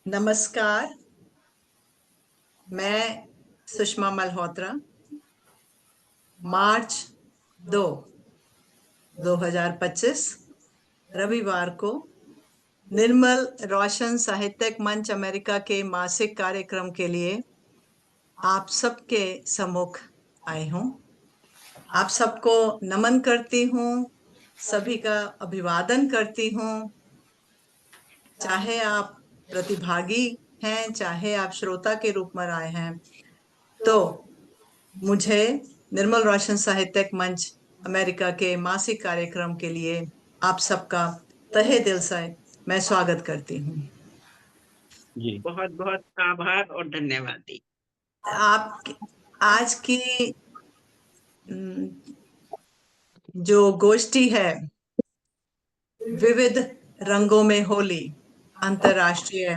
नमस्कार। मैं सुषमा मल्होत्रा। मार्च 2 2025 रविवार को निर्मल रोशन साहित्यिक मंच अमेरिका के मासिक कार्यक्रम के लिए आप सबके सम्मुख आई हूँ। आप सबको नमन करती हूँ, सभी का अभिवादन करती हूँ। चाहे आप प्रतिभागी हैं, चाहे आप श्रोता के रूप में आए हैं, तो मुझे निर्मल रोशन साहित्यिक मंच अमेरिका के मासिक कार्यक्रम के लिए आप सबका तहे दिल से मैं स्वागत करती हूँ। जी बहुत बहुत आभार और धन्यवाद। आप आज की जो गोष्ठी है, विविध रंगों में होली अंतर्राष्ट्रीय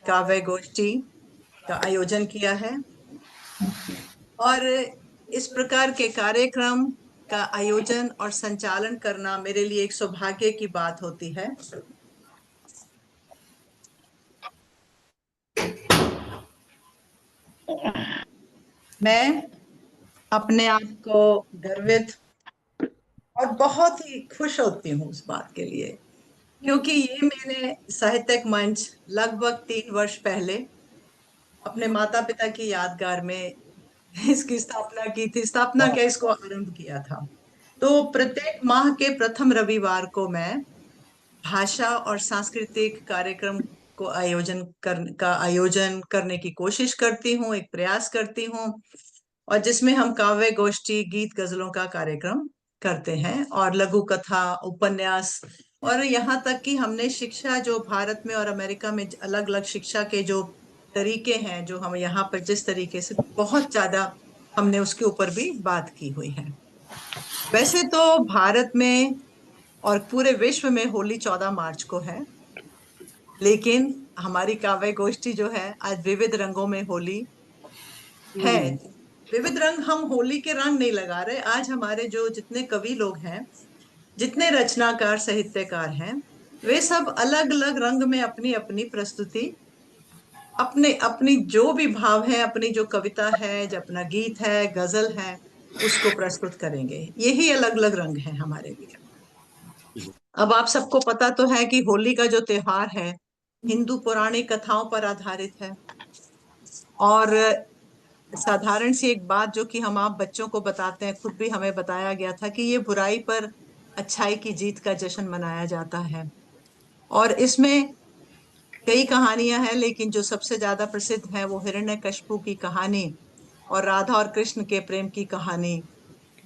काव्य गोष्ठी का आयोजन किया है और इस प्रकार के कार्यक्रम का आयोजन और संचालन करना मेरे लिए एक सौभाग्य की बात होती है। मैं अपने आप को गर्वित और बहुत ही खुश होती हूँ उस बात के लिए, क्योंकि ये मैंने साहित्यिक मंच लगभग 3 वर्ष पहले अपने माता पिता की यादगार में इसकी स्थापना की थी। स्थापना क्या, इसको आरंभ किया था। तो प्रत्येक माह के प्रथम रविवार को मैं भाषा और सांस्कृतिक कार्यक्रम को आयोजन करने की कोशिश करती हूँ, एक प्रयास करती हूँ, और जिसमें हम काव्य गोष्ठी, गीत गजलों का कार्यक्रम करते हैं और लघु कथा, उपन्यास, और यहाँ तक कि हमने शिक्षा, जो भारत में और अमेरिका में अलग अलग शिक्षा के जो तरीके हैं, जो हम यहाँ पर जिस तरीके से बहुत ज्यादा हमने उसके ऊपर भी बात की हुई है। वैसे तो भारत में और पूरे विश्व में होली 14 मार्च को है, लेकिन हमारी काव्य गोष्ठी जो है आज विविध रंगों में होली है। विविध रंग, हम होली के रंग नहीं लगा रहे। आज हमारे जो जितने कवि लोग हैं, जितने रचनाकार साहित्यकार हैं, वे सब अलग अलग रंग में अपनी अपनी प्रस्तुति, अपने अपनी जो भी भाव है, अपनी जो कविता है, जो अपना गीत है, गजल है, उसको प्रस्तुत करेंगे। यही अलग अलग रंग है हमारे लिए। अब आप सबको पता तो है कि होली का जो त्योहार है हिंदू पौराणिक कथाओं पर आधारित है, और साधारण सी एक बात जो कि हम आप बच्चों को बताते हैं, खुद भी हमें बताया गया था कि ये बुराई पर अच्छाई की जीत का जश्न मनाया जाता है। और इसमें कई कहानियां हैं, लेकिन जो सबसे ज्यादा प्रसिद्ध है वो हिरण्यकशिपु की कहानी और राधा और कृष्ण के प्रेम की कहानी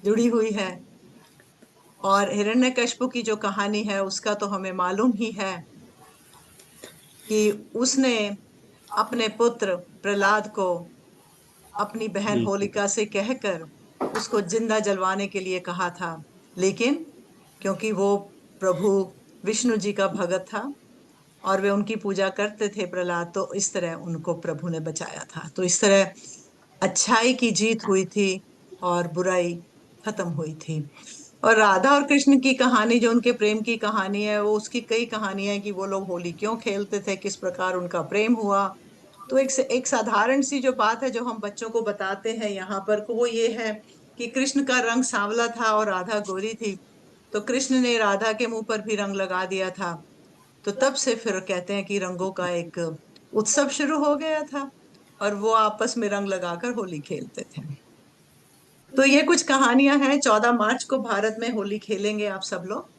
जुड़ी हुई है। और हिरण्यकशिपु की जो कहानी है उसका तो हमें मालूम ही है कि उसने अपने पुत्र प्रहलाद को अपनी बहन होलिका से कहकर उसको जिंदा जलवाने के लिए कहा था, लेकिन क्योंकि वो प्रभु विष्णु जी का भगत था और वे उनकी पूजा करते थे प्रहलाद, तो इस तरह उनको प्रभु ने बचाया था। तो इस तरह अच्छाई की जीत हुई थी और बुराई खत्म हुई थी। और राधा और कृष्ण की कहानी, जो उनके प्रेम की कहानी है, वो उसकी कई कहानियां हैं कि वो लोग होली क्यों खेलते थे, किस प्रकार उनका प्रेम हुआ। तो एक साधारण सी जो बात है जो हम बच्चों को बताते हैं यहाँ पर, वो ये है कि कृष्ण का रंग सांवला था और राधा गोरी थी, तो कृष्ण ने राधा के मुंह पर भी रंग लगा दिया था। तो तब से फिर कहते हैं कि रंगों का एक उत्सव शुरू हो गया था और वो आपस में रंग लगाकर होली खेलते थे। तो ये कुछ कहानियां हैं। 14 मार्च को भारत में होली खेलेंगे आप सब लोग।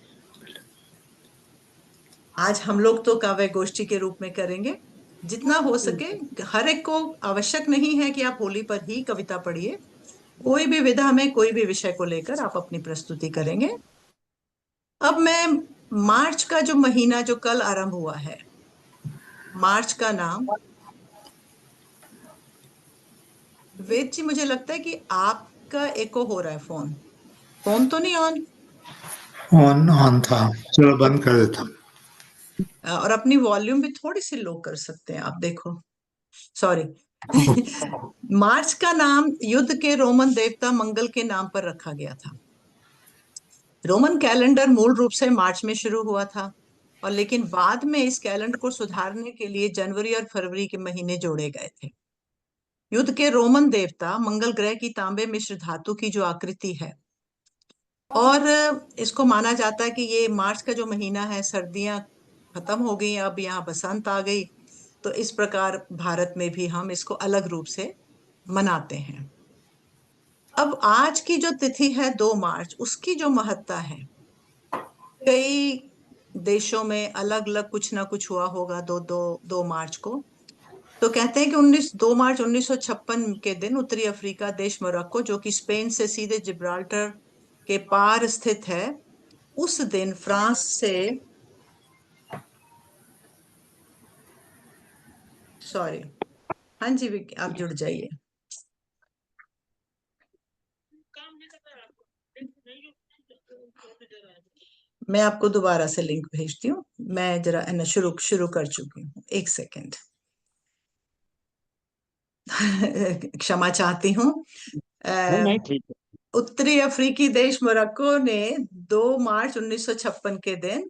आज हम लोग तो काव्य गोष्ठी के रूप में करेंगे, जितना हो सके। हर एक को आवश्यक नहीं है कि आप होली पर ही कविता पढ़िए, कोई भी विधा में कोई भी विषय को लेकर आप अपनी प्रस्तुति करेंगे। अब मैं मार्च का जो महीना जो कल आरंभ हुआ है, मार्च का नाम, वेद जी मुझे लगता है कि आपका एको हो रहा है। फोन फोन तो नहीं ऑन? ऑन ऑन था, चलो बंद कर देता हूँ। और अपनी वॉल्यूम भी थोड़ी सी लो कर सकते हैं आप, देखो। सॉरी। मार्च का नाम युद्ध के रोमन देवता मंगल के नाम पर रखा गया था। रोमन कैलेंडर मूल रूप से मार्च में शुरू हुआ था, और लेकिन बाद में इस कैलेंडर को सुधारने के लिए जनवरी और फरवरी के महीने जोड़े गए थे। युद्ध के रोमन देवता मंगल ग्रह की तांबे मिश्र धातु की जो आकृति है, और इसको माना जाता है कि ये मार्च का जो महीना है, सर्दियां खत्म हो गई, अब यहाँ बसंत आ गई, तो इस प्रकार भारत में भी हम इसको अलग रूप से मनाते हैं। अब आज की जो तिथि है 2 मार्च, उसकी जो महत्ता है, कई देशों में अलग अलग कुछ ना कुछ हुआ होगा 2 मार्च को। तो कहते हैं कि 2 मार्च 1956 के दिन उत्तरी अफ्रीका देश मोरक्को, जो कि स्पेन से सीधे जिब्राल्टर के पार स्थित है, उस दिन फ्रांस से, सॉरी, हाँ जी आप जुड़ जाइए। मैं आपको दोबारा से लिंक भेजती हूँ। मैं जरा शुरू शुरू कर चुकी हूँ, 1 सेकेंड। क्षमा चाहती हूँ। नहीं ठीक है। उत्तरी अफ्रीकी देश मोरक्को ने 2 मार्च 1956 के दिन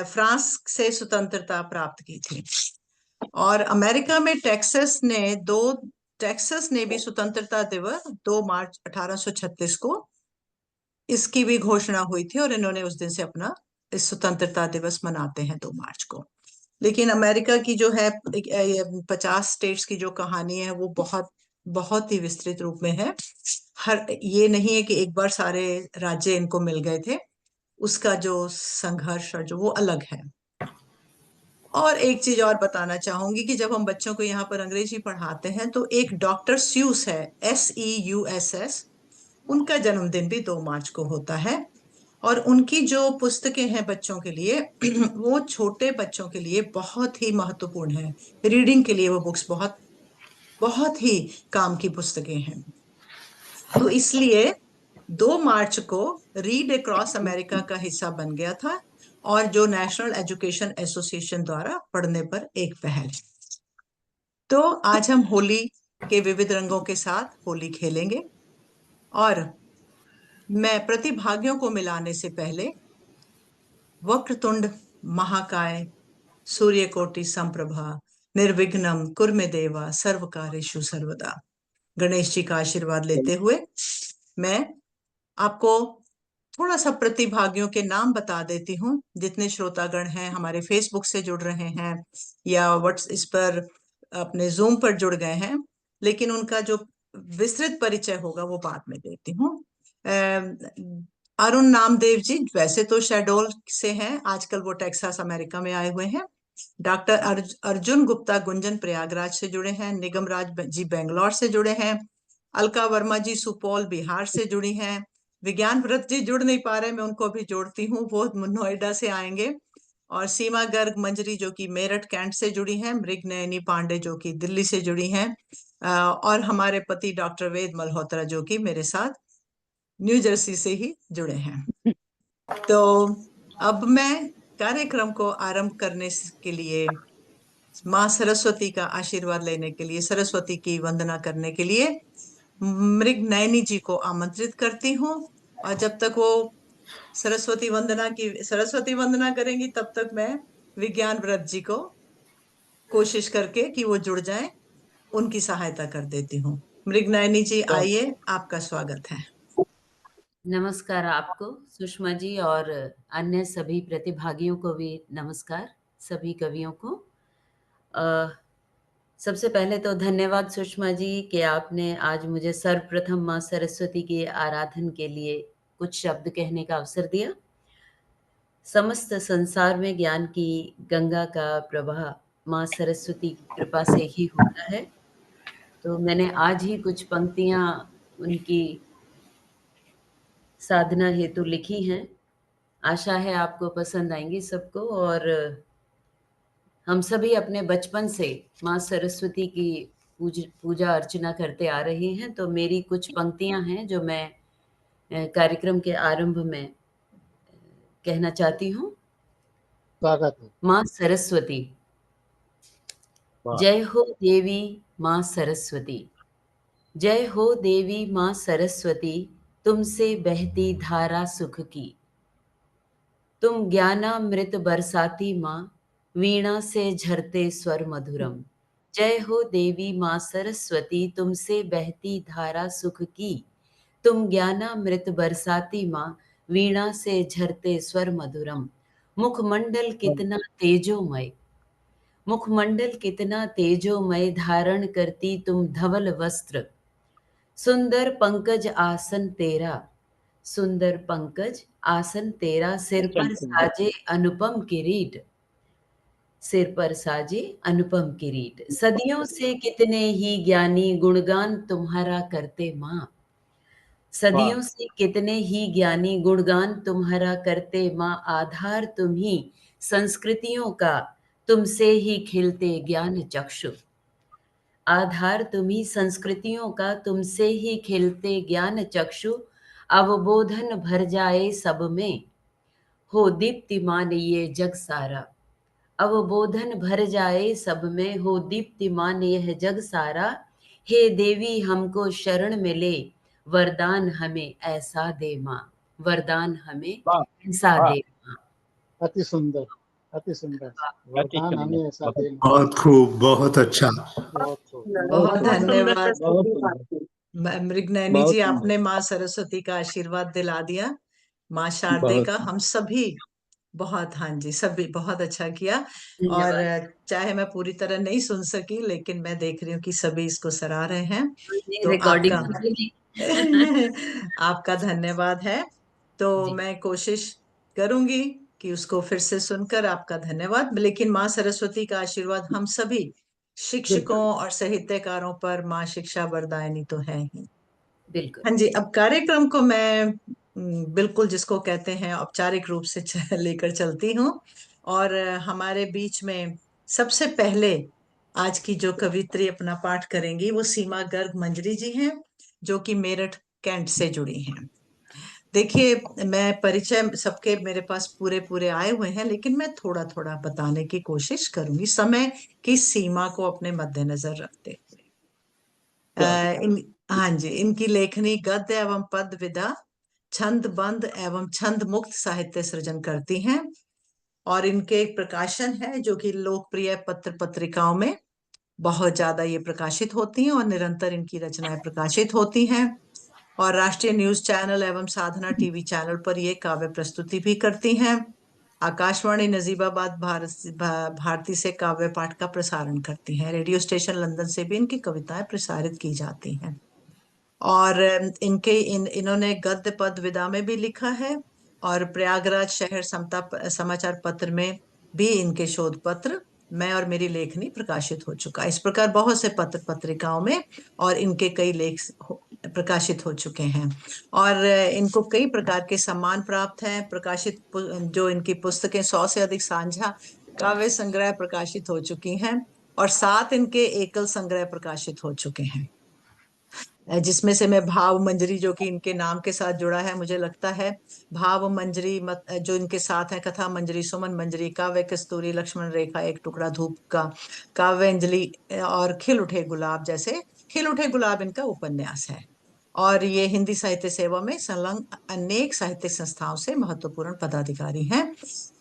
फ्रांस से स्वतंत्रता प्राप्त की थी। और अमेरिका में टेक्सास ने भी स्वतंत्रता दिवस 2 मार्च 1836 को इसकी भी घोषणा हुई थी, और इन्होंने उस दिन से अपना इस स्वतंत्रता दिवस मनाते हैं 2 मार्च को। लेकिन अमेरिका की जो है 50 स्टेट्स की जो कहानी है, वो बहुत बहुत ही विस्तृत रूप में है। ये नहीं है कि एक बार सारे राज्य इनको मिल गए थे, उसका जो संघर्ष और जो वो अलग है। और एक चीज और बताना चाहूंगी कि जब हम बच्चों को यहाँ पर अंग्रेजी पढ़ाते हैं, तो एक डॉक्टर स्यूस है, SEUSS, उनका जन्मदिन भी 2 मार्च को होता है। और उनकी जो पुस्तकें हैं बच्चों के लिए, वो छोटे बच्चों के लिए बहुत ही महत्वपूर्ण है। रीडिंग के लिए वो बुक्स बहुत बहुत ही काम की पुस्तकें हैं। तो इसलिए 2 मार्च को रीड अक्रॉस अमेरिका का हिस्सा बन गया था, और जो नेशनल एजुकेशन एसोसिएशन द्वारा पढ़ने पर एक पहल। तो आज हम होली के विविध रंगों के साथ होली खेलेंगे, और मैं प्रतिभागियों को मिलाने से पहले वक्रतुंड महाकाय, सूर्यकोटि संप्रभा, निर्विघ्नम कुरमे देवा, सर्वकार्येषु सर्वदा, गणेश जी का आशीर्वाद लेते हुए मैं आपको थोड़ा सा प्रतिभागियों के नाम बता देती हूँ। जितने श्रोतागण हैं हमारे फेसबुक से जुड़ रहे हैं या इस पर अपने जूम पर जुड़ गए हैं, लेकिन उनका जो विस्तृत परिचय होगा वो बाद में देती हूँ। अरुण नामदेव जी वैसे तो शहडोल से हैं, आजकल वो टेक्सास अमेरिका में आए हुए हैं। डॉक्टर अर्जुन गुप्ता गुंजन प्रयागराज से जुड़े हैं। निगम राज जी बेंगलोर से जुड़े हैं। अलका वर्मा जी सुपौल बिहार से जुड़ी हैं। विज्ञान व्रत जी जुड़ नहीं पा रहे, मैं उनको भी जोड़ती हूँ, वो नोएडा से आएंगे। और सीमा गर्ग मंजरी जो कि मेरठ कैंट से जुड़ी हैं। मृग नयनी पांडे जो कि दिल्ली से जुड़ी हैं। और हमारे पति डॉक्टर वेद मल्होत्रा जो कि मेरे साथ न्यू जर्सी से ही जुड़े हैं। तो अब मैं कार्यक्रम को आरंभ करने के लिए, माँ सरस्वती का आशीर्वाद लेने के लिए, सरस्वती की वंदना करने के लिए मृग नयनी जी को आमंत्रित करती हूँ। और जब तक वो सरस्वती वंदना करेंगी, तब तक मैं विज्ञान व्रत जी को कोशिश करके कि वो जुड़ जाएं, उनकी सहायता कर देती हूँ। मृग नयनी जी आइए, आपका स्वागत है। नमस्कार आपको सुषमा जी, और अन्य सभी प्रतिभागियों को भी नमस्कार, सभी कवियों को। सबसे पहले तो धन्यवाद सुषमा जी कि आपने आज मुझे सर्वप्रथम माँ सरस्वती के आराधन के लिए कुछ शब्द कहने का अवसर दिया। समस्त संसार में ज्ञान की गंगा का प्रवाह माँ सरस्वती की कृपा से ही होता है। तो मैंने आज ही कुछ पंक्तियाँ उनकी साधना हेतु लिखी हैं। आशा है आपको पसंद आएंगी सबको। और हम सभी अपने बचपन से माँ सरस्वती की पूजा अर्चना करते आ रहे हैं। तो मेरी कुछ पंक्तियां हैं जो मैं कार्यक्रम के आरंभ में कहना चाहती हूँ। स्वागत है। माँ सरस्वती, जय हो देवी माँ सरस्वती, जय हो देवी माँ सरस्वती, तुमसे बहती धारा सुख की। तुम ज्ञानामृत बरसाती माँ, वीणा से झरते स्वर मधुरम। जय हो देवी माँ सरस्वती, तुमसे बहती धारा सुख की। तुम ज्ञानामृत बरसाती माँ, वीणा से झरते स्वर मधुरम। मुखमंडल कितना तेजोमय, मुखमंडल कितना तेजोमय, धारण करती तुम धवल वस्त्र। सुंदर पंकज आसन तेरा, सुंदर पंकज आसन तेरा, सिर पर साजे अनुपम किरीट, सिर पर साजे अनुपम किरीट। सदियों से कितने ही ज्ञानी गुणगान तुम्हारा करते माँ, सदियों से कितने ही ज्ञानी गुणगान तुम्हारा करते माँ। आधार तुम ही संस्कृतियों का, तुमसे ही खिलते ज्ञान चक्षु। आधार तुम ही संस्कृतियों का, तुमसे ही खिलते ज्ञान चक्षु। अवबोधन भर जाए सब में, हो दीप्तिमान ये जग सारा। अवबोधन भर जाए सब में, हो दीप्तिमान यह जग सारा। हे देवी हमको शरण मिले, वरदान हमें ऐसा दे माँ, वरदान हमें ऐसा दे माँ। अति सुंदर, अति सुंदर। वरदान हमें ऐसा दे माँ। बहुत खूब, बहुत अच्छा। बहुत धन्यवाद मृगनयनी जी, आपने माँ सरस्वती का आशीर्वाद दिला दिया। माँ शारदे का हम सभी बहुत, हाँ जी, सभी बहुत अच्छा किया। और चाहे मैं पूरी तरह नहीं सुन सकी, लेकिन मैं देख रही हूँ कि सभी इसको सराह रहे हैं, तो आपका धन्यवाद है। तो मैं कोशिश करूंगी कि उसको फिर से सुनकर आपका धन्यवाद। लेकिन माँ सरस्वती का आशीर्वाद हम सभी शिक्षकों और साहित्यकारों पर माँ शिक्षा वरदायिनी तो है ही। बिल्कुल। हाँ जी, अब कार्यक्रम को मैं बिल्कुल जिसको कहते हैं औपचारिक रूप से लेकर चलती हूँ। और हमारे बीच में सबसे पहले आज की जो कवित्री अपना पाठ करेंगी वो सीमा गर्ग मंजरी जी हैं, जो कि मेरठ कैंट से जुड़ी हैं। देखिए, मैं परिचय सबके मेरे पास पूरे पूरे आए हुए हैं, लेकिन मैं थोड़ा थोड़ा बताने की कोशिश करूंगी, समय की सीमा को अपने मद्देनजर रखते हुए। हाँ जी, इनकी लेखनी गद्य एवं पद विधा, छंद बंद एवं छंद मुक्त साहित्य सृजन करती हैं। और इनके एक प्रकाशन है जो कि लोकप्रिय पत्र पत्रिकाओं में बहुत ज्यादा ये प्रकाशित होती हैं और निरंतर इनकी रचनाएं प्रकाशित होती हैं। और राष्ट्रीय न्यूज चैनल एवं साधना टीवी चैनल पर ये काव्य प्रस्तुति भी करती हैं। आकाशवाणी नजीबाबाद भारती से काव्य पाठ का प्रसारण करती हैं। रेडियो स्टेशन लंदन से भी इनकी कविताएं प्रसारित की जाती हैं। और इन्होंने गद्य पद विदा में भी लिखा है, और प्रयागराज शहर समता समाचार पत्र में भी इनके शोध पत्र मैं और मेरी लेखनी प्रकाशित हो चुका। इस प्रकार बहुत से पत्र पत्रिकाओं में और इनके कई लेख प्रकाशित हो चुके हैं। और इनको कई प्रकार के सम्मान प्राप्त हैं। प्रकाशित जो इनकी पुस्तकें 100 से अधिक साझा काव्य संग्रह प्रकाशित हो चुकी हैं, और 7 इनके एकल संग्रह प्रकाशित हो चुके हैं, जिसमें से मैं भाव मंजरी, जो कि इनके नाम के साथ जुड़ा है, मुझे लगता है भाव मंजरी जो इनके साथ है, कथा मंजरी, सुमन मंजरी, काव्य कस्तूरी, लक्ष्मण रेखा, एक टुकड़ा धूप का, काव्यांजलि और खिल उठे गुलाब, जैसे खिल उठे गुलाब इनका उपन्यास है। और ये हिंदी साहित्य सेवा में संलग्न अनेक साहित्य संस्थाओं से महत्वपूर्ण पदाधिकारी हैं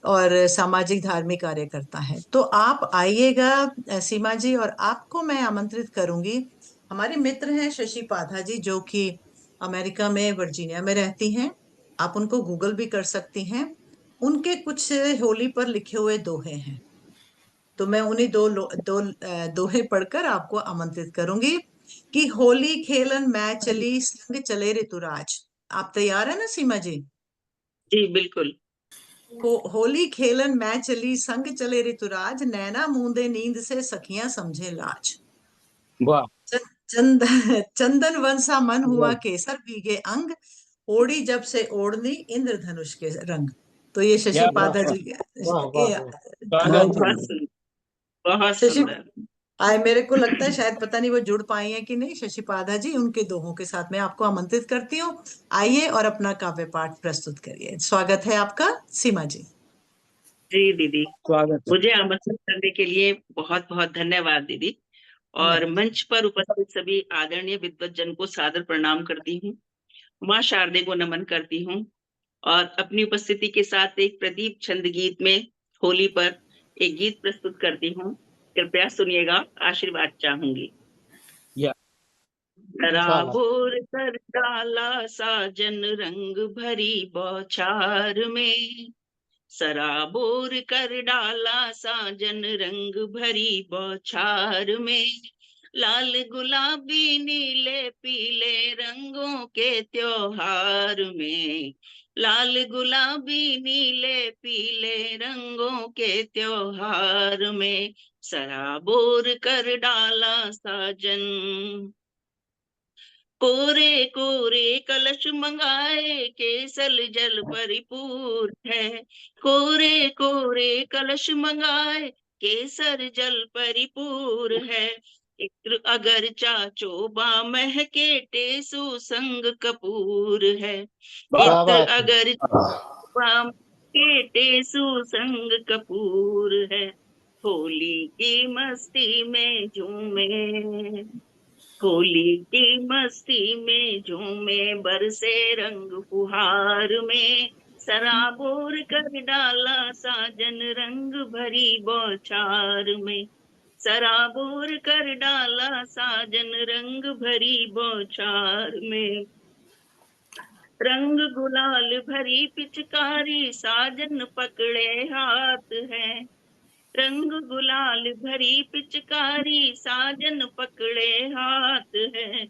और सामाजिक धार्मिक कार्यकर्ता है। तो आप आइएगा सीमा जी, और आपको मैं आमंत्रित करूंगी। हमारे मित्र हैं शशि पाधा जी, जो कि अमेरिका में वर्जीनिया में रहती हैं। आप उनको गूगल भी कर सकती हैं। उनके कुछ होली पर लिखे हुए दोहे हैं, तो मैं उन्हीं दोहे पढ़कर आपको आमंत्रित करूंगी कि होली खेलन मैं चली, संग चले ऋतुराज। आप तैयार है ना सीमा जी? जी बिल्कुल। होली खेलन मैं चली, संग चले ऋतुराज, नैना मूंदे नींद से सखियां समझे लाज। वाह। चंदन वंसा मन हुआ केसर, भीगे अंग, ओढ़ी जब से ओढ़नी इंद्रधनुष के रंग। तो ये शशि पाधा जी, बहुत शशि सुंदर। आए, मेरे को लगता है शायद, पता नहीं वो जुड़ पाई हैं कि नहीं, शशि पाधा जी, उनके दोहों के साथ मैं आपको आमंत्रित करती हूँ। आइए और अपना काव्य पाठ प्रस्तुत करिए। स्वागत है आपका सीमा जी। जी दीदी, स्वागत है। मुझे आमंत्रित करने के लिए बहुत बहुत धन्यवाद दीदी। और मंच पर उपस्थित सभी आदरणीय विद्वत जन को सादर प्रणाम करती हूँ। माँ शारदे को नमन करती हूँ। और अपनी उपस्थिति के साथ एक प्रदीप छंद गीत में होली पर एक गीत प्रस्तुत करती हूँ। कृपया सुनिएगा, आशीर्वाद चाहूंगी। सराबोर कर डाला साजन रंग भरी बौछार में, सराबोर कर डाला साजन रंग भरी बौछार में, लाल गुलाबी नीले पीले रंगों के त्योहार में, लाल गुलाबी नीले पीले रंगों के त्योहार में, सराबोर कर डाला साजन। कोरे कोरे कलश मंगाए केसर जल परिपूर है, कोरे कोरे कलश मंगाए केसर जल परिपूर है, इत्र अगर चाचोबा महके टेसु संग कपूर है, इत्र अगर चाचोबा महके टेसु संग कपूर है, होली की मस्ती में झूमे, होली की मस्ती में झूमे बरसे रंग फुहार में, सराबोर कर डाला साजन रंग भरी बौछार में, सराबोर कर डाला साजन रंग भरी बौछार में, रंग गुलाल भरी पिचकारी साजन पकड़े हाथ है, रंग गुलाल भरी पिचकारी साजन पकड़े हाथ है,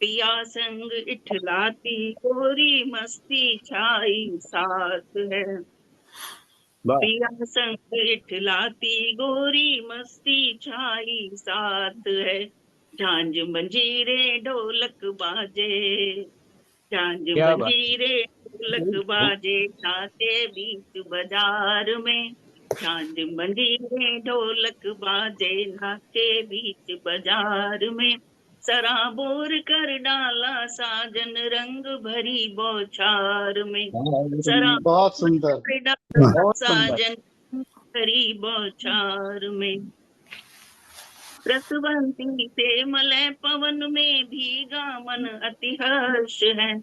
पिया संग इठलाती गोरी मस्ती छाई साथ है, पिया संग इठलाती गोरी मस्ती छाई साथ है, झांझ मंजीरे ढोलक बाजे, झांझ मंजीरे ढोलक बाजे नाचे बीच बाजार में, झांझ मंजीरे ढोलक बाजे नाचे बीच बाजार में, सराबोर कर डाला साजन रंग भरी बौछार में, सराबोर कर डाला साजन भरी बौछार में, रसवंती से मलय पवन में भीगा मन अति हर्ष है,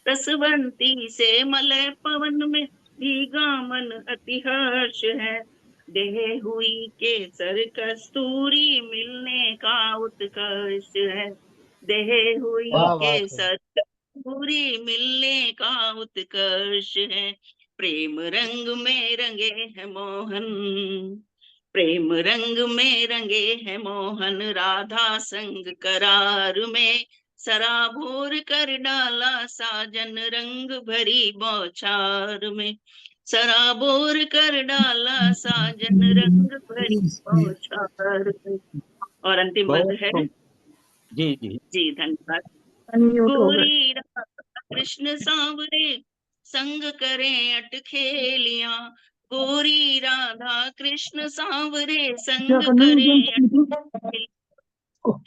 रसवंती से मलय पवन में भीगा मन अति हर्ष है, देह हुई केसर कस्तूरी मिलने का उत्कर्ष है, देह हुई केसर कस्तूरी मिलने का उत्कर्ष है, प्रेम रंग में रंगे है मोहन, प्रेम रंग में रंगे है मोहन राधा संग करार में, सराबोर कर डाला साजन रंग भरी बौछार में, सराबोर कर डाला साजन रंग भरी बौछार में। और अंतिम पद है। जी जी जी धन्यवाद। गोरी राधा कृष्ण सांवरे संग करें अटखेलियां, गोरी राधा कृष्ण सांवरे संग करें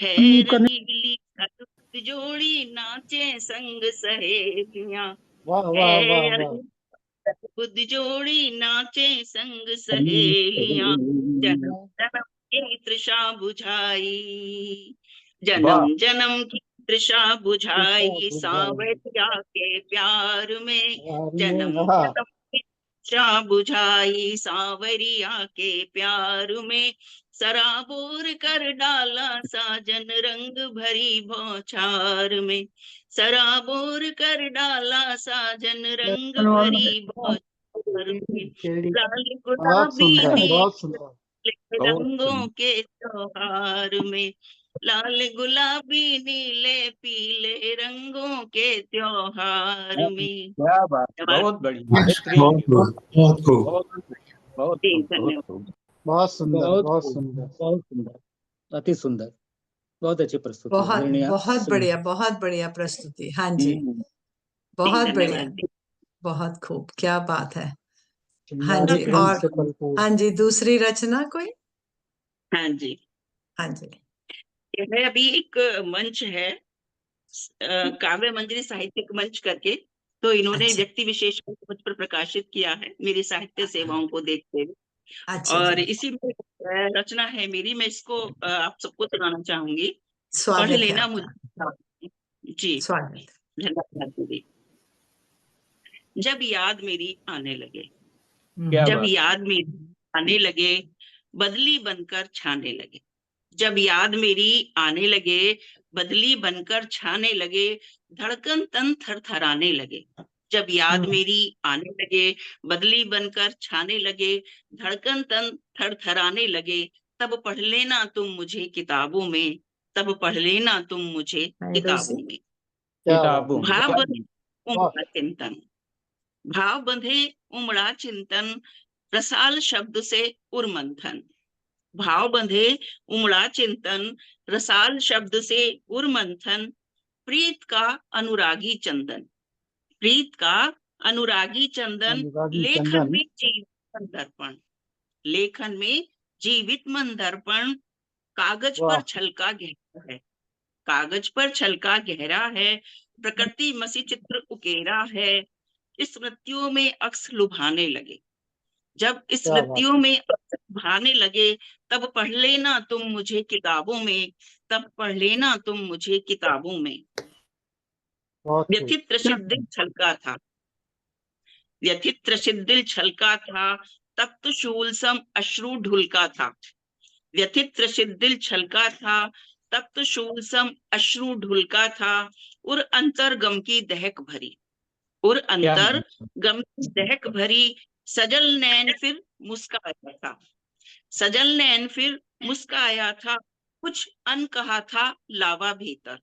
है रंगीली जोड़ी नाचे संग सहेलियां, बुद्ध जोड़ी नाचे संग सहेलियां, जन्म जन्म की तृषा बुझाई, जन्म जन्म की तृषा बुझाई सांवरिया के प्यार में, जन्म जन्म की तृषा बुझाई सांवरिया के प्यार में, सराबोर कर डाला साजन रंग भरी बौछार में, सराबोर कर डाला साजन रंग भरी बौछार में, लाल गुलाबी नीले रंगों के त्योहार में, लाल गुलाबी नीले पीले रंगों के त्योहार में। क्या बात, बहुत बढ़िया, बहुत खूब, बहुत सुंदर, बहुत सुंदर, बहुत सुंदर, अति सुंदर, बहुत अच्छी प्रस्तुति, बहुत बढ़िया प्रस्तुति। हाँ जी, बहुत बढ़िया, बहुत खूब, क्या बात है। हाँ जी, और हाँ जी, दूसरी रचना कोई? हाँ जी, हाँ जी, यह अभी एक मंच है काव्य मंजरी साहित्यिक मंच करके, तो इन्होंने व्यक्ति विशेष को मुझ पर प्रकाशित किया है मेरी साहित्य सेवाओं को देखते हुए, और इसी में रचना है मेरी, मैं इसको आप सबको सुनाना चाहूंगी, पढ़ लेना मुझे। जी स्वागत। धन्यवाद दीदी। जब याद मेरी आने लगे, क्या जब बात। याद मेरी आने लगे, बदली बनकर छाने लगे। जब याद मेरी आने लगे, बदली बनकर छाने लगे, धड़कन तन थरथराने लगे। जब याद मेरी आने लगे, बदली बनकर छाने लगे, धड़कन तन थरथराने लगे, तब पढ़ लेना तुम मुझे किताबों में, तब पढ़ लेना तुम मुझे किताबों में। क्या किताबों में। भाव क्या बंधे उमड़ा चिंतन, भाव बंधे उमड़ा चिंतन, रसाल शब्द से उर्मंथन। भाव बंधे उमड़ा चिंतन, रसाल शब्द से उर्मंथन, प्रीत का अनुरागी चंदन, प्रीत का अनुरागी चंदन, अनुरागी लेखन चंदन। में जीवित मन दर्पण, लेखन में जीवित मन दर्पण, कागज वाह। पर छलका गहरा है, कागज पर छलका गहरा है, प्रकृति मसी चित्र उकेरा है, स्मृतियों में अक्स लुभाने लगे। जब क्या बात स्मृतियों में अक्स लुभाने लगे, तब पढ़ लेना तुम मुझे किताबों में, तब पढ़ लेना तुम मुझे किताबों में। बहुत खूब। व्यथित त्रसित दिल छलका था, व्यथित त्रसित दिल छलका था, तप्त शूल सम अश्रु ढुलका था। व्यथित त्रसित दिल छलका था, तप्त शूल सम अश्रु ढुलका था, और अंतर गम की दहक भरी, और अंतर गम की दहक भरी, सजल नैन फिर मुस्काया था, सजल नैन फिर मुस्काया था, कुछ अन कहा था लावा भीतर,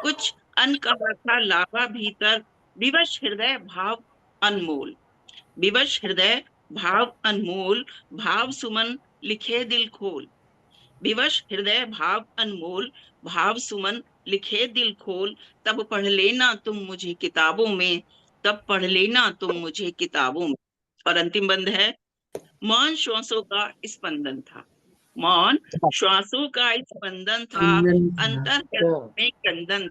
कुछ अन कहा था लावा भीतर, विवश हृदय भाव अनमोल, विवश हृदय भाव अनमोल, भाव सुमन लिखे दिल खोल, विवश हृदय भाव अनमोल, भाव सुमन लिखे दिल खोल, तब पढ़ लेना तुम मुझे किताबों में, तब पढ़ लेना तुम मुझे किताबों में। और अंतिम बंद है, मौन श्वासों का स्पंदन था, मौन श्वासों का स्पंदन था, अंतर में क्रंदन,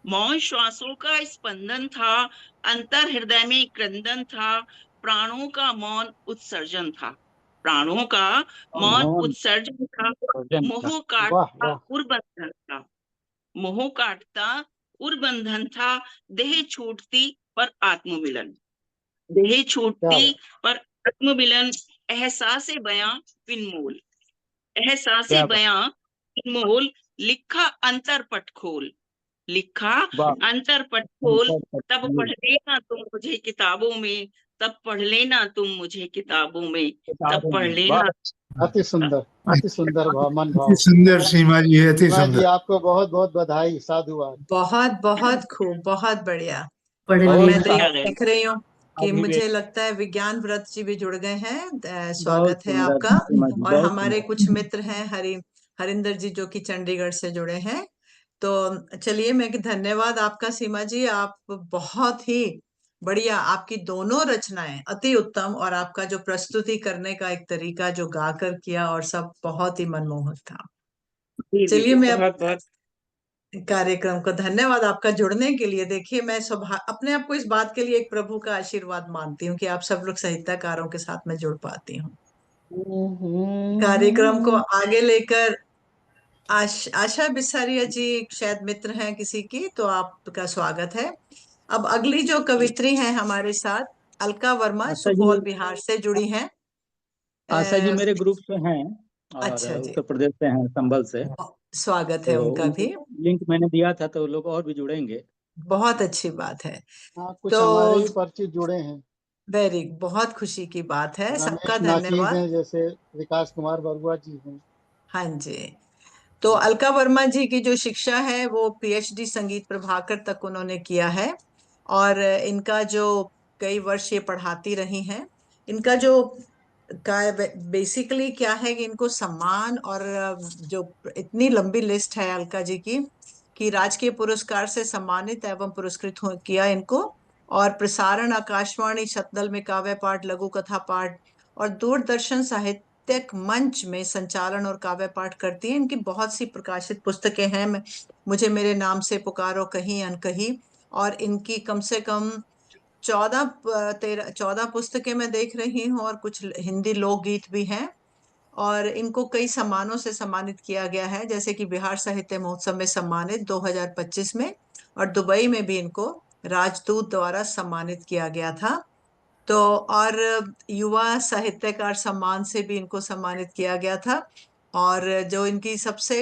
मौन श्वासों का स्पंदन था, अंतर हृदय में क्रंदन था, प्राणों का मौन उत्सर्जन था, प्राणों का मौन उत्सर्जन था, मोह काटता उर्बंधन था, मोह काटता उर्बंधन था, देह छूटती पर आत्ममिलन, देह छूटती पर आत्ममिलन, एहसास बयां बिनमोल, एहसास बयां बिनमोल, लिखा अंतर पट खोल, लिखा अंतर पट खोल, तब पढ़ लेना तुम मुझे किताबों में, तब पढ़ लेना तुम मुझे किताबों में, तब पढ़ लेना। अति सुंदर, अति सुंदर मन भाव। अति सुंदर सीमा जी, अति सीमा जी सुंदर। आपको बहुत बहुत बधाई, साधुवाद। बहुत बहुत खूब, बहुत बढ़िया। पढ़ और मैं लेना। देख रही हूँ कि अभी भी- मुझे लगता है विज्ञान व्रत जी भी जुड़ गए हैं। बहुत स्वागत है सुंदर, आपका। सीमा जी, और बहुत हमारे सुंदर। कुछ मित्र हैं, हरिंदर जी, जो कि चंडीगढ़ से जुड़े हैं। तो चलिए, मैं धन्यवाद आपका सीमा जी, आप बहुत ही बढ़िया, आपकी दोनों रचनाएं अति उत्तम, और आपका जो प्रस्तुति करने का एक तरीका जो गाकर किया और सब बहुत ही मनमोहक था। चलिए, मैं अब कार्यक्रम को धन्यवाद आपका जुड़ने के लिए। देखिए, मैं अपने आप को इस बात के लिए एक प्रभु का आशीर्वाद मानती हूँ कि आप सब लोग साहित्यकारों के साथ में जुड़ पाती हूँ। कार्यक्रम को आगे लेकर आशा बिसारिया जी शायद मित्र हैं किसी की, तो आपका स्वागत है। अब अगली जो कवित्री हैं हमारे साथ, अलका वर्मा, आशा जी- सुपौल बिहार से जुड़ी हैं। आशा जी मेरे ग्रुप से हैं और अच्छा जी, उत्तर प्रदेश से हैं, संभल से। स्वागत है तो उनका भी। लिंक मैंने दिया था, तो लोग और भी जुड़ेंगे। बहुत अच्छी बात है। हाँ, कुछ तो हमारे ही परिचित जुड़े हैं। बहुत खुशी की बात है, सबका रमेश नाचीज धन्यवाद। हैं, जैसे विकास कुमार बरुआ जी हैं। हाँ जी। तो अलका वर्मा जी की जो शिक्षा है वो पीएचडी संगीत प्रभाकर तक उन्होंने किया है, और इनका जो कई वर्ष ये पढ़ाती रही हैं। इनका जो बेसिकली क्या है कि इनको सम्मान, और जो इतनी लंबी लिस्ट है अलका जी की, कि राजकीय पुरस्कार से सम्मानित एवं पुरस्कृत किया इनको, और प्रसारण आकाशवाणी सतदल में काव्य पाठ, लघु कथा पाठ, और दूरदर्शन साहित्यिक मंच में संचालन और काव्य पाठ करती हैं। इनकी बहुत सी प्रकाशित पुस्तकें हैं। मुझे मेरे नाम से पुकारो कहीं अनकही, और इनकी कम से कम 14 पुस्तकें मैं देख रही हूँ, और कुछ हिंदी लोकगीत भी हैं। और इनको कई सम्मानों से सम्मानित किया गया है, जैसे कि बिहार साहित्य महोत्सव में सम्मानित 2025 में, और दुबई में भी इनको राजदूत द्वारा सम्मानित किया गया था। तो और युवा साहित्यकार सम्मान से भी इनको सम्मानित किया गया था। और जो इनकी सबसे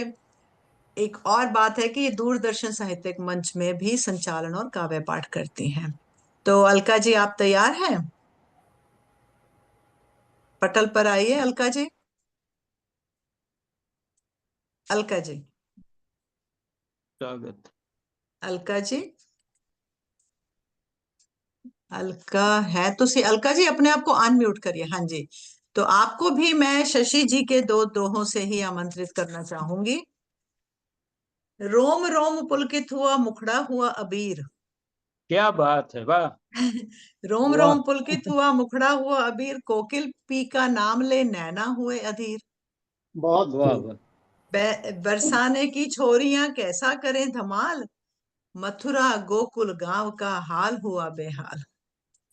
एक और बात है कि ये दूरदर्शन साहित्यिक मंच में भी संचालन और काव्य पाठ करती हैं। तो अलका जी, आप तैयार हैं? पटल पर आइए अलका जी। अलका जी, स्वागत। अलका जी, अलका है तो सी। अलका जी अपने आप को अनम्यूट करिए। हाँ जी। तो आपको भी मैं शशि जी के दो दोहों से ही आमंत्रित करना चाहूंगी। रोम रोम पुलकित हुआ मुखड़ा हुआ अबीर। क्या बात है, वाह रोम वाह। रोम पुलकित हुआ मुखड़ा हुआ अबीर, कोकिल पी का नाम ले नैना हुए अधीर। बहुत वाह खूब। वाह। बरसाने की छोरियां कैसा करें धमाल, मथुरा गोकुल गांव का हाल हुआ बेहाल।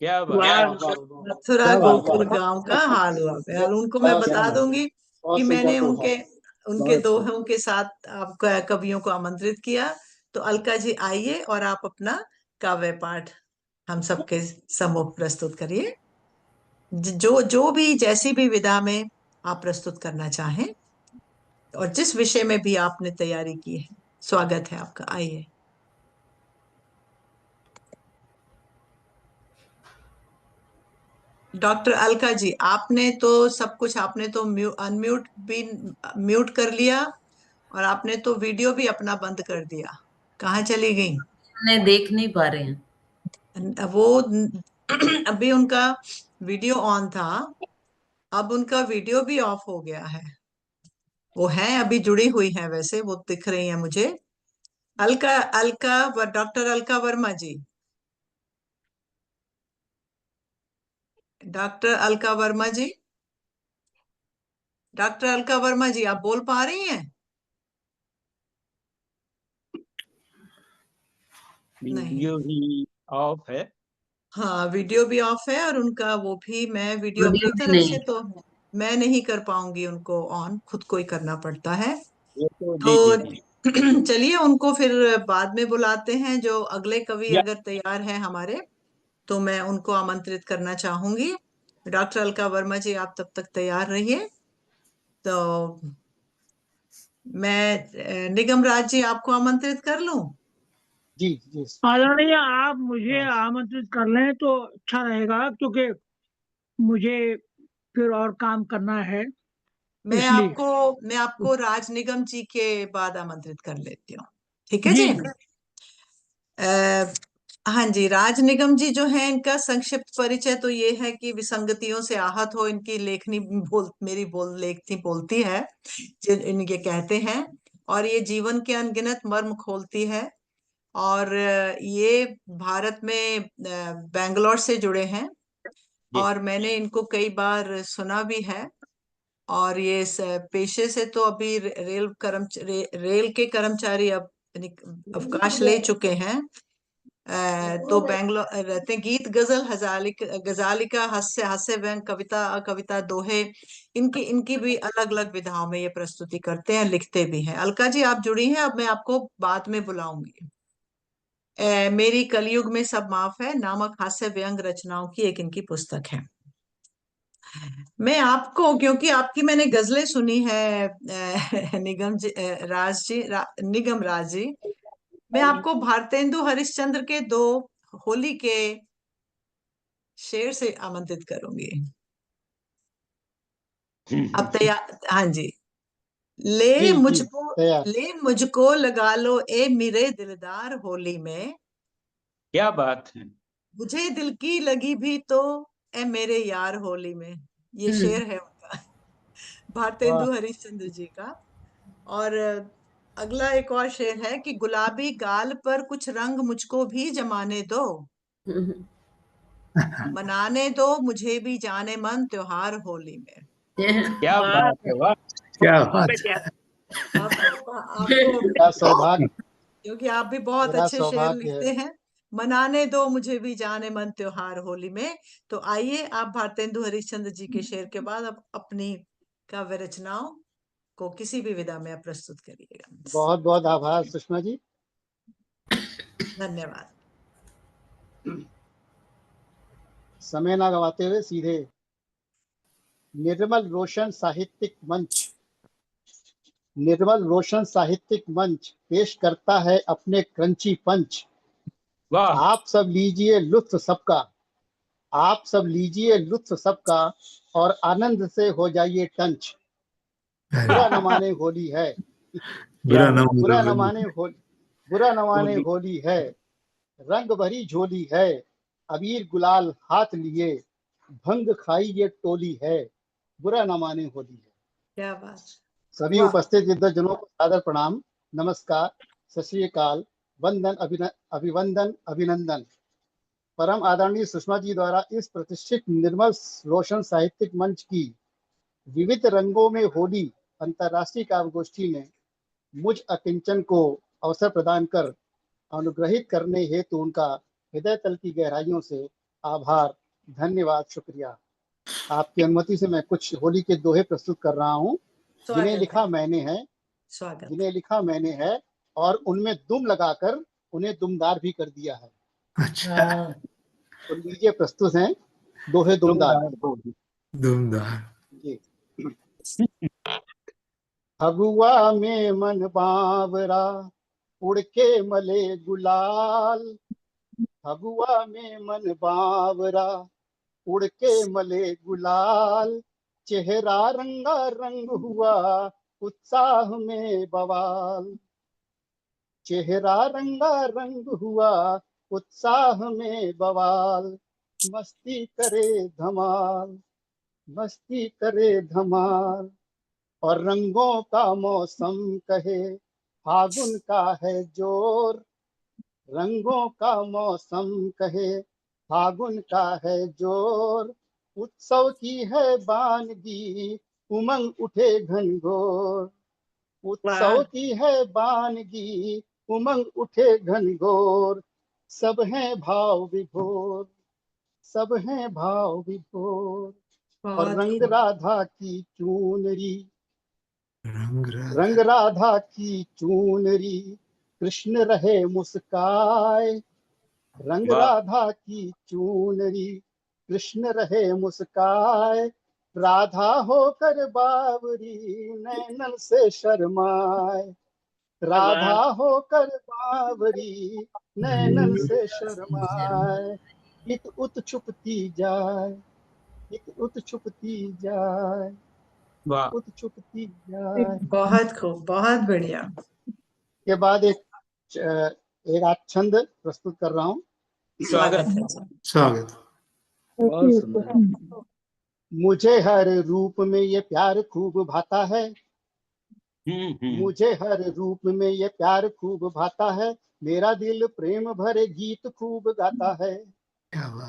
क्या बात। वाह मथुरा क्या बात गोकुल है। गांव का हाल हुआ बेहाल। उनको मैं बहुत बता सुंदर, दूंगी कि बहुत सुंदर मैंने दोहा। उनके उनके बहुत दोहों के साथ आपका कवियों को आमंत्रित किया। तो अलका जी आइए और आप अपना काव्य पाठ हम सबके सम्मुख प्रस्तुत करिए। जो जो भी जैसी भी विधा में आप प्रस्तुत करना चाहें और जिस विषय में भी आपने तैयारी की है, स्वागत है आपका। आइए। डॉक्टर अलका जी, आपने तो सब कुछ, आपने तो अनम्यूट भी म्यूट कर लिया और आपने तो वीडियो भी अपना बंद कर दिया। कहाँ चली गई? उन्हें देख नहीं पा रहे हैं। वो अभी उनका वीडियो ऑन था, अब उनका वीडियो भी ऑफ हो गया है। वो है अभी जुड़ी हुई है, वैसे वो दिख रही है मुझे। अलका अलका डॉक्टर अलका वर्मा जी, डॉक्टर अलका वर्मा जी, डॉक्टर अलका वर्मा जी, आप बोल पा रही हैं? नहीं। वीडियो भी ऑफ है। हाँ, वीडियो भी ऑफ है और उनका वो भी, मैं वीडियो ऑडियो अपनी भी तरफ नहीं। से तो मैं नहीं कर पाऊंगी उनको ऑन, खुद को ही करना पड़ता है। ये तो जी तो जी जी। चलिए उनको फिर बाद में बुलाते हैं। जो अगले कवि या अगर तैयार हैं हमारे, तो मैं उनको आमंत्रित करना चाहूंगी। डॉक्टर अलका वर्मा जी, आप तब तक तैयार रहिए। तो मैं निगम राज जी आपको आमंत्रित कर लूं? जी जी। आदरणीय, आप मुझे हाँ। आमंत्रित कर लें तो अच्छा रहेगा, क्योंकि मुझे फिर और काम करना है, मैं इसलिए। आपको राज निगम जी के बाद आमंत्रित कर लेती हूँ। ठीक है जी जी। जी। अ, हाँ जी, राज निगम जी जो है, इनका संक्षिप्त परिचय तो ये है कि विसंगतियों से आहत हो इनकी लेखनी मेरी लेखनी बोलती है, जिन इनके कहते हैं। और ये जीवन के अनगिनत मर्म खोलती है। और ये भारत में बैंगलोर से जुड़े हैं जी और मैंने इनको कई बार सुना भी है। और ये पेशे से तो अभी रेल के कर्मचारी अब अवकाश ले चुके हैं। तो बैंगलोर रहते हैं। गीत गजल गजालिका, हास्य हास्य व्यंग, कविता कविता दोहे, इनकी इनकी भी अलग अलग विधाओं में ये प्रस्तुति करते हैं, लिखते भी हैं। अलका जी आप जुड़ी हैं, अब मैं आपको बाद में बुलाऊंगी। मेरी कलयुग में सब माफ है नामक हास्य व्यंग रचनाओं की एक इनकी पुस्तक है। मैं आपको, क्योंकि आपकी मैंने गजलें सुनी है निगम जी, निगम राज जी, मैं आपको भारतेंदु हरिश्चंद्र के दो होली के शेर से आमंत्रित करूंगी। अब तैयार? हाँ जी। ले जी जी मुझको तैयार। ले मुझको लगा लो ए मेरे दिलदार होली में, क्या बात है। मुझे दिल की लगी भी तो ए मेरे यार होली में। ये शेर है उनका, वाह। भारतेंदु हरिश्चंद्र जी का। और अगला एक और शेर है कि गुलाबी गाल पर कुछ रंग मुझको भी जमाने दो, मनाने दो मुझे भी जाने मन त्योहार होली में। क्या वाह बात है, वाह। क्या बात बढ़िया। आपको मेरा सौभाग्य, क्योंकि आप भी बहुत मेरा अच्छे शेर सौभाग्य है। लिखते हैं। मनाने दो मुझे भी जाने मन त्योहार होली में। तो आइए, आप भारतेंदु हरिश्चंद्र जी के शेर के बाद अब अपनी काव्य रचनाओं को किसी भी विधा में आप प्रस्तुत करिएगा। बहुत बहुत आभार सुषमा जी। धन्यवाद। समय ना गवाते हुए सीधे निर्मल रोशन साहित्यिक मंच, निर्मल रोशन साहित्यिक मंच पेश करता है अपने क्रंची पंच। वाह आप सब लीजिए लुत्फ सबका, आप सब लीजिए लुत्फ सबका और आनंद से हो जाइए टंच। बुरा न माने होली है, बुरा न बुरा न माने माने होली, बुरा न माने होली है, रंग भरी झोली है, अबीर गुलाल हाथ लिए, भंग खाई ये टोली है, बुरा न माने होली है। क्या बात। सभी वाह। उपस्थित विद्वजनों को सादर प्रणाम, नमस्कार, सत श्री अकाल, वंदन, अभिवंदन, अभिनंदन। परम आदरणीय सुषमा जी द्वारा इस प्रतिष्ठित निर्मल रोशन साहित्यिक मंच की विविध रंगों में होली अंतर्राष्ट्रीय काव्यगोष्ठी में मुझ अकिंचन को अवसर प्रदान कर अनुग्रहित करने हेतु उनका हृदय तल की गहराइयों से आभार, धन्यवाद, शुक्रिया। आपकी अनुमति से मैं कुछ होली के दोहे प्रस्तुत कर रहा हूँ। जिन्हें लिखा मैंने है, स्वागत। जिन्हें लिखा मैंने है और उनमें दुम लगाकर उन्हें दुमदार भी कर दिया है। अच्छा, तो लीजिए प्रस्तुत हैं दोहे दुमदार। दुमदार। जी। फगुआ में मन बावरा उड़ के मले गुलाल, फगुआ में मन बावरा उड़ के मले गुलाल, चेहरा रंगा रंग हुआ उत्साह में बवाल, चेहरा रंगा रंग हुआ उत्साह में बवाल, मस्ती करे धमाल, मस्ती करे धमाल, और रंगों का मौसम कहे फागुन का है जोर, रंगों का मौसम कहे फागुन का है जोर, उत्सव की है बानगी उमंग उठे घनघोर, उत्सव की है बानगी उमंग उठे घनघोर, सब हैं भाव विभोर, सब हैं भाव विभोर, और रंग राधा की चूनरी, रंग राधा की चूनरी कृष्ण रहे मुस्काए, रंग राधा की चूनरी कृष्ण रहे मुस्काए, राधा होकर बावरी नैनन से शर्माए, राधा होकर बावरी नैनन से शर्माए, इत उत छुपती जाए, इत उत छुपती जाए, उत छुपती जाए। बहुत खूब, बहुत बढ़िया। के बाद एक आध छंद प्रस्तुत कर रहा हूँ। स्वागत है। स्वागत। बहुत सुंदर। मुझे हर रूप में ये प्यार खूब भाता है, मुझे हर रूप में ये प्यार खूब भाता है, मेरा दिल प्रेम भरे गीत खूब गाता है,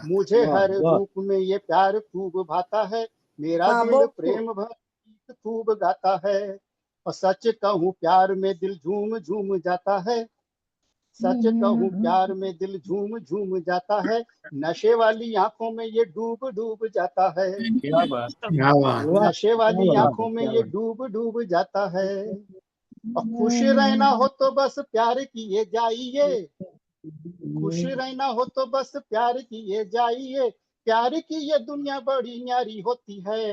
मुझे हर रूप में ये प्यार खूब भाता है, मेरा दिल प्रेम भरे गीत खूब गाता है, और सच कहूँ प्यार में दिल झूम झूम जाता है, सच कहूँ प्यार में दिल झूम झूम जाता है, नशे वाली आंखों में ये डूब डूब जाता है, क्या बात, नशे वाली आंखों में ये डूब डूब जाता है, और खुश रहना हो तो बस प्यार किए जाइए, खुश रहना हो तो बस प्यार किए जाइए, प्यार की ये दुनिया बड़ी न्यारी होती है,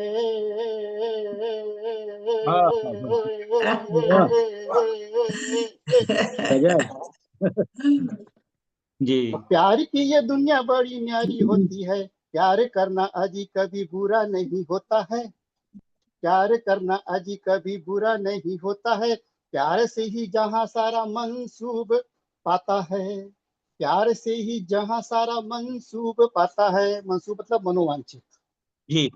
जी। प्यार की ये दुनिया बड़ी न्यारी होती है, प्यार करना अजी कभी बुरा नहीं होता है, प्यार करना अजी कभी बुरा नहीं होता है, प्यार से ही जहाँ सारा मंसूब पाता है, प्यार से ही जहाँ सारा मंसूब पाता है, मंसूब मतलब मनोवांछित। जी।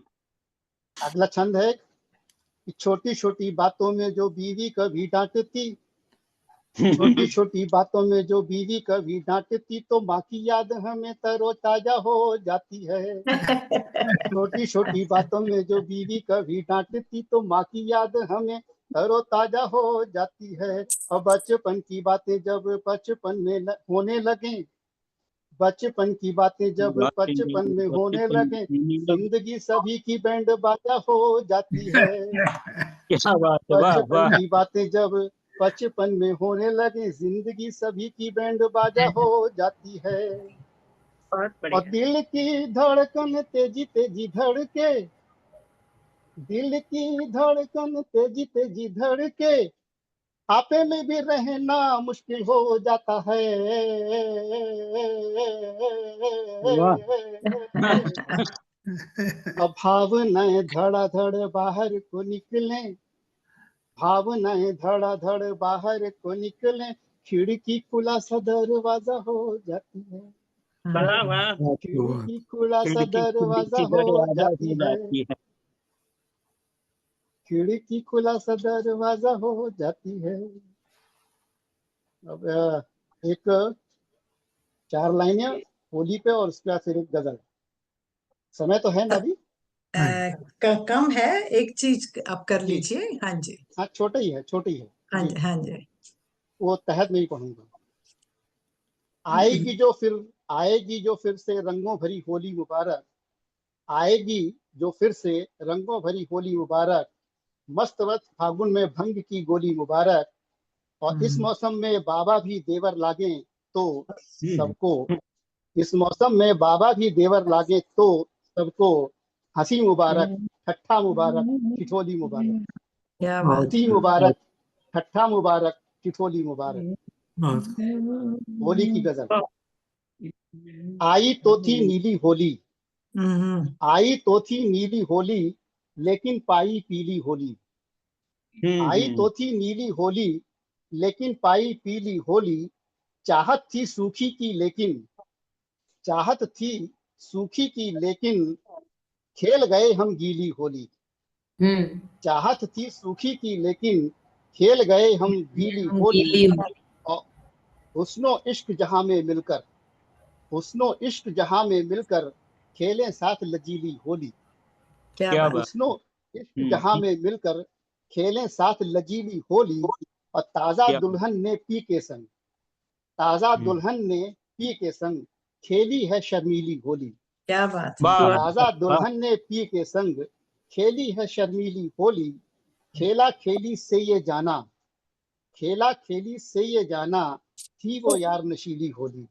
अगला छंद है कि छोटी छोटी बातों में जो बीवी कभी डांटती, छोटी छोटी बातों में जो बीवी कभी डांटती, तो माँ की याद हमें तरोताजा हो जाती है, छोटी छोटी बातों में जो बीवी कभी डांटती, तो माँ की याद हमें तरोताजा हो जाती है, और बचपन की बातें जब बचपन में होने लगे, बचपन की बातें जब बचपन में होने लगे, जिंदगी सभी की बैंड बाजा हो जाती है, क्या बात है, वाह बचपन वाह। की बातें जब बचपन में होने लगे, जिंदगी सभी की बैंड बाजा हो जाती है, बहुत और बढ़िया। दिल की धड़कन तेजी तेजी धड़के, दिल की धड़कन तेजी तेजी धड़के, आपे में भी रहना मुश्किल हो जाता है। अब भावनाएं धड़ाधड़ बाहर को निकले, भावनाएं धड़ाधड़ बाहर को निकले, खिड़की खुला सा दरवाजा हो जाती है, वाह वाह। खिड़की खुला सा खिड़की दरवाजा की हो दरवाजा जाती हो है, जाती है। खिड़की खुला सा दरवाजा हो जाती है। अब एक 4 लाइनें होली पे और उसके बाद फिर एक गजल। समय तो है ना अभी? कम है, एक चीज आप कर जी लीजिए। हाँ जी, हाँ, छोटा ही है, छोटी है हाँ जी, जी, हाँ जी। वो तहत में ही पढ़ूंगा। आएगी जो फिर, आएगी जो फिर से रंगों भरी होली मुबारक, आएगी जो फिर से रंगों भरी होली मुबारक, मस्त मस्त फागुन में भंग की गोली मुबारक, और इस मौसम में बाबा भी देवर लागे तो सबको, इस मौसम में बाबा भी देवर लागे तो सबको, हंसी मुबारक, ठट्ठा मुबारक, ठिठोली मुबारक, क्या बात। हंसी मुबारक, ठट्ठा मुबारक, ठिठोली मुबारक। होली की गजल। आई तो थी नीली होली, आई तो थी नीली होली, लेकिन पाई पीली होली, आई तो थी नीली होली, लेकिन पाई पीली होली, चाहत थी सूखी की लेकिन, चाहत थी सूखी की लेकिन, खेल गए हम गीली होली, चाहत थी सूखी की लेकिन, खेल गए हम गीली हम होली, गीली होली। और हुस्नो इश्क जहां में मिलकर, हुस्नो इश्क जहां में मिलकर, खेलें साथ लजीली होली, क्या क्या बात। बात। हुस्नो इश्क जहां में मिलकर, खेलें साथ लजीली होली, और ताजा क्या दुल्हन ने पी के संग, ताजा दुल्हन ने पी के संग, खेली है शर्मीली होली, क्या बात है। वाह ताजा वाह। दुल्हन ने पी के संग, खेली है शर्मीली होली, खेला खेली से ये जाना, खेला खेली से ये जाना, थी वो यार नशीली होली,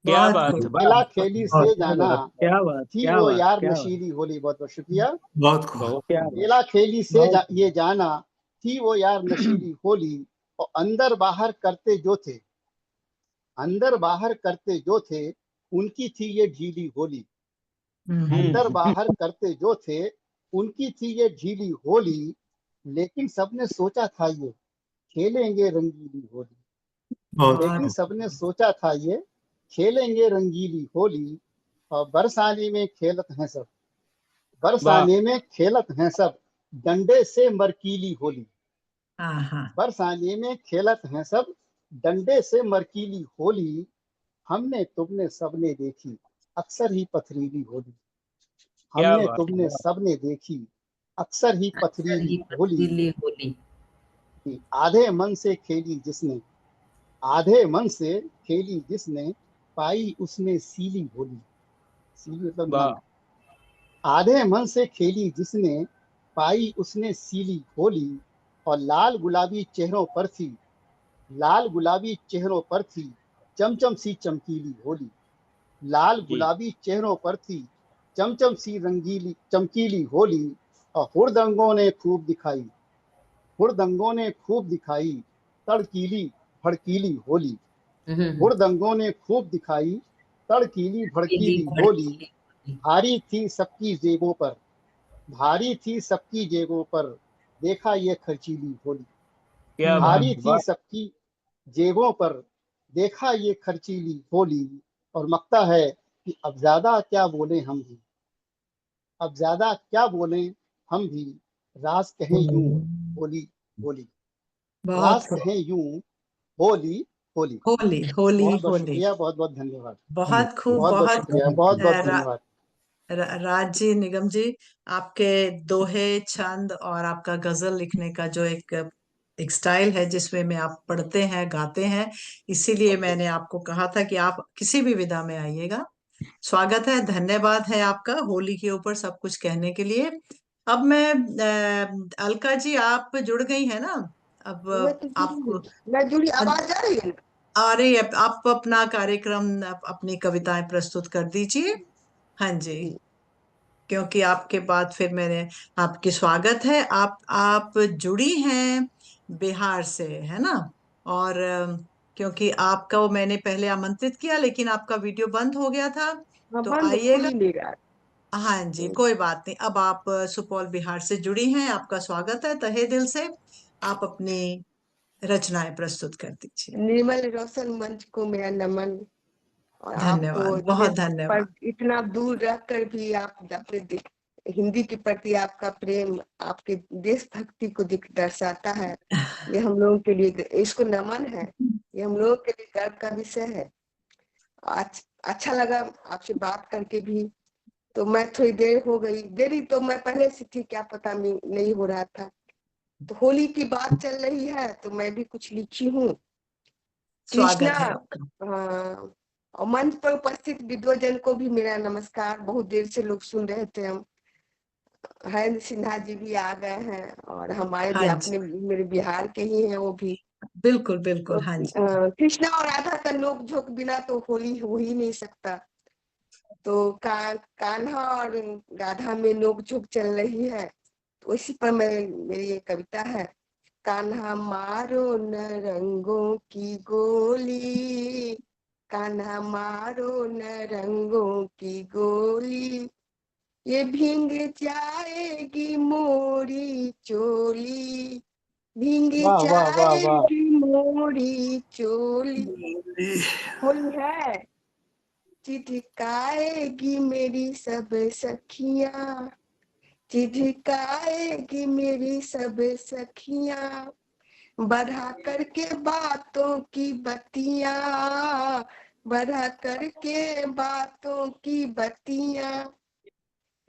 क्या बहुत बात खूब। है। वाह खेला खेली से क्या जाना, बात, क्या बात, थी क्या वो बात, यार क्या बात। नशीली होली। बहुत बहुत शुक्रिया। बहुत खूब। बहुत क्या बात। खेला खेली से बहुत ये जाना, थी वो यार नशीली होली, और अंदर बाहर करते जो थे, अंदर बाहर करते जो थे, उनकी थी ये ढीली होली, अंदर बाहर करते जो थे, उनकी थी ये ढीली होली, लेकिन सबने सोचा था ये खेलेंगे रंगीली होली, बहुत लेकिन खूब। सबने सोचा था ये खेलेंगे रंगीली होली, और बरसाने में खेलत हैं सब, वाह। बरसाने में खेलत हैं सब, डंडे से मरकीली होली, हाँ हाँ, बरसाने में खेलत हैं सब, डंडे से मरकीली होली, हमने तुमने सबने देखी अक्सर ही पथरीली होली, क्या हमने बात तुमने है। सबने देखी अक्सर ही अक्सर पथरीली ही होली, पथरीली होली। आधे मन से खेली जिसने, आधे मन से खेली जिसने, पाई उसने सीली होली, सीली मतलब वाह। नम, आधे मन से खेली जिसने, पाई उसने सीली होली, और लाल गुलाबी चेहरों पर थी, लाल गुलाबी चेहरों पर थी चमचम सी चमकीली होली, लाल जी गुलाबी चेहरों पर थी चमचम सी रंगीली चमकीली होली, और हुड़दंगों ने खूब दिखाई, हुड़दंगों ने खूब दिखाई तड़कीली भड़कीली होली, हुड़दंगों ने खूब दिखाई तड़कीली पीली भड़कीली होली, भड़कीली होली। भारी थी सबकी जेबों पर, भारी थी सबकी जेबों पर, देखा ये खर्चीली होली, क्या बात भारी है। थी वाह। सबकी जेबों पर, देखा ये खर्चीली होली, और मकता है कि अब ज्यादा क्या बोले हम भी, अब ज्यादा क्या बोले हम भी, राज कहें यूं होली होली, बहुत राज खूब। कहें यूं होली होली। होली होली बहुत बहुत होली। शुक्रिया, बहुत बहुत धन्यवाद, बहुत खूब, बहुत बहुत बहुत शुक्रिया, खूब। बहुत बहुत धन्यवाद। राज जी, निगम जी, आपके दोहे, छंद और आपका गजल लिखने का जो एक स्टाइल है जिसमें में आप पढ़ते हैं, गाते हैं, इसीलिए मैंने आपको कहा था कि आप किसी भी विधा में आइएगा। स्वागत है, धन्यवाद है आपका होली के ऊपर सब कुछ कहने के लिए। अब मैं अलका जी, आप जुड़ गई है ना? अब मैं तो आपको मैं जुड़ी, आवाज आ रही है? अरे आप अपना कार्यक्रम अपनी कविताएं प्रस्तुत कर दीजिए। हाँ जी, क्योंकि आपके बाद फिर मैंने आपकी स्वागत है। आप जुड़ी हैं बिहार से, है ना? और क्योंकि आपका वो मैंने पहले आमंत्रित किया, लेकिन आपका वीडियो बंद हो गया था, हाँ, तो बंद खुल आइएगा। ही नहीं रहा। हाँ जी, कोई बात नहीं। अब आप सुपौल बिहार से जुड़ी हैं, आपका स्वागत है तहे दिल से। आप अपनी रचनाएं प्रस्तुत कर दीजिए। निर्मल रोशन मंच को मेरा नमन। और आपको धन्यवाद, बहुत देश पर धन्यवाद। इतना दूर रहकर भी आप अपने हिंदी के प्रति आपका प्रेम, आपके देशभक्ति को दर्शाता है। ये हम लोगों के लिए इसको नमन है। ये हम लोगों के लिए गर्व का विषय है। अच्छा लगा आपसे बात करके भी। तो मैं थोड़ी देर हो गई, देरी तो मैं पहले से थी, क्या पता नहीं हो रहा था। तो होली की बात चल रही है तो मैं भी कुछ लिखी हूँ। स्वागत है आपका। हाँ, और मंच पर उपस्थित विद्वजन को भी मेरा नमस्कार। बहुत देर से लोग सुन रहे थे। हम हरेंद्र सिन्हा जी भी आ गए हैं, और हमारे भी हाँ अपने जी, मेरे बिहार के ही हैं वो भी। बिल्कुल बिल्कुल। तो हाँ जी, कृष्णा और राधा का नोक झोंक बिना तो होली हो ही नहीं सकता। तो कान्हा और राधा में नोक झोंक चल रही है, तो इसी पर मेरी ये कविता है। कान्हा मारो न रंगों की गोली, कान्हा मारो न रंगों की गोली, ये भींग जाएगी मोरी चोली, भींग वाह वाह वाह वाह। जाएगी मोरी चोली। होली है, चिढ़काएगी मेरी सब सखियां, चिढ़काएगी मेरी सब सखियां, बढ़ा करके बातों की बत्तियां, बढ़ा करके बातों की बत्तियां,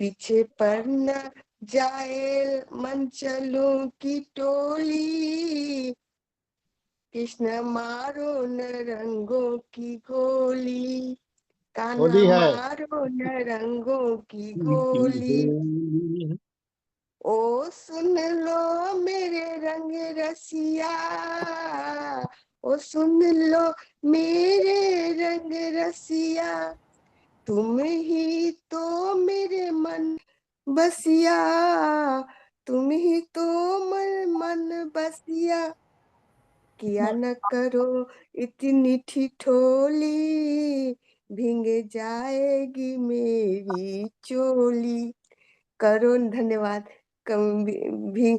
पीछे पर न जाए मंचलों की टोली, कृष्ण मारो न रंगों की गोली, कान्हा होली है। मारो न रंगों की गोली। ओ सुन लो मेरे रंग रसिया, ओ सुन लो मेरे रंग रसिया, तुम ही तो मेरे मन बसिया, तुम ही तो मन बसिया, किया न करो इतनी ठिठोली, भींग जाएगी मेरी चोली। करो, धन्यवाद। भी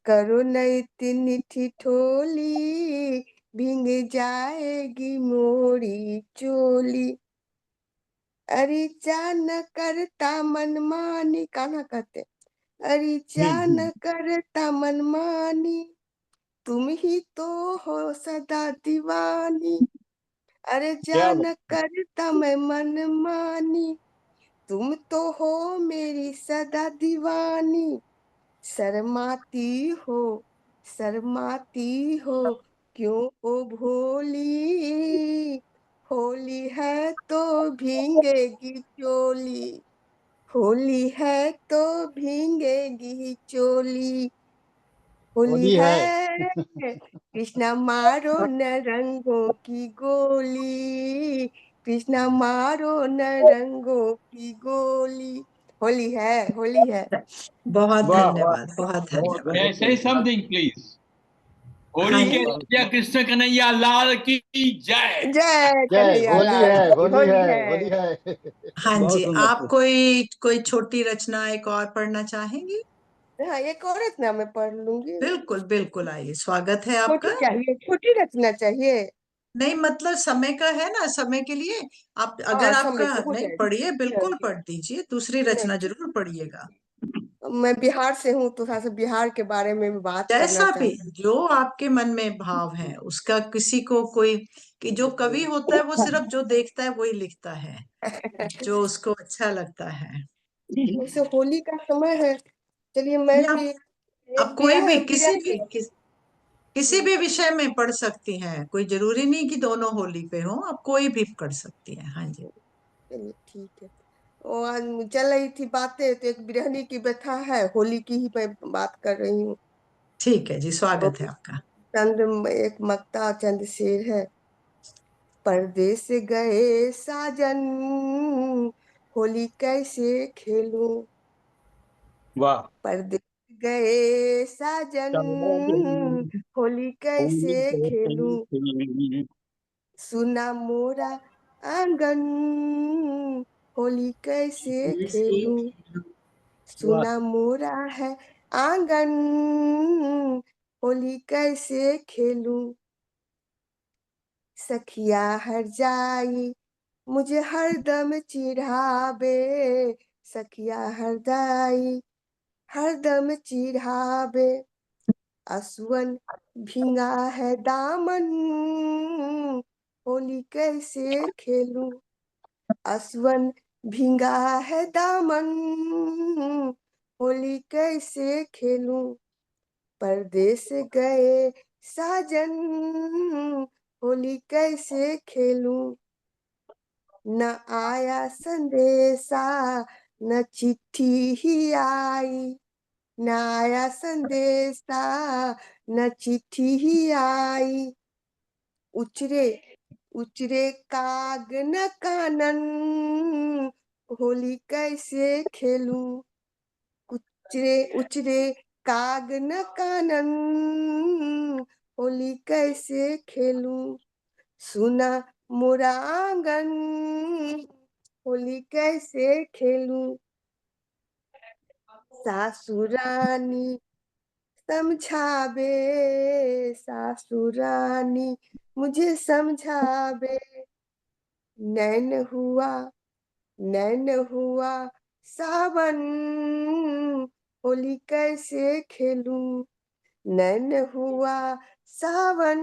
करो न इतनी ठिठोली, भींग जाएगी मोरी चोली। अरे जा न करता मनमानी, कान्हा कहते, अरे जा न करता मनमानी, तुम ही तो हो सदा दीवानी, अरे जा न करता मैं मनमानी, तुम तो हो मेरी सदा दीवानी, शर्माती हो, शर्माती हो क्यों ओ भोली, होली है तो भींगेगी चोली, होली है तो भींगेगी चोली, होली होली है। है, कृष्णा मारो न रंगों की गोली, कृष्णा मारो न रंगों की गोली। होली है, होली है। बहुत वाह वाह। धन्यवाद, बहुत धन्यवाद। May I say something, please? हाँ होली के जी, राजा कृष्ण कन्हैया लाल की जय। जय जय। कन्हैया होली लाल है, की, होली होली है, है। होली है। हाँ बहुत जी। सुंदर आप कोई छोटी रचना एक और पढ़ना चाहेंगी? हाँ, एक और रचना मैं पढ़ लूंगी। बिल्कुल बिल्कुल, आइए, स्वागत है छोटी आपका। चाहिए, छोटी रचना चाहिए। नहीं मतलब समय का है ना, समय के लिए आप हाँ, अगर समय आपका की हो नहीं जाएगी। पढ़िए, बिल्कुल चलिए, पढ़ दीजिए, दूसरी रचना नहीं, जरूर पढ़िएगा। मैं बिहार से हूँ तो थोड़ा सा बिहार के बारे में भी बात करना जैसा भी चाहती जो आपके मन में भाव है उसका, किसी को कोई, कि जो कवि होता है वो सिर्फ जो देखता है वही लिखता है, हूँ। जो उसको अच्छा लगता है। वैसे होली का समय है, चलिए मैं या भी आप एक कोई भी बिरहनी। किसी भी विषय में पढ़ सकती हैं, कोई जरूरी नहीं कि दोनों होली पे हो, आप कोई भी पढ़ सकती हैं। हाँ जी, चलिए ठीक है। और आज चल रही थी बातें, तो एक बिरहनी की व्यथा है, होली की ही मैं बात कर रही हूँ। ठीक है जी, तो स्वागत है आपका। चंद एक मक्ता चंद शेर है। परदेस गए साजन होली कैसे खेलूं। वाह। परदेस गए साजन होली कैसे खेलूं। सुना मोरा आंगन होली कैसे खेलूं। सुना मोरा है आंगन होली कैसे खेलूं। सखिया हर जाई मुझे हरदम चिढ़ावे। सखिया हर जाई हरदम चिढ़ावे। असुवन भींगा है दामन होली कैसे खेलूं। असुवन भींगा है दामन होली कैसे खेलूं। परदेस गए साजन होली कैसे खेलूं। न आया संदेशा न चिट्ठी ही आई। न आया संदेशा न चिट्ठी ही आई। उचरे उचरे काग न कानन होली कैसे खेलूं। उचरे उचरे काग न कानन होली कैसे खेलूं। सुना मोरा आंगन होली कैसे खेलूं। सासुरानी समझावे सासुरानी मुझे समझावे। नैन हुआ सावन होली कैसे खेलूं। नैन हुआ सावन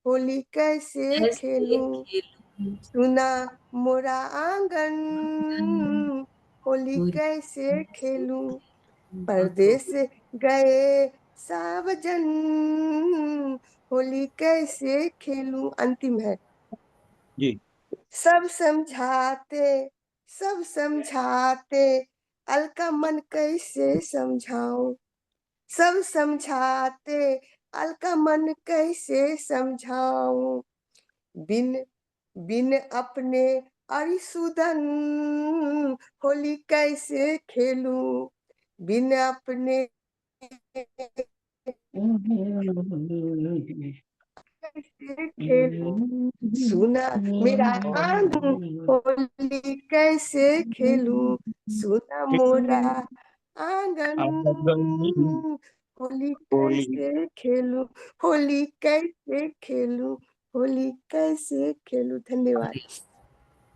होली कैसे खेलूं। सुना मोरा आंगन होली कैसे खेलूं। परदेस गए सावजन होली कैसे खेलूं। अंतिम है। जी। सब समझाते अलका मन कैसे समझाऊं। सब समझाते अलका मन कैसे समझाऊं। बिन बिन अपने अरिसुदन होली कैसे खेलूं। बिन अपने कैसे खेलूं। सुना मेरा आंगन होली कैसे खेलूं। सुना मोरा आंगन होली कैसे खेलूं। होली कैसे खेलूं। होली कैसे खेलूं। धन्यवाद।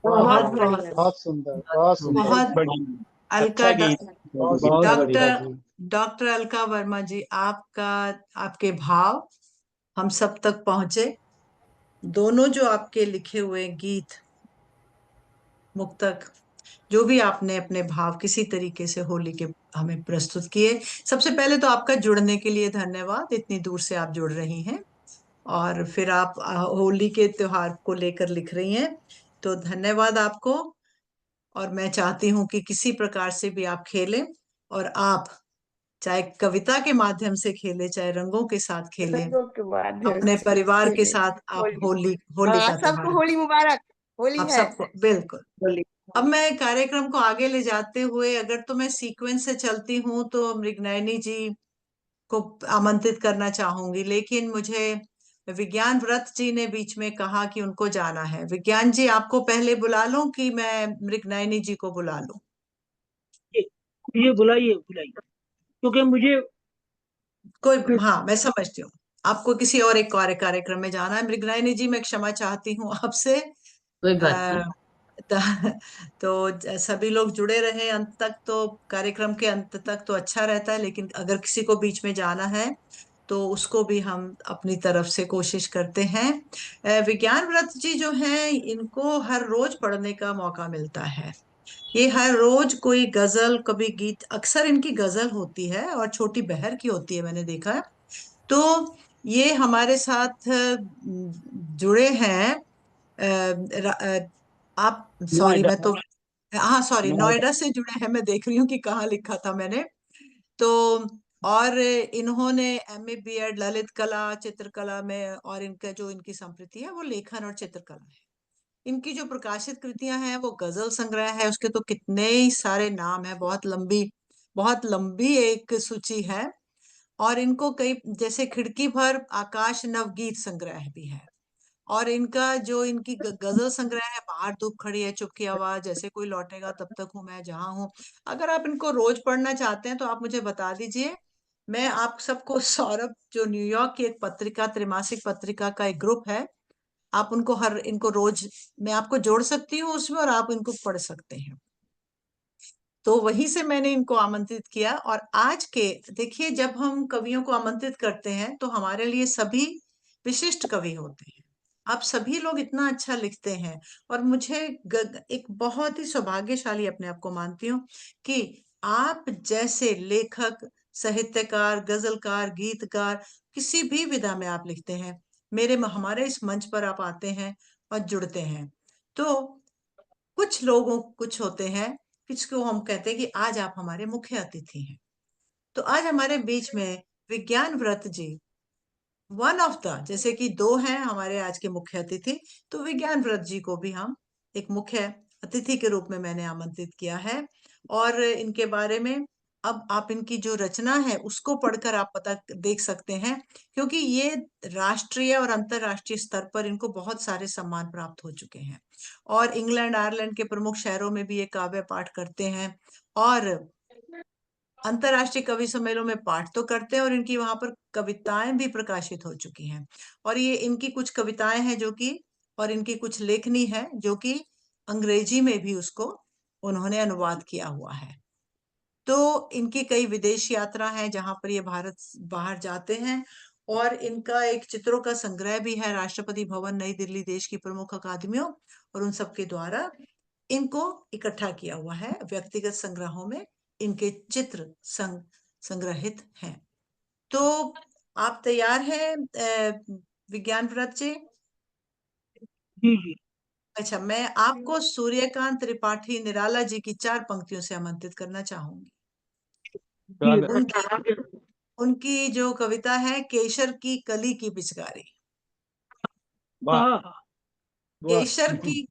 बहुत भारी बहुत लगा। बहुत सुंदर, बहुत सुंदर। बहुत बढ़िया। अलका अच्छा गीत। बहुत बहुत सुंदर। बढ़िया डॉक्टर डॉक्टर अलका वर्मा जी, आपका आपके भाव हम सब तक पहुंचे। दोनों जो आपके लिखे हुए गीत, मुक्तक, जो भी आपने अपने भाव किसी तरीके से होली के हमें प्रस्तुत किए, सबसे पहले तो आपका जुड़ने के लिए धन्यवाद। इतनी दूर से आप जुड़ रही हैं और फिर आप होली के त्योहार को लेकर लिख रही हैं, तो धन्यवाद आपको। और मैं चाहती हूं कि किसी प्रकार से भी आप खेलें, और आप चाहे कविता के माध्यम से खेलें, चाहे रंगों के साथ खेलें, रंगों के माध्यम अपने से परिवार के खेलें। साथ आप होली। होली का सबको त्योहार, होली मुबारक। होली आप है। सबको बिल्कुल। होली। अब मैं कार्यक्रम को आगे ले जाते हुए, अगर तो मैं सीक्वेंस से चलती हूँ तो मृगनयनी जी को आमंत्रित करना चाहूंगी, लेकिन मुझे विज्ञान व्रत जी ने बीच में कहा कि उनको जाना है। विज्ञान जी, आपको पहले बुला लूं कि मैं मृगनयनी जी को बुला लूं? ये बुलाइए क्योंकि मुझे कोई, हाँ मैं समझती हूँ, आपको किसी और एक कार्यक्रम में जाना है। मृगनयनी जी, मैं क्षमा चाहती हूँ आपसे। कोई बात नहीं। तो सभी लोग जुड़े रहे अंत तक, तो कार्यक्रम के अंत तक तो अच्छा रहता है, लेकिन अगर किसी को बीच में जाना है तो उसको भी हम अपनी तरफ से कोशिश करते हैं। विज्ञान व्रत जी जो हैं, इनको हर रोज पढ़ने का मौका मिलता है। ये हर रोज कोई गजल, कभी गीत, अक्सर इनकी गजल होती है और छोटी बहर की होती है, मैंने देखा है। तो ये हमारे साथ जुड़े हैं। आप, सॉरी, नोएडा। मैं तो, हाँ सॉरी, नोएडा। नोएडा से जुड़े हैं। मैं देख रही हूँ कि कहाँ लिखा था मैंने। तो और इन्होंने एमए बीएड ललित कला चित्रकला में, और इनका जो इनकी संप्रति है वो लेखन और चित्रकला है। इनकी जो प्रकाशित कृतियां हैं वो गजल संग्रह है, उसके तो कितने ही सारे नाम है, बहुत लंबी एक सूची है। और इनको कई, जैसे खिड़की भर आकाश नवगीत संग्रह भी है। और इनका जो इनकी गजल संग्रह है, बाहर धूप खड़ी है चुप की आवाज, जैसे कोई लौटेगा तब तक हूं मैं जहां हूं। अगर आप इनको रोज पढ़ना चाहते हैं तो आप मुझे बता दीजिए, मैं आप सबको सौरभ जो न्यूयॉर्क की एक पत्रिका, त्रैमासिक पत्रिका का एक ग्रुप है, आप उनको इनको रोज मैं आपको जोड़ सकती हूँ उसमें, और आप इनको पढ़ सकते हैं। तो वहीं से मैंने इनको आमंत्रित किया। और आज के देखिए, जब हम कवियों को आमंत्रित करते हैं तो हमारे लिए सभी विशिष्ट कवि होते हैं। आप सभी लोग इतना अच्छा लिखते हैं, और मुझे एक बहुत ही सौभाग्यशाली अपने आप को मानती हूँ कि आप जैसे लेखक, साहित्यकार, गजलकार, गीतकार, किसी भी विधा में आप लिखते हैं, हमारे इस मंच पर आप आते हैं और जुड़ते हैं। तो कुछ होते हैं, किसको हम कहते हैं कि आज आप हमारे मुख्य अतिथि हैं। तो आज हमारे बीच में विज्ञान व्रत जी, वन ऑफ द, जैसे कि दो हैं हमारे आज के मुख्य अतिथि, तो विज्ञान व्रत जी को भी हम एक मुख्य अतिथि के रूप में मैंने आमंत्रित किया है। और इनके बारे में अब आप इनकी जो रचना है उसको पढ़कर आप पता देख सकते हैं, क्योंकि ये राष्ट्रीय और अंतर्राष्ट्रीय स्तर पर इनको बहुत सारे सम्मान प्राप्त हो चुके हैं। और इंग्लैंड आयरलैंड के प्रमुख शहरों में भी ये काव्य पाठ करते हैं, और अंतर्राष्ट्रीय कवि सम्मेलनों में पाठ तो करते हैं, और इनकी वहां पर कविताएं भी प्रकाशित हो चुकी हैं। और ये इनकी कुछ कविताएं हैं जो कि, और इनकी कुछ लेखनी है जो कि अंग्रेजी में भी उसको उन्होंने अनुवाद किया हुआ है। तो इनकी कई विदेश यात्रा है जहां पर ये भारत बाहर जाते हैं। और इनका एक चित्रों का संग्रह भी है, राष्ट्रपति भवन नई दिल्ली, देश की प्रमुख अकादमियों और उन सबके द्वारा इनको इकट्ठा किया हुआ है। व्यक्तिगत संग्रहों में इनके चित्र संग्रहित हैं। तो आप तैयार हैं विज्ञान व्रत जी? जी जी। अच्छा, मैं आपको सूर्यकांत त्रिपाठी निराला जी की 4 पंक्तियों से आमंत्रित करना चाहूंगी। स्वागत। उनकी उनकी जो कविता है, केसर की कली की पिचकारी। वाह हाँ वाह। केसर की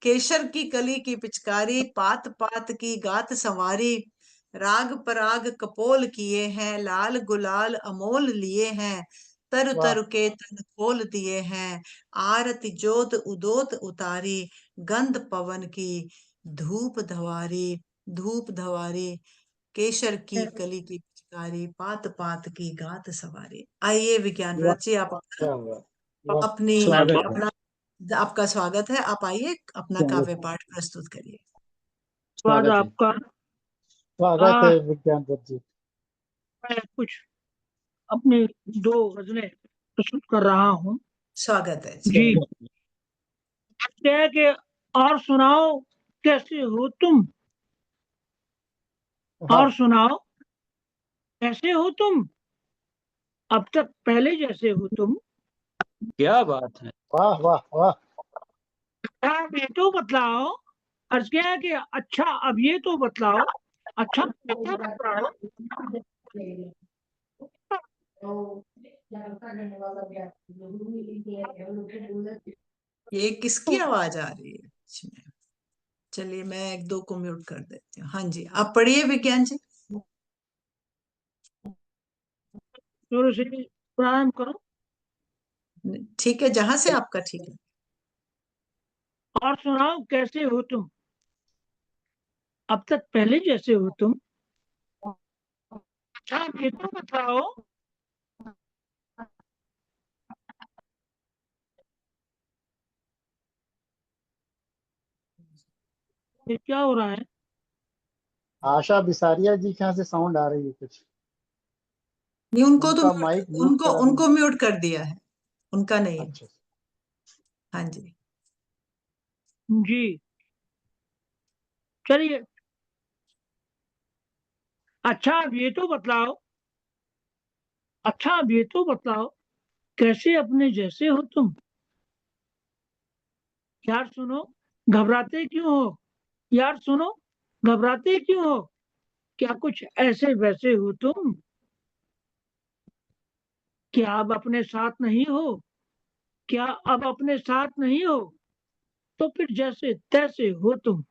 केसर की कली की पिचकारी, पात पात की गात संवारी, राग पराग कपोल किए हैं, लाल गुलाल अमोल लिए हैं, तर वाह तर के तन खोल दिए हैं, आरती जोत उदोत उतारी, गंध पवन की धूप धवारी, केसर की कली की पिचकारी, पात पात की गात सवारी। आइए विज्ञान वाह व्रत जी, आप वाह वाह वाह। अपनी स्वागत है। अपना आपका स्वागत है। आप आइए, अपना काव्य पाठ प्रस्तुत करिए। बाद स्वागत है। आपका। स्वागत है विज्ञान व्रत जी। मैं कुछ अपनी 2 गजलें प्रस्तुत कर रहा हूँ। स्वागत है जी। जी। क्या है कि और सुनाओ कैसे हो तुम, हाँ और सुनाओ कैसे हो तुम, अब तक पहले जैसे हो तुम, क्या बात है। वाह वाह वाह। अब ये तो बतलाओ। अर्ज क्या है कि अच्छा अब ये तो बतलाओ, अच्छा ये तो बतलाओ। ये किसकी आवाज आ रही है इसमें? चलिए मैं 1-2 को म्यूट कर देती हूँ। हाँ जी, आप पढ़िए विज्ञान जी। शुरू से प्रारंभ करो। ठीक है, जहां से आपका ठीक है। और सुनाओ कैसे हो तुम, अब तक पहले जैसे हो तुम, अच्छा अब ये तो बतलाओ। ये क्या हो रहा है? आशा बिसारिया जी के यहाँ से साउंड आ रही है कुछ। नहीं, उनको तो उनका माइक म्यूट उनको करा उनको दीजिए। म्यूट कर दिया है, उनका नहीं है। अच्छा हाँ जी। जी चलिए। अच्छा अब ये तो बतलाओ, अच्छा अब ये तो बतलाओ कैसे अपने जैसे हो तुम, यार सुनो घबराते क्यों हो, यार सुनो घबराते क्यों हो, क्या कुछ ऐसे वैसे हो तुम? क्या अब अपने साथ नहीं हो? क्या अब अपने साथ नहीं हो? तो फिर जैसे तैसे हो तुम।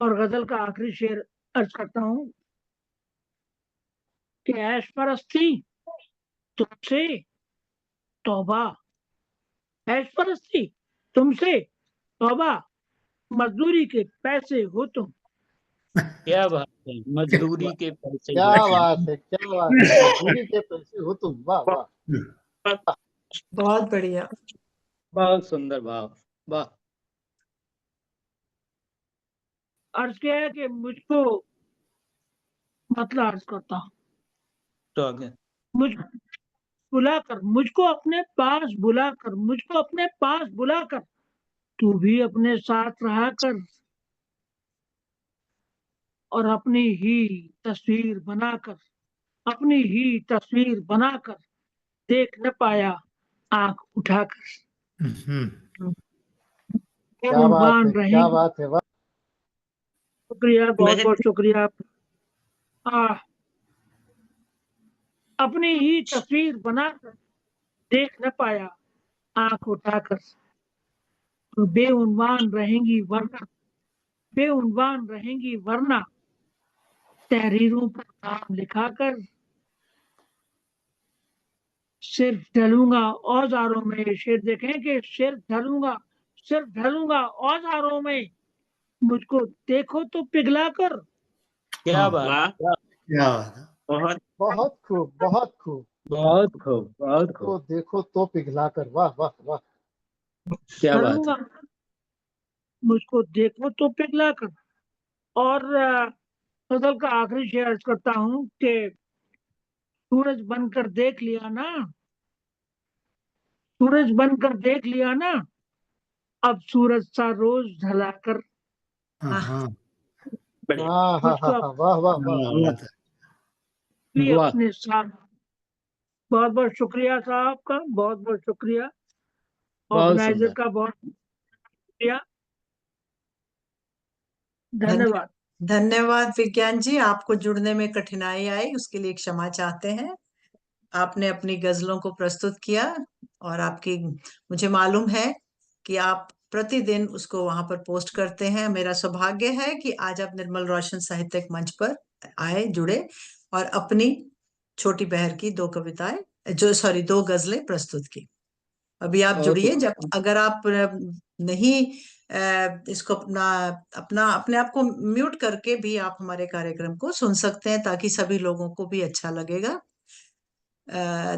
और गजल का आखिरी शेर अर्ज करता हूँ कि ऐश परस्ती तुमसे तौबा, ऐश परस्ती तुमसे तौबा, मजदूरी के पैसे हो तुम। क्या बात है, मजदूरी के पैसे क्या हो तुम। बात है, क्या बात है, मजदूरी के पैसे हो तुम। वाह वाह। बहुत बढ़िया। बहुत सुंदर भाव, वाह। अर्ज किया है कि मुझको मतलब अर्ज करता हूँ, तो आगे मुझ बुलाकर मुझको अपने पास बुलाकर, मुझको अपने पास बुलाकर तू भी अपने साथ रहा कर, और अपनी ही तस्वीर बनाकर, अपनी ही तस्वीर बनाकर देख न पाया आंख उठाकर। क्या बात कुर्बान है, क्या रहेंगे। बात है, वाह। शुक्रिया, बहुत मैं बहुत शुक्रिया। अपनी ही तस्वीर बनाकर देख न पाया आंख उठाकर, तो बेउनवान रहेंगी वरना, बेउनवान रहेंगी वरना तहरीरों पर नाम लिखाकर, सिर्फ ढलूंगा औजारों में। ये शेर देखें कि सिर्फ ढलूंगा औजारों में, मुझको देखो तो पिघला कर। क्या हाँ, बात, वाह, क्या क्या बात है। बहुत बहुत खूब, बहुत खूब। बहुत खूब, बहुत तो खूब, देखो तो पिघला कर, वाह वाह वाह। क्या बात है। ढलूंगा, मुझको देखो तो पिघला कर। और गजल का आखिरी शेर अर्ज करता हूँ कि सूरज बनकर देख लिया ना, सूरज बनकर देख लिया ना, अब सूरज सा रोज ढला कर। हाँ हाँ, बढ़िया। हाँ हाँ हाँ मुझको हाँ, वाह वाह वाह। क्या बात है। भी वाह, अपने साथ। बहुत बहुत शुक्रिया साहब का, बहुत बहुत शुक्रिया। बहुत ऑर्गेनाइजर सुंदर। का बहुत शुक्रिया। धन्य धन्यवाद। धन्यवाद विज्ञान जी, आपको जुड़ने में कठिनाई आई उसके लिए क्षमा चाहते हैं। आपने अपनी गजलों को प्रस्तुत किया और आपकी, मुझे मालूम है कि आप प्रतिदिन उसको वहां पर पोस्ट करते हैं। मेरा सौभाग्य है कि आज आप निर्मल रोशन साहित्यिक मंच पर आए, जुड़े और अपनी छोटी बहर की दो कविताएं, दो गजलें प्रस्तुत की। अभी आप बहुत ही जुड़िए, जब अगर आप नहीं इसको अपना अपना अपने आप को म्यूट करके भी आप हमारे कार्यक्रम को सुन सकते हैं, ताकि सभी लोगों को भी अच्छा लगेगा।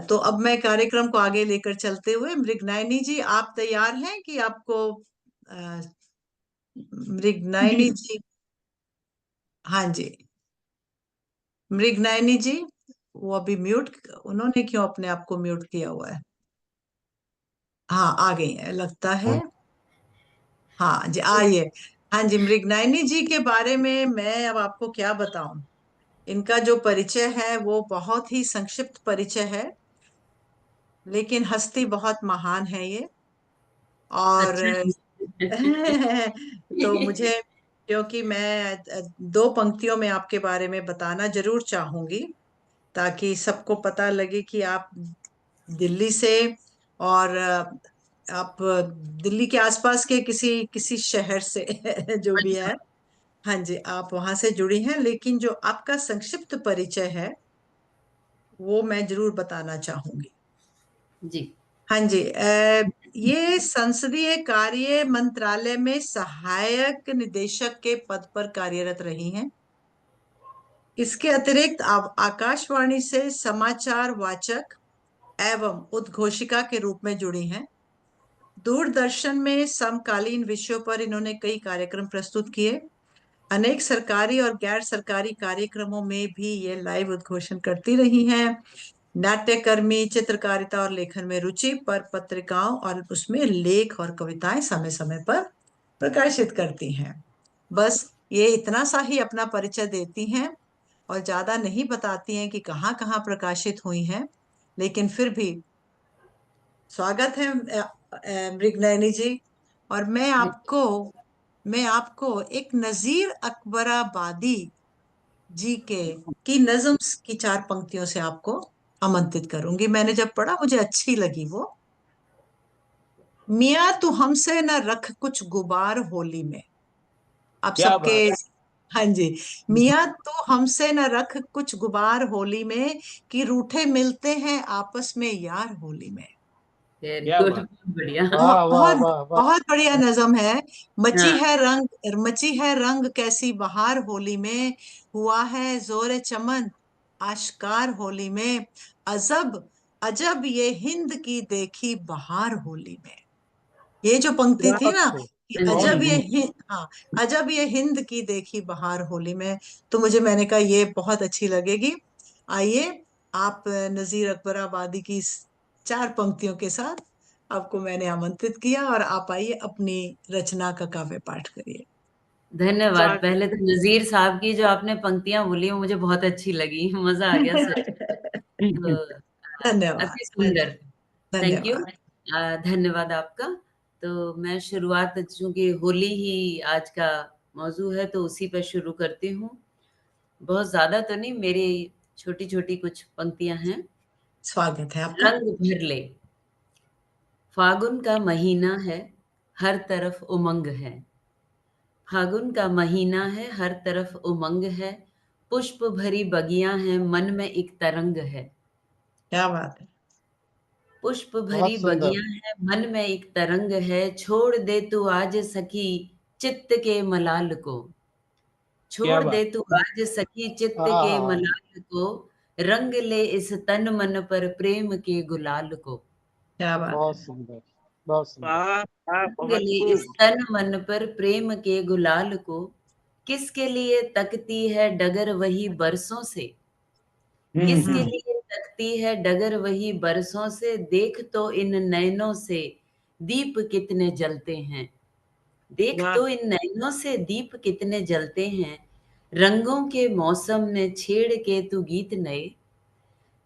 तो अब मैं कार्यक्रम को आगे लेकर चलते हुए, मृगनयनी जी आप तैयार हैं कि आपको अ, जी मृगनयनी जी, हाँ जी, मृगनयनी जी, वो अभी म्यूट, उन्होंने क्यों अपने आप को म्यूट किया हुआ है? हाँ, आ गई है लगता है। हाँ जी, आइए। हाँ जी, मृगनयनी जी के बारे में मैं अब आपको क्या बताऊं। इनका जो परिचय है वो बहुत ही संक्षिप्त परिचय है, लेकिन हस्ती बहुत महान है ये। और अच्छा। तो मुझे, क्योंकि मैं दो पंक्तियों में आपके बारे में बताना जरूर चाहूंगी, ताकि सबको पता लगे कि आप दिल्ली से, और आप दिल्ली के आसपास के किसी किसी शहर से जो भी है, हाँ जी, आप वहां से जुड़ी हैं, लेकिन जो आपका संक्षिप्त परिचय है वो मैं जरूर बताना चाहूंगी। जी। हाँ जी, ये संसदीय कार्य मंत्रालय में सहायक निदेशक के पद पर कार्यरत रही हैं। इसके अतिरिक्त आप आकाशवाणी से समाचार वाचक एवं उद्घोषिका के रूप में जुड़ी हैं। दूरदर्शन में समकालीन विषयों पर इन्होंने कई कार्यक्रम प्रस्तुत किए। अनेक सरकारी और गैर सरकारी कार्यक्रमों में भी ये लाइव उद्घोषण करती रही हैं। नाट्यकर्मी, चित्रकारिता और लेखन में रुचि पर पत्रिकाओं और उसमें लेख और कविताएं समय समय पर प्रकाशित करती हैं। बस ये इतना सा ही अपना परिचय देती हैं और ज्यादा नहीं बताती हैं कि कहाँ कहाँ प्रकाशित हुई हैं, लेकिन फिर भी स्वागत है मृगनयनी जी। और मैं आपको मैं आपको एक नजीर अकबराबादी जी की नज्म की 4 पंक्तियों से आपको आमंत्रित करूंगी। मैंने जब पढ़ा मुझे अच्छी लगी वो। मियाँ तू हमसे न रख कुछ गुबार होली में। आप क्या सबके, बात। हाँ जी। मियाँ तू हमसे न रख कुछ गुबार होली में, कि रूठे मिलते हैं आपस में यार होली में। वेरी क्या गुड, बात। बहुत बढ़िया। वाह वाह बहुत वाह वाह। बहुत बढ़िया नज्म है। हाँ, मची है रंग कैसी बहार होली में, हुआ है जोर चमन आश्कार होली में, अजब अजब ये हिंद की देखी बहार होली में। ये जो पंक्ति थी ना वाह, कि हाँ जी, हाँ, अजब ये हिंद की देखी बहार होली में, तो मुझे, मैंने कहा ये बहुत अच्छी लगेगी। आइए, आप नजीर अकबराबादी की इस 4 पंक्तियों के साथ आपको मैंने आमंत्रित किया, और आप आइए अपनी रचना का काव्य पाठ करिए। धन्यवाद। पहले तो नज़ीर साहब की जो आपने पंक्तियाँ बोली वो मुझे बहुत अच्छी लगी, मज़ा आ गया सच। तो धन्यवाद। अति सुंदर, थैंक यू। धन्यवाद। धन्यवाद आपका। तो मैं शुरुआत, चूँकि होली ही आज का मौजू है तो उसी पे शुरू करती हूँ। बहुत ज़्यादा तो नहीं, मेरी छोटी-छोटी कुछ पंक्तियाँ हैं। स्वागत है आपका। रंग भर ले, फागुन का महीना है, हर तरफ उमंग है। फागुन का महीना है, हर तरफ उमंग है, पुष्प भरी बगियां हैं, मन में एक तरंग है। क्या बात है। पुष्प भरी बहुत सुंदर। बगियां हैं, मन में एक तरंग है, छोड़ दे तू आज सखी चित्त के मलाल को। क्या छोड़ दे बात। तू आज सखी चित्त के हाँ, मलाल को, रंग ले इस तन मन पर प्रेम के गुलाल को। क्या बात बहुत है। सुंदर, बहुत सुंदर। वाह वाह, रंग बहुत ले इस खूब। तन मन पर प्रेम के गुलाल को, किसके लिए तकती है डगर वही बरसों से। किसके लिए तकती है डगर वही बरसों से, देख तो इन नैनों से दीप कितने जलते हैं। देख वाह तो इन नैनों से दीप कितने जलते हैं, रंगों के मौसम में छेड़ के तू गीत नए।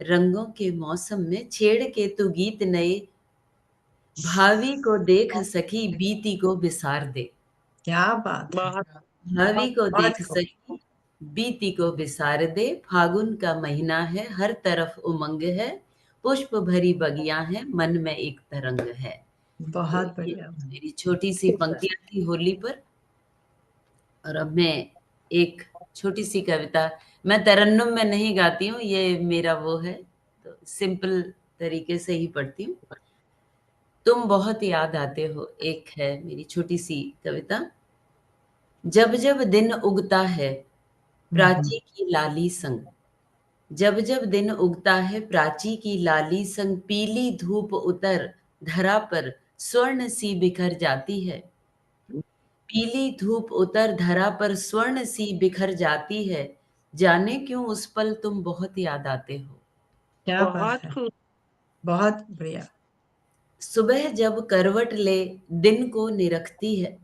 रंगों के मौसम में छेड़ के तू गीत नए, भावी को देख सखी बीती को बिसार दे। क्या बात है। बहुत भावी को बहुत देख खूब। सखी बीती को बिसार दे। फागुन का महीना है, हर तरफ उमंग है, पुष्प भरी बगियां हैं, मन में एक तरंग है। तो बहुत ये बढ़िया। मेरी छोटी सी पंक्तियां थी होली पर। और अब मैं एक छोटी सी कविता, मैं तरन्नुम में नहीं गाती हूँ, ये मेरा वो है, तो सिंपल तरीके से ही पढ़ती हूँ। तुम बहुत याद आते हो, एक है मेरी छोटी सी कविता। जब जब दिन उगता है प्राची की लाली संग, जब जब दिन उगता है प्राची की लाली संग, पीली धूप उतर धरा पर स्वर्ण सी बिखर जाती है। पीली धूप उतर धरा पर स्वर्ण सी बिखर जाती है, जाने क्यों उस पल तुम बहुत याद आते हो। क्या बात बहुत है। खूब। बहुत बढ़िया। सुबह जब करवट ले दिन को निरखती है,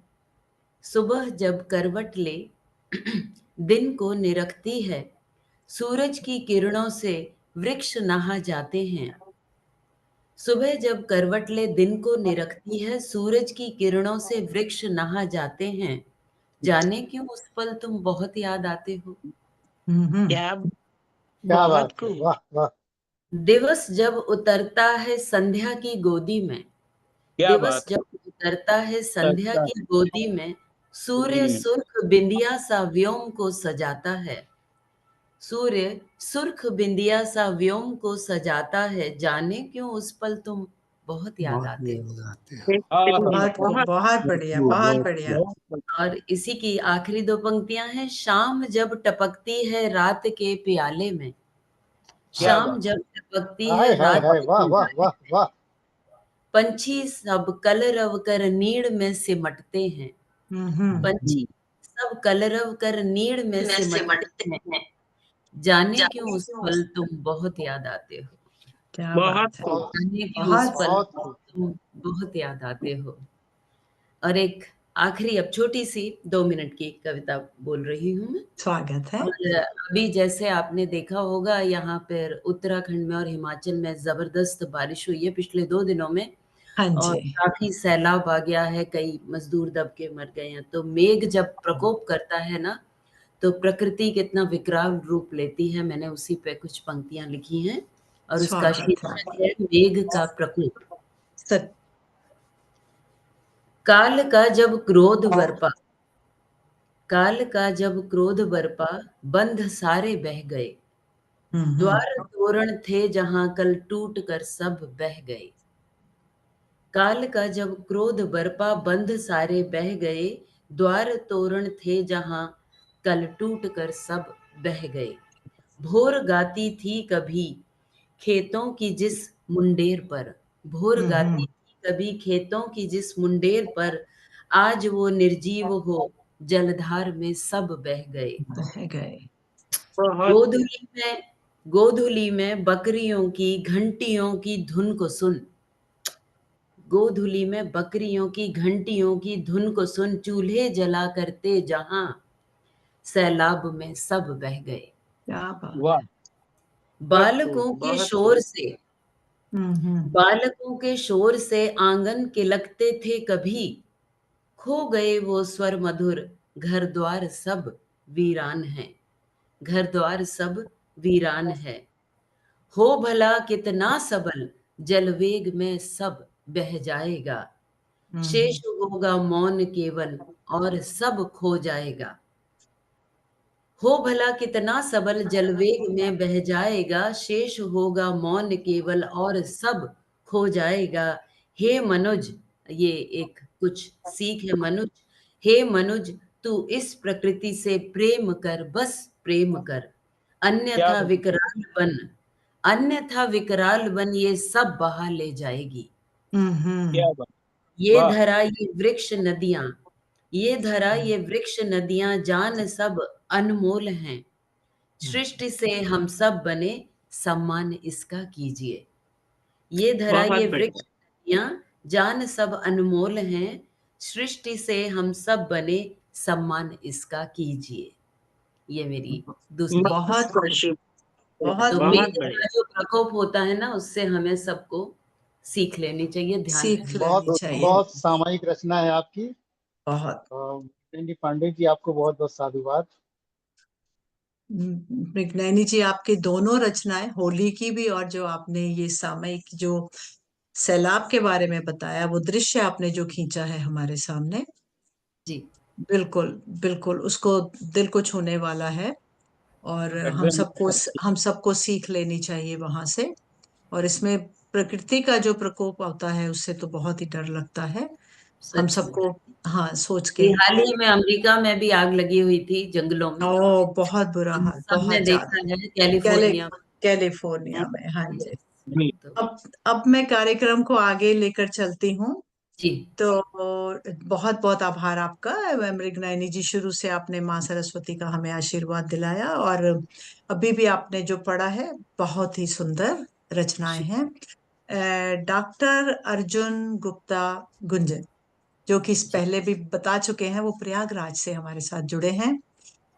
सुबह जब करवट ले दिन को निरखती है, सूरज की किरणों से वृक्ष नहा जाते हैं। सुबह जब करवट ले दिन को निरखती है, सूरज की किरणों से वृक्ष नहा जाते हैं, जाने क्यों उस पल तुम बहुत याद आते हो। क्या क्या बहुत बात है, खूब। वाह वाह। दिवस जब उतरता है संध्या की गोदी में, क्या दिवस बात। जब उतरता है संध्या की गोदी में, सूर्य सुर्ख बिंदिया सा व्योम को सजाता है। सूर्य सुर्ख बिंदिया सा व्योम को सजाता है, जाने क्यों उस पल तुम बहुत याद बहुत आते हो। याद आते हैं। बहुत खूब। बहुत बढ़िया। बहुत बढ़िया। और इसी की आखिरी 2 पंक्तियां हैं। शाम जब टपकती है रात के प्याले में, क्या शाम बात। जब टपकती हाय है हाय रात हाय, के वाह वाह प्याले वाह में, वाह। पंछी सब कलरव कर नीड़ में सिमटते हैं। पंछी सब कलरव कर नीड़ में सिमटते हैं, जाने क्यों उस पल तुम बहुत याद आते हो। क्या बहुत बात है। खूब। जाने क्यों उस बहुत पल बहुत खूब। तुम बहुत याद आते हो। और एक आखिरी, अब छोटी सी 2 मिनट की कविता बोल रही हूँ मैं। स्वागत है। और अभी जैसे आपने देखा होगा, यहाँ पर उत्तराखंड में और हिमाचल में जबरदस्त बारिश हुई है पिछले 2 दिनों में। हाँ और जी, काफी सैलाब आ गया है, कई मजदूर दब के मर गए हैं। तो मेघ जब प्रकोप करता है ना, तो प्रकृति कितना विकराल रूप लेती है। मैंने उसी पे कुछ पंक्तियां लिखी हैं और उसका स्वागत है। शीर्षक है मेघ का प्रकोप। सत काल का जब क्रोध बरपा, काल का जब क्रोध बरपा, बंध सारे बह गए। द्वार तोरण थे जहां कल टूट कर सब बह गए। काल का जब क्रोध बरपा, बंध सारे बह गए। द्वार तोरण थे जहां कल टूट कर सब बह गए। भोर गाती थी कभी खेतों की जिस मुंडेर पर, भोर गाती थी कभी खेतों की जिस मुंडेर पर, आज वो निर्जीव हो जलधार में सब बह गए। बह गए। बहुत गोधुली में बकरियों की घंटियों की धुन को सुन, गोधुली में बकरियों की घंटियों की धुन को सुन, चूल्हे जला करते जहां सैलाब में सब बह गए। क्या बात। वाह। बालकों के बहुत शोर से, हम्म बालकों के शोर से आंगन किलकते थे कभी, खो गए वो स्वर मधुर, घर द्वार सब वीरान है, घर द्वार सब वीरान है। हो भला कितना सबल, जलवेग में सब बह जाएगा। शेष होगा मौन केवल और सब खो जाएगा। हो भला कितना सबल, जलवेग में बह जाएगा। शेष होगा मौन केवल और सब खो जाएगा। हे मनुज, ये एक कुछ सीख है मनुज। हे मनुज, तू इस प्रकृति से प्रेम कर, बस प्रेम कर। क्या अन्यथा बात। विकराल बन, अन्यथा विकराल बन, ये सब बहा ले जाएगी। क्या बात। ये वाह। धरा ये वृक्ष नदियां, ये धरा ये वृक्ष नदियां, जान सब अनमोल हैं। सृष्टि से हम सब बने, सम्मान इसका कीजिए। ये धरा बहुत ये बढ़िया। वृक्ष नदियां, जान सब अनमोल हैं। सृष्टि से हम सब बने, सम्मान इसका कीजिए। ये मेरी दूसरी। बहुत बहुत बहुत तो बहुत मेघ बढ़िया। का जो प्रकोप होता है ना, उससे हमें सबको सीख लेनी चाहिए, ध्यान सीख रखना बहुत लेनी चाहिए। बहुत सामयिक रचना है आपकी। बहुत। मृणालिनी पांडे जी, आपको बहुत बहुत साधुवाद। मृगनयनी जी, आपकी दोनों रचनाएं, होली की भी और जो आपने ये सामयिक जो सैलाब के बारे में बताया, वो दृश्य आपने जो खींचा है हमारे सामने, जी। बिल्कुल बिल्कुल उसको दिल को छूने वाला है। और हम सबको सीख लेनी चाहिए वहां से। और इसमें प्रकृति का जो प्रकोप आता है, उससे तो बहुत ही डर लगता है हम सच में। सबको। हाँ, सोच ये के। हाल ही में अमेरिका में भी आग लगी हुई थी जंगलों में, ओ, बहुत बुरा हम हाल, सबने बहुत देखा ज्यादा। है कैलिफोर्निया में। कैलिफोर्निया में, हाँ जी। जी। अब मैं कार्यक्रम को आगे लेकर चलती हूँ। जी। तो बहुत बहुत आभार आपका। मृगनयनी जी, शुरू से आपने माँ सरस्वती का हमें आशीर्वाद दिलाया, और अभी भी आपने जो पढ़ा है, बहुत ही सुंदर रचनाएं हैं। डॉक्टर अर्जुन गुप्ता गुंजन, जो कि इस पहले भी बता चुके हैं, वो प्रयागराज से हमारे साथ जुड़े हैं।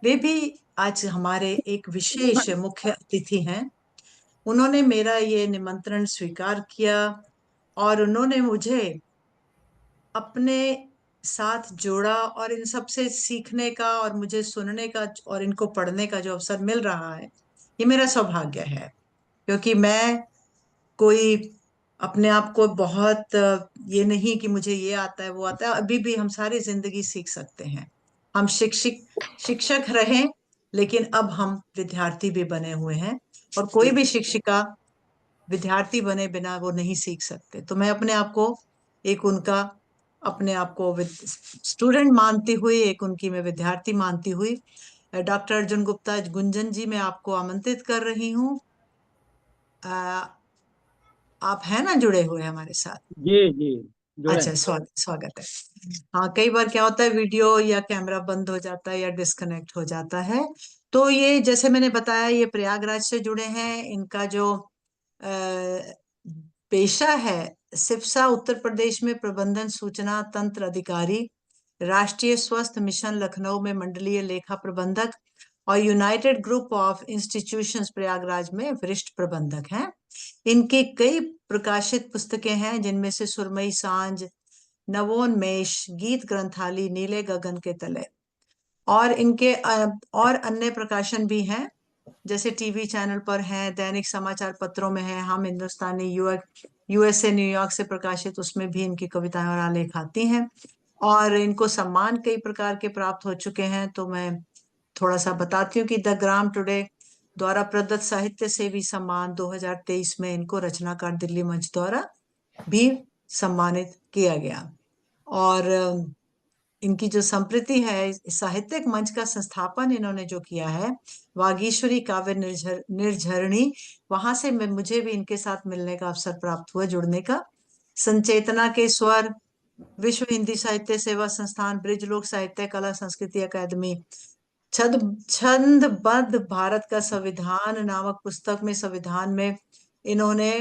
वे भी आज हमारे एक विशेष मुख्य अतिथि हैं। उन्होंने मेरा ये निमंत्रण स्वीकार किया, और उन्होंने मुझे अपने साथ जोड़ा, और इन सब से सीखने का और मुझे सुनने का और इनको पढ़ने का जो अवसर मिल रहा है, ये मेरा सौभाग्य है। क्योंकि मैं कोई अपने आप को बहुत ये नहीं कि मुझे ये आता है वो आता है। अभी भी हम सारी जिंदगी सीख सकते हैं। हम शिक्षक रहे, लेकिन अब हम विद्यार्थी भी बने हुए हैं, और कोई भी शिक्षिका विद्यार्थी बने बिना वो नहीं सीख सकते। तो मैं अपने आप को एक उनका अपने आप को स्टूडेंट मानती हुई, एक उनकी मैं विद्यार्थी मानती हुई, डॉक्टर अर्जुन गुप्ता गुंजन जी, मैं आपको आमंत्रित कर रही हूँ। आप हैं ना जुड़े हुए हमारे साथ? जी जी, जुड़े अच्छा, हैं। स्वागत है। हाँ, कई बार क्या होता है, वीडियो या कैमरा बंद हो जाता है या डिस्कनेक्ट हो जाता है। तो ये, जैसे मैंने बताया, ये प्रयागराज से जुड़े हैं। इनका जो पेशा है, सिफसा उत्तर प्रदेश में प्रबंधन सूचना तंत्र अधिकारी, राष्ट्रीय स्वास्थ्य मिशन लखनऊ में मंडलीय लेखा प्रबंधक, और United group of institutions Prayagraj में वरिष्ठ प्रबंधक हैं। इनके कई प्रकाशित पुस्तकें हैं, जिनमें से सुरमई सांझ, नवोन्मेष, गीत ग्रंथाली, नीले गगन के तले, और इनके और अन्य प्रकाशन भी हैं, जैसे टीवी चैनल पर हैं, दैनिक समाचार पत्रों में हैं, हम हिंदुस्तानी, यूएसए न्यूयॉर्क से प्रकाशित, उसमें भी इनकी कविताएं और आलेख आती हैं। और इनको सम्मान कई प्रकार के प्राप्त हो चुके हैं। तो मैं थोड़ा सा बताती हूँ कि द ग्राम टुडे द्वारा प्रदत्त साहित्य सेवी सम्मान 2023 में इनको रचनाकार दिल्ली मंच द्वारा भी सम्मानित किया गया। और इनकी जो संप्रति है, साहित्यिक मंच का संस्थापन इन्होंने जो किया है, वागीश्वरी काव्य निर्झरणी, वहां से मुझे भी इनके साथ मिलने का अवसर प्राप्त हुआ, जुड़ने का। संचेतना के स्वर, विश्व हिंदी साहित्य सेवा संस्थान, ब्रिज लोक साहित्य कला संस्कृति अकादमी, छंदबद्ध भारत का संविधान नामक पुस्तक में, संविधान में इन्होंने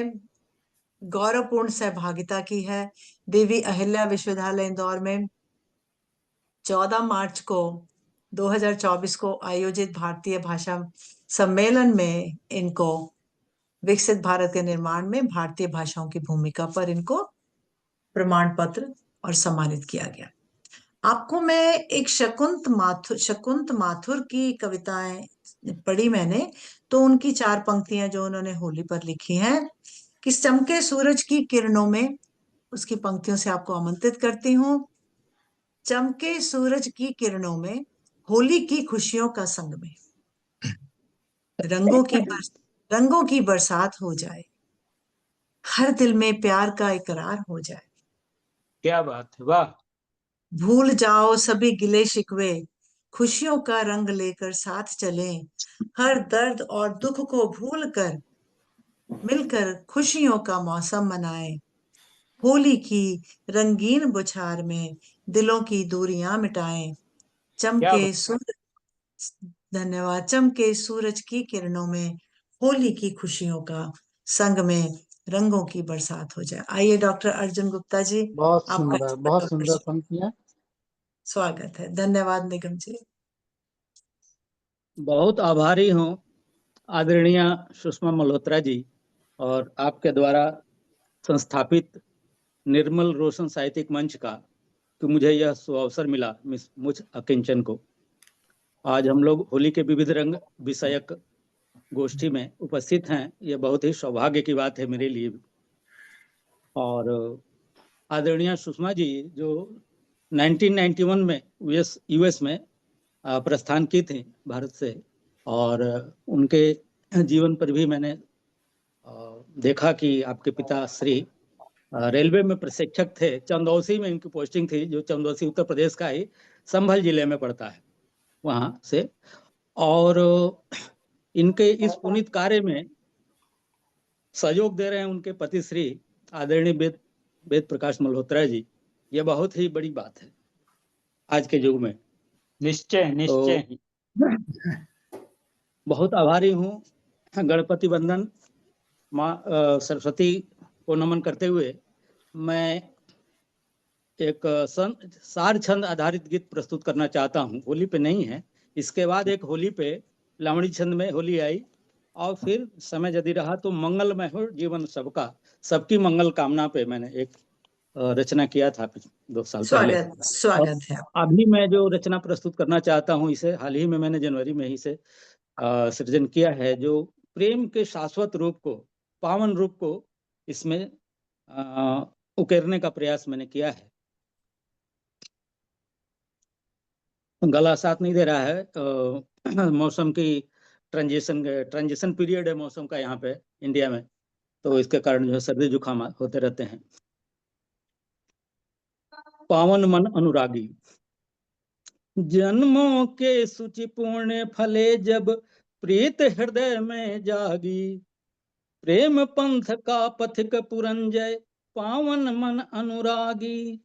गौरवपूर्ण सहभागिता की है। देवी अहिल्या विश्वविद्यालय इंदौर में 14 मार्च को 2024 को आयोजित भारतीय भाषा सम्मेलन में इनको विकसित भारत के निर्माण में भारतीय भाषाओं की भूमिका पर इनको प्रमाण पत्र और सम्मानित किया गया। आपको मैं एक शकुंत माथुर की कविताएं पढ़ी मैंने, तो उनकी 4 पंक्तियां जो उन्होंने होली पर लिखी हैं, कि चमके सूरज की किरणों में, उसकी पंक्तियों से आपको आमंत्रित करती हूँ। चमके सूरज की किरणों में, होली की खुशियों का संग में, रंगों की बरसात हो जाए, हर दिल में प्यार का इकरार हो जाए। क्या बात है, वाह। भूल जाओ सभी गिले शिकवे, खुशियों का रंग लेकर साथ चलें, हर दर्द और दुख को भूल कर मिलकर खुशियों का मौसम मनाएं। होली की रंगीन बुछार में दिलों की दूरियां मिटाएं। चमके सूरज, धन्यवाद, चमके सूरज की किरणों में, होली की खुशियों का संग में, रंगों की बरसात हो जाए। आइए डॉक्टर अर्जुन गुप्ता जी, बहुत आपका सुंदर पंक्तियां। स्वागत है। धन्यवाद निगम जी। बहुत आभारी हूँ आदरणीय सुषमा मल्होत्रा जी और आपके द्वारा संस्थापित निर्मल रोशन साहित्यिक मंच का, कि मुझे यह सुअवसर मिला मुझ अकिंचन को। आज हम लोग होली के विविध रंग विषयक गोष्ठी में उपस्थित हैं, यह बहुत ही सौभाग्य की बात है मेरे लिए भी। और आदरणीय सुषमा जी जो 1991 में यूएस में प्रस्थान की थी भारत से, और उनके जीवन पर भी मैंने देखा कि आपके पिता श्री रेलवे में प्रशिक्षक थे। चंदौसी में इनकी पोस्टिंग थी, जो चंदौसी उत्तर प्रदेश का ही संभल जिले में पड़ता है, वहां से। और इनके इस पुनीत कार्य में सहयोग दे रहे हैं उनके पति श्री आदरणीय वेद प्रकाश मल्होत्रा जी। ये बहुत ही बड़ी बात है आज के युग में। निश्चय तो बहुत आभारी हूँ। गणपति वंदन माँ सरस्वती को नमन करते हुए मैं एक सार छंद आधारित गीत प्रस्तुत करना चाहता हूँ। होली पे नहीं है, इसके बाद एक होली पे लावणी छंद में होली आई, और फिर समय यदि रहा तो मंगलमय हो जीवन सबका, सबकी मंगल कामना पे मैंने एक रचना किया था 2 साल पहले। स्वागत है। अभी मैं जो रचना प्रस्तुत करना चाहता हूँ, इसे हाल ही में मैंने जनवरी में ही से सृजन किया है, जो प्रेम के शाश्वत रूप को, पावन रूप को इसमें उकेरने का प्रयास मैंने किया है। गला साथ नहीं दे रहा है, मौसम की ट्रांजिशन पीरियड है मौसम का यहाँ पे इंडिया में, तो इसके कारण जो है सर्दी जुकाम होते रहते हैं। पावन मन अनुरागी, जन्मों के सुचिपूर्ण फले जब प्रीत हृदय में जागी, प्रेम पंथ का पथिक पुरंजय पावन मन अनुरागी,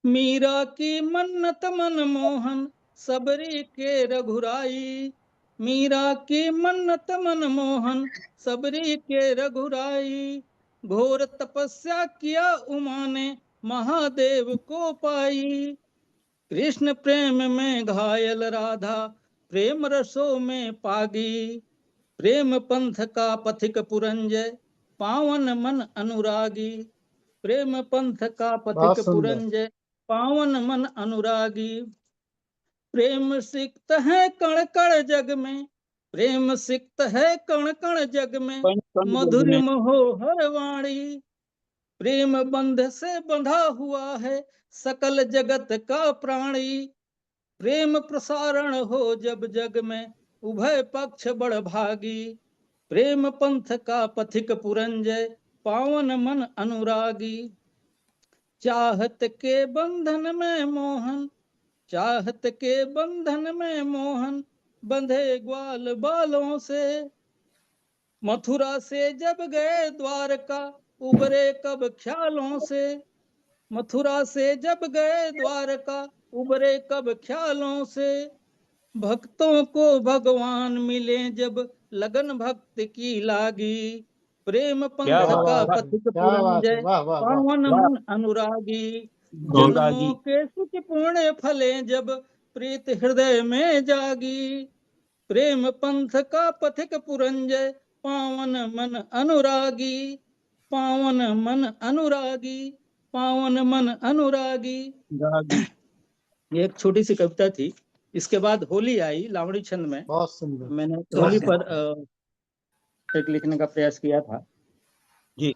मीरा की मन्नत मन मोहन सबरी के रघुराई, मीरा की मन्नत मन मोहन सबरी के रघुराई, घोर तपस्या किया उमा ने महादेव को पाई, कृष्ण प्रेम में घायल राधा प्रेम रसों में पागी, प्रेम पंथ का पथिक पुरंजय, पावन मन अनुरागी। प्रेम पंथ का बहुत पथिक सुंदर। पुरंजय, पावन मन अनुरागी। प्रेम सिक्त है कण कण जग में, प्रेम सिक्त है कण कण जग में, मधुर महोहर वाणी। प्रेम बंध से बंधा हुआ है सकल जगत का प्राणी। प्रेम प्रसारण हो जब जग में, उभय पक्ष बड़ भागी। प्रेम पंथ का पथिक पुरंजय, पावन मन अनुरागी। चाहत के बंधन में मोहन, चाहत के बंधन में मोहन, बंधे ग्वाल बालों से। मथुरा से जब गए द्वारका, उबरे कब ख्यालों से। मथुरा से जब गए द्वारका, उबरे कब ख्यालों से। भक्तों को भगवान मिले जब, लगन भक्त की लागी। प्रेम पंथ का पथिक पुरंजय, पावन मन अनुरागी। जन्मों के सुख पुण्य फले जब, प्रीत हृदय में जागी। प्रेम पंथ का पथिक पुरंजय, पावन मन अनुरागी। पावन मन अनुरागी, पावन मन अनुरागी। ये एक छोटी सी कविता थी। इसके बाद होली आई लावणी छंद में। बहुत सुंदर। मैंने होली पर एक लिखने का प्रयास किया था जी।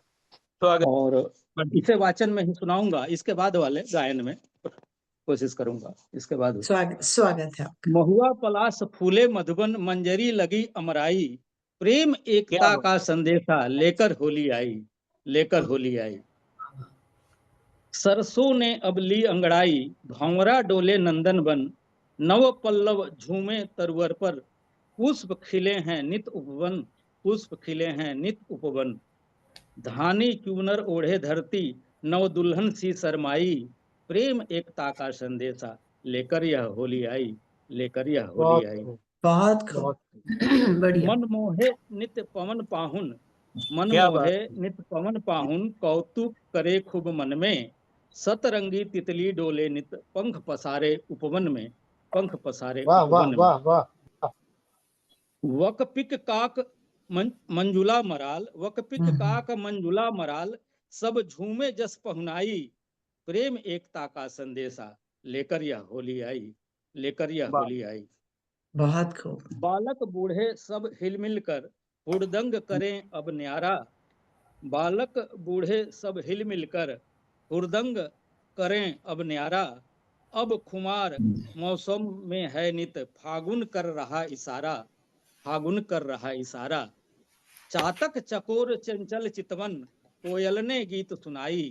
तो और इसे वाचन में ही सुनाऊंगा। इसके बाद वाले गायन में कोशिश करूंगा। इसके बाद स्वागत है। महुआ पलाश फूले मधुबन, मंजरी लगी अमराई। प्रेम एकता का संदेशा लेकर होली आई, लेकर होली आई। सरसों ने अब ली अंगड़ाई, भंवरा डोले नंदन बन। नव पल्लव झूमे तरवर पर, पुष्प खिले हैं नित उपवन। पुष्प खिले हैं नित उपवन। धानी चूनर ओढ़े धरती, नव दुल्हन सी शरमाई। प्रेम एकता का संदेशा लेकर यह होली आई, लेकर यह होली आई। बहुत खूब, बढ़िया। मन मोहे नित पवन पाहुन, मन मोहे नित पवन पाहुन। कौतुक करे खूब मन में, सतरंगी तितली डोले नित। पंख पसारे उपवन में, पंख पसारे उपवन में। वाह वाह। वक पिक काक मंजुला मराल, वक पिक काक मंजुला मराल। सब झूमे जस पहुनाई। प्रेम एकता का संदेशा लेकर यह होली आई, लेकर यह होली आई। बहुत खूब। बालक बूढ़े सब हिलमिल कर, हुड़दंग करें अब न्यारा। बालक बूढ़े सब हिलमिल कर, हुड़दंग करें अब न्यारा। अब खुमार मौसम में है नित, फागुन कर रहा इशारा। फागुन कर रहा इशारा। चातक चकोर चंचल चितवन, कोयल ने गीत सुनाई।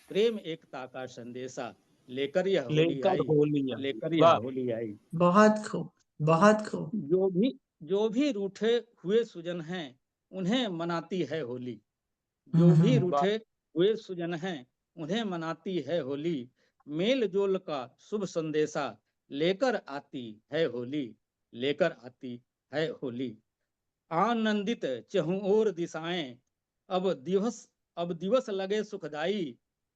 प्रेम एकता का संदेशा लेकर यह होली आई, लेकर यह होली आई। बहुत खूब, बहुत खूब। जो भी रूठे हुए सुजन हैं, उन्हें मनाती है होली। जो भी रूठे हुए सुजन हैं, उन्हें मनाती है होली। मेल जोल का शुभ संदेशा लेकर आती है होली, लेकर आती है होली। आनंदित चहुं ओर दिशाएं, अब दिवस लगे सुखदाई।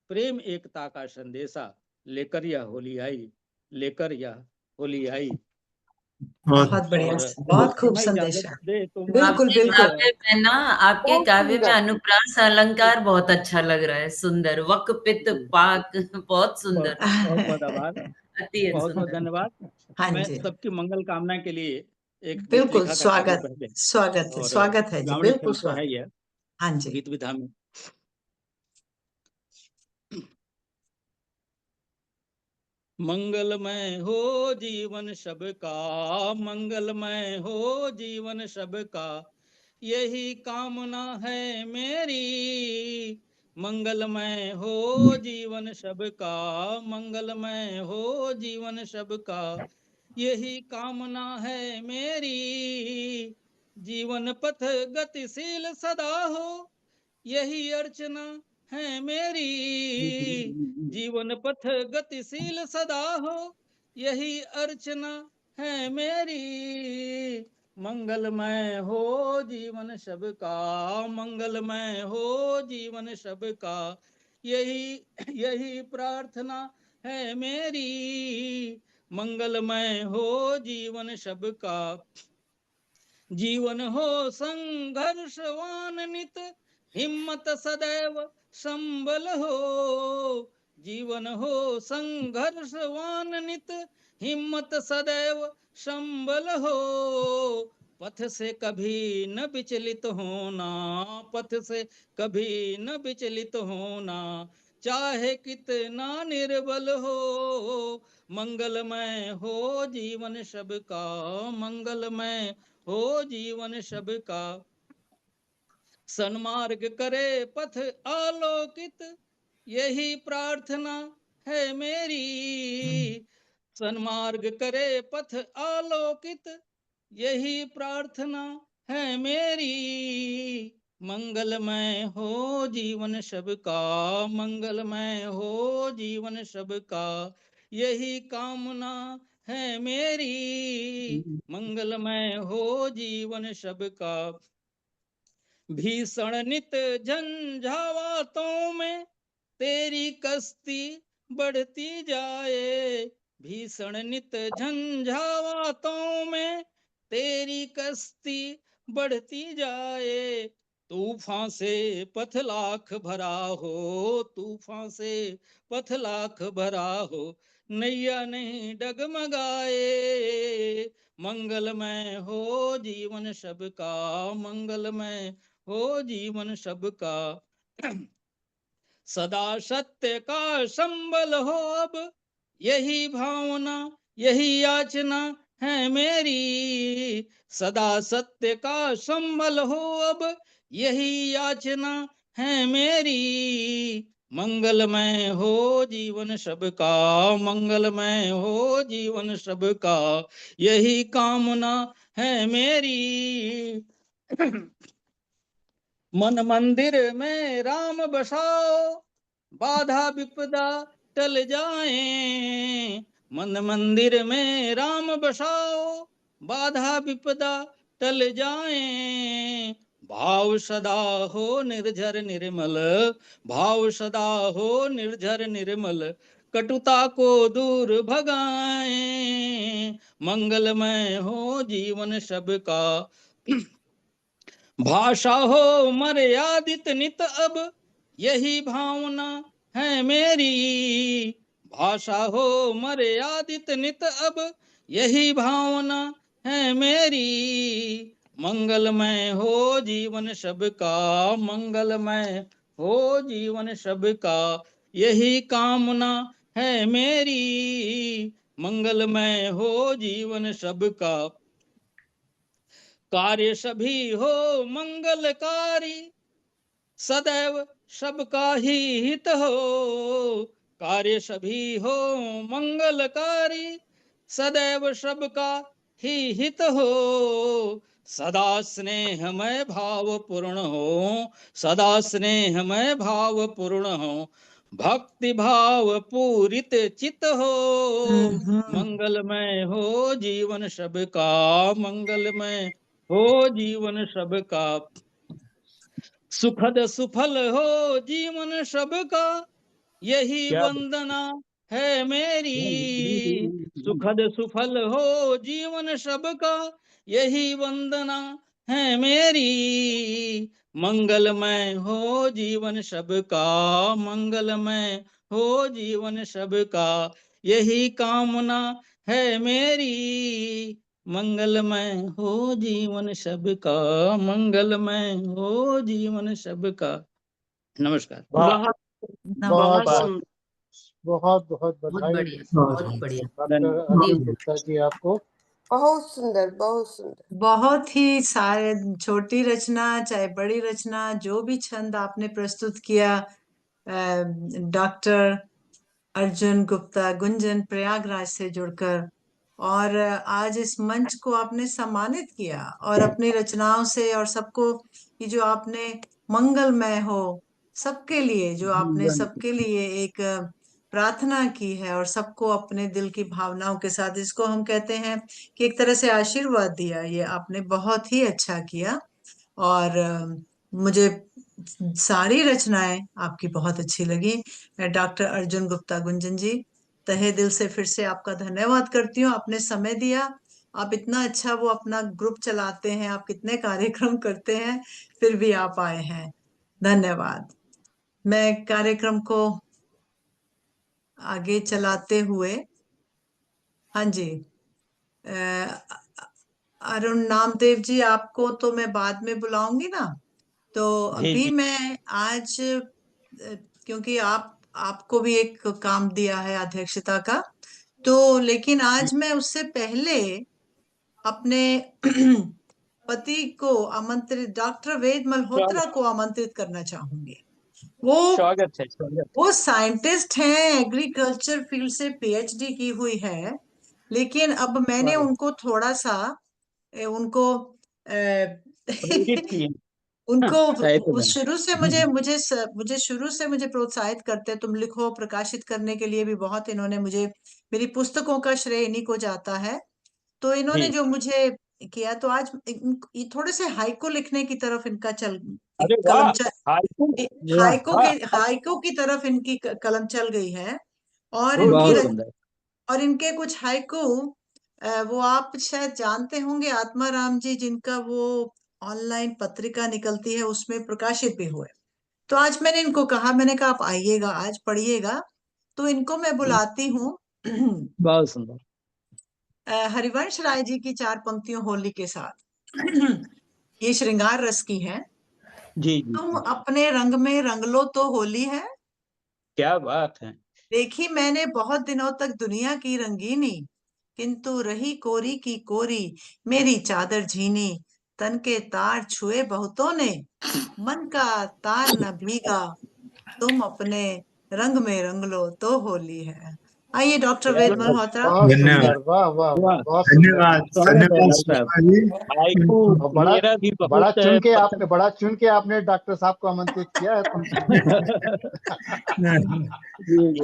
प्रेम एकता का संदेशा लेकर यह होली आई, लेकर यह होली आई। बहुत बढ़िया, बहुत खूब संदेश है। बिल्कुल बिल्कुल। आपके काव्य में अनुप्रास अलंकार बहुत अच्छा लग रहा है, सुंदर। वक पित पाक, बहुत सुंदर। बहुत बहुत आभार, बहुत बहुत धन्यवाद। हाँ मैं जी, सबकी मंगल कामना के लिए एक बिल्कुल स्वागत, स्वागत है, स्वागत है जी, बिल्कुल स्वागत है ये। हाँ जी। गीत विधा में मंगलमय हो जीवन सबका, मंगलमय हो जीवन सबका, यही कामना है मेरी। मंगलमय हो जीवन सबका, मंगलमय हो जीवन सबका, यही कामना है मेरी। जीवन पथ गतिशील सदा हो, यही अर्चना है मेरी। जीवन पथ गतिशील सदा हो, यही अर्चना है मेरी। मंगलमय हो जीवन सबका, मंगलमय हो जीवन सबका, यही प्रार्थना है मेरी। मंगलमय हो जीवन सबका। जीवन हो संघर्षवान नित, हिम्मत सदैव संबल हो। जीवन हो संघर्षवान नित, हिम्मत सदैव संबल हो। पथ से कभी न विचलित होना, पथ से कभी न विचलित होना, चाहे कितना निर्बल हो। मंगलमय हो जीवन सबका, मंगलमय हो जीवन सबका। सन्मार्ग करे पथ आलोकित, यही प्रार्थना है मेरी। सन्मार्ग करे पथ आलोकित, यही प्रार्थना है मेरी। मंगलमय हो जीवन सबका, मंगलमय हो जीवन सबका, यही कामना है मेरी। मंगलमय हो जीवन सबका। भीषण नित झंझावातों में तेरी कश्ती बढ़ती जाए। भीषण नित झंझावातों में तेरी कश्ती बढ़ती जाए। तूफान से पथ लाख भरा हो, तूफान से पथ लाख भरा हो, नैया नहीं डगमगाए। मंगलमय हो जीवन सबका, मंगलमय हो जीवन सबका। सदा सत्य का संबल हो अब, यही भावना यही याचना है मेरी। सदा सत्य का संबल हो अब, यही याचना है मेरी। मंगलमय हो जीवन सबका, मंगलमय हो जीवन सबका, यही कामना है मेरी। मन मंदिर में राम बसाओ, बाधा विपदा टल जाए। मन मंदिर में राम बसाओ, बाधा विपदा टल जाए। भाव सदा हो निर्झर निर्मल, भाव सदा हो निर्झर निर्मल, कटुता को दूर भगाए। मंगलमय हो जीवन सबका। भाषा हो मर्यादित नित अब, यही भावना है मेरी। भाषा हो मर्यादित नित अब, यही भावना है मेरी। मंगलमय हो जीवन सबका, मंगलमय हो जीवन सबका, यही कामना है मेरी। मंगलमय हो जीवन सबका। कार्य सभी हो मंगलकारी, सदैव सबका ही हित हो। कार्य सभी हो मंगलकारी, सदैव सबका ही हित हो। सदा स्नेहमय भाव पूर्ण हो, सदा स्नेहमय भाव पूर्ण हो, भक्ति भाव पूरित चित हो। मंगलमय हो जीवन सबका, मंगलमय हो जीवन सबका। सुखद सुफल हो जीवन सबका, यही क्या वंदना है मेरी। सुखद सुफल हो जीवन सबका, यही वंदना है मेरी। मंगलमय हो जीवन सबका, मंगलमय हो जीवन सबका, यही कामना है मेरी। मंगलमय हो जीवन सबका, मंगलमय हो जीवन सबका। नमस्कार। बहुत बहुत बहुत सुंदर। बहुत बहुत बहुत बधाई बढ़िया, बहुत बढ़िया। डॉक्टर अर्जुन गुप्ता जी आपको। बहुत सुंदर, बहुत सुंदर। बहुत ही सारे, छोटी रचना चाहे बड़ी रचना, जो भी छंद आपने प्रस्तुत किया, डॉक्टर अर्जुन गुप्ता गुंजन प्रयागराज से जुड़कर, और आज इस मंच को आपने सम्मानित किया और अपनी रचनाओं से, और सबको ये जो आपने मंगलमय हो सबके लिए, जो आपने सबके लिए एक प्रार्थना की है और सबको अपने दिल की भावनाओं के साथ, इसको हम कहते हैं कि एक तरह से आशीर्वाद दिया, ये आपने बहुत ही अच्छा किया। और मुझे सारी रचनाएं आपकी बहुत अच्छी लगी। डॉक्टर अर्जुन गुप्ता गुंजन जी, तहे दिल से फिर से आपका धन्यवाद करती हूँ, आपने समय दिया। आप इतना अच्छा वो अपना ग्रुप चलाते हैं, आप कितने कार्यक्रम करते हैं, फिर भी आप आए हैं, धन्यवाद। मैं कार्यक्रम को आगे चलाते हुए, हाँ जी, अरुण नामदेव जी, आपको तो मैं बाद में बुलाऊंगी ना, तो जी अभी जी मैं आज क्योंकि आपको भी एक काम दिया है अध्यक्षता का, तो लेकिन आज मैं उससे पहले अपने पति को आमंत्रित, डॉक्टर वेद मल्होत्रा स्वागत को आमंत्रित करना चाहूंगी। वो स्वागत है, स्वागत। वो साइंटिस्ट हैं, एग्रीकल्चर फील्ड से पीएचडी की हुई है, लेकिन अब मैंने स्वागत उनको थोड़ा सा उनको प्रेरित किए उनको साहित्य में। शुरू से मुझे शुरू से मुझे प्रोत्साहित करते, तुम लिखो, प्रकाशित करने के लिए भी बहुत इन्होंने मुझे, मेरी पुस्तकों का श्रेय इन्हीं को जाता है। तो इन्होंने जी, जो मुझे किया, तो आज ये थोड़े से हाइको लिखने की तरफ इनका अरे एक वाह, कलम चल, हाइकू, हाइको की तरफ इनकी कलम चल गई है। और गुड इनकी गुड। रच, सुंदर। और इनके कुछ हाइकू, वो आप शायद जानते होंगे, आत्माराम जी, जिनका वो ऑनलाइन पत्रिका निकलती है, उसमें प्रकाशित भी हुए। तो आज मैंने इनको कहा, मैंने कहा आप आइएगा, आज पढ़िएगा, तो इनको मैं बुलाती हूँ। बहुत सुंदर। हरिवंश राय जी की 4 पंक्तियों होली के साथ। ये श्रृंगार रस की है। जी जी तुम जी, अपने रंग में रंग लो तो होली है, क्या बात है। देखी मैंने बहुत दिनों तक दुनिया की रंगीनी, किंतु रही कोरी की कोरी मेरी चादर झीनी। तन के तार छुए बहुतों ने, मन का तार न भीगा, तुम अपने रंग में रंग लो तो होली है। आइए डॉक्टर क्या वेद बात, मल्होत्रा। बहुत धन्यवाद, सुंदर, वाह वाह वाह, वाह, बहुत सुंदर। धन्यवाद, स्वागत है धन्यवाद लाल साहब। सुषमा जी। हाइकू और बड़ा मेरा भी बड़ा बहुत चुन के पसंद। आपने डॉक्टर साहब को आमंत्रित किया है फंक्शन में।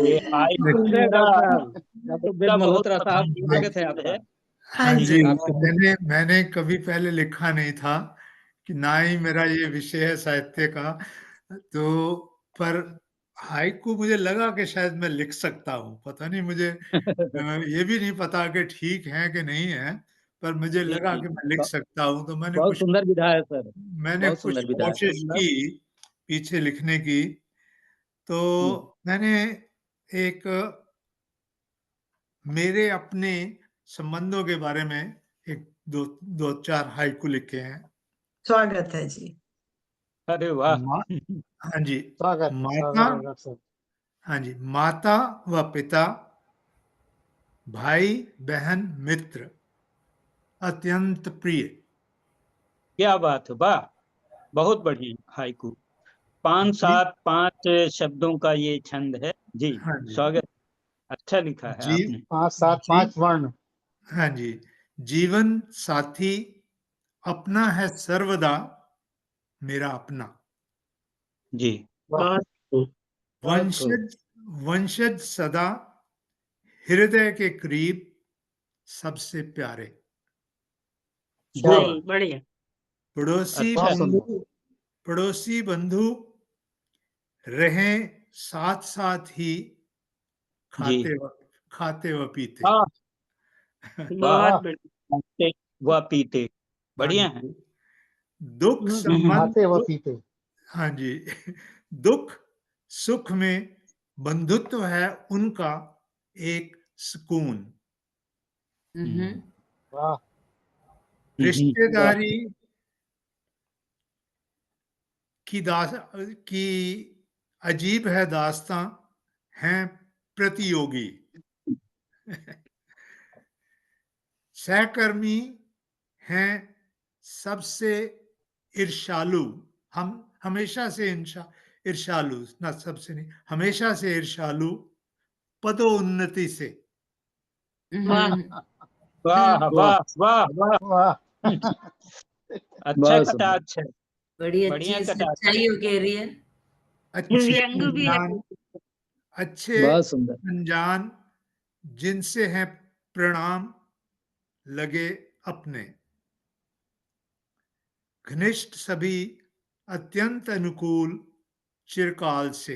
ये हाइकू शुक्रिया मेरा डॉक्टर साहब। डॉक्टर वेद बहुत मल्होत्रा साहब, पसंद स्वागत है चीज आपका। है। हाँ हाँ जी, जी, आपके मैंने कभी पहले लिखा नहीं था, कि ना ही मेरा ये विषय है साहित्य का, तो पर हाइकू मुझे लगा कि शायद मैं लिख सकता हूँ, पता नहीं, मुझे ये भी नहीं पता कि ठीक है कि नहीं है, पर मुझे जी लगा जी, कि मैं लिख सकता हूँ, तो बहुत सुंदर विधा है सर, बहुत कुछ सुंदर विधा है। कोशिश की पीछे लिखने की। तो मैंने एक मेरे अपने संबंधों के बारे में एक दो चार हाइकू लिखे हैं। स्वागत है जी। अरे वाह। हाँ जी, स्वागत माता, है डॉक्टर साहब। हाँ जी, माता व पिता, भाई बहन मित्र, अत्यंत प्रिय। क्या बात है, वाह, बहुत बढ़िया हाइकू। 5-7-5 शब्दों का ये छंद है जी। हाँ जी, स्वागत, अच्छा लिखा है जी, आपने। 5-7-5 वर्ण। हाँ जी, जीवन साथी अपना है सर्वदा, मेरा अपना। जी, वाह, वंशज वंशज सदा हृदय के करीब, सबसे प्यारे। गुड, बढ़िया। पड़ोसी अच्छा, बहुत सुंदर। बंधु पड़ोसी बंधु रहें साथ साथ ही, जी, खाते व पीते। हाँ, वाह, वाह, खाते व पीते, हाँ बढ़िया है। जी, दुख संबंध, खाते व पीते। हाँ जी, दुख सुख में बंधुत्व है उनका एक सुकून। वाह, रिश्तेदारी की अजीब है दास्तां, हैं प्रतियोगी। सहकर्मी हैं सबसे ईर्ष्यालु, हम हमेशा से ईर्ष्यालु, ना सबसे नहीं, हमेशा से ईर्ष्यालु, पदोन्नति से। वाह, वाह वाह वाह वाह, वाह, अच्छा बहुत सुंदर, कटाक्ष है, बड़ी बढ़िया अच्छी कटाक्ष है। सच्चाइयों कह रही है। अच्छे व्यंग भी है। अनजान, अच्छे बहुत सुंदर, अनजान जिनसे है प्रणाम लगे अपने, घनिष्ठ सभी अत्यंत अनुकूल चिरकाल से।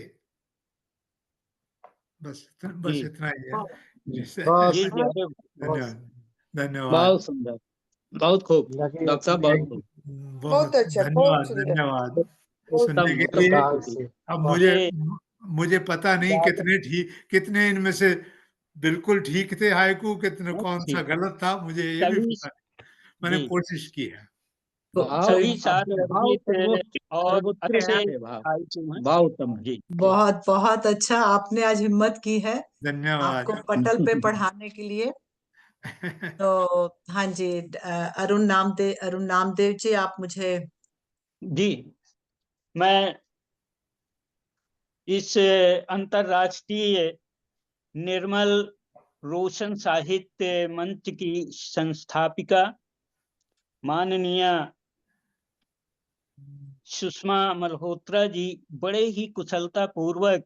बस जी इतना ही है। जिससे बहुत जी सुंदर, जी, धन्यवाद धन्यवाद बहुत सुंदर, बहुत खूब लगे डॉक्टर साहब, बहुत खूब। बहुत अच्छा, बहुत धन्यवाद सुंदर, धन्यवाद बहुत सुनने के उत्तम लिए। प्रकार से अब मुझे मुझे पता नहीं कितने इनमें से बिल्कुल ठीक थे हाइकू, कितने कौन सा गलत था, मुझे ये भी सभी पता नहीं। मैंने जी कोशिश की है। सभी सार्वजनिक और सर्वोत्कृष्ट अच्छे थे भाव। हाइकू हैं। बहुत उत्तम जी। बहुत बहुत अच्छा, आपने आज हिम्मत की है धन्यवाद। आपको पटल पे पढ़ाने के लिए। तो हाँ जी, अरुण नामदेव जी, आप मुझे जी, मैं इस अंतर्राष्ट्रीय निर्मल रोशन साहित्य मंच की संस्थापिका माननीय सुषमा मल्होत्रा जी बड़े ही कुशलता पूर्वक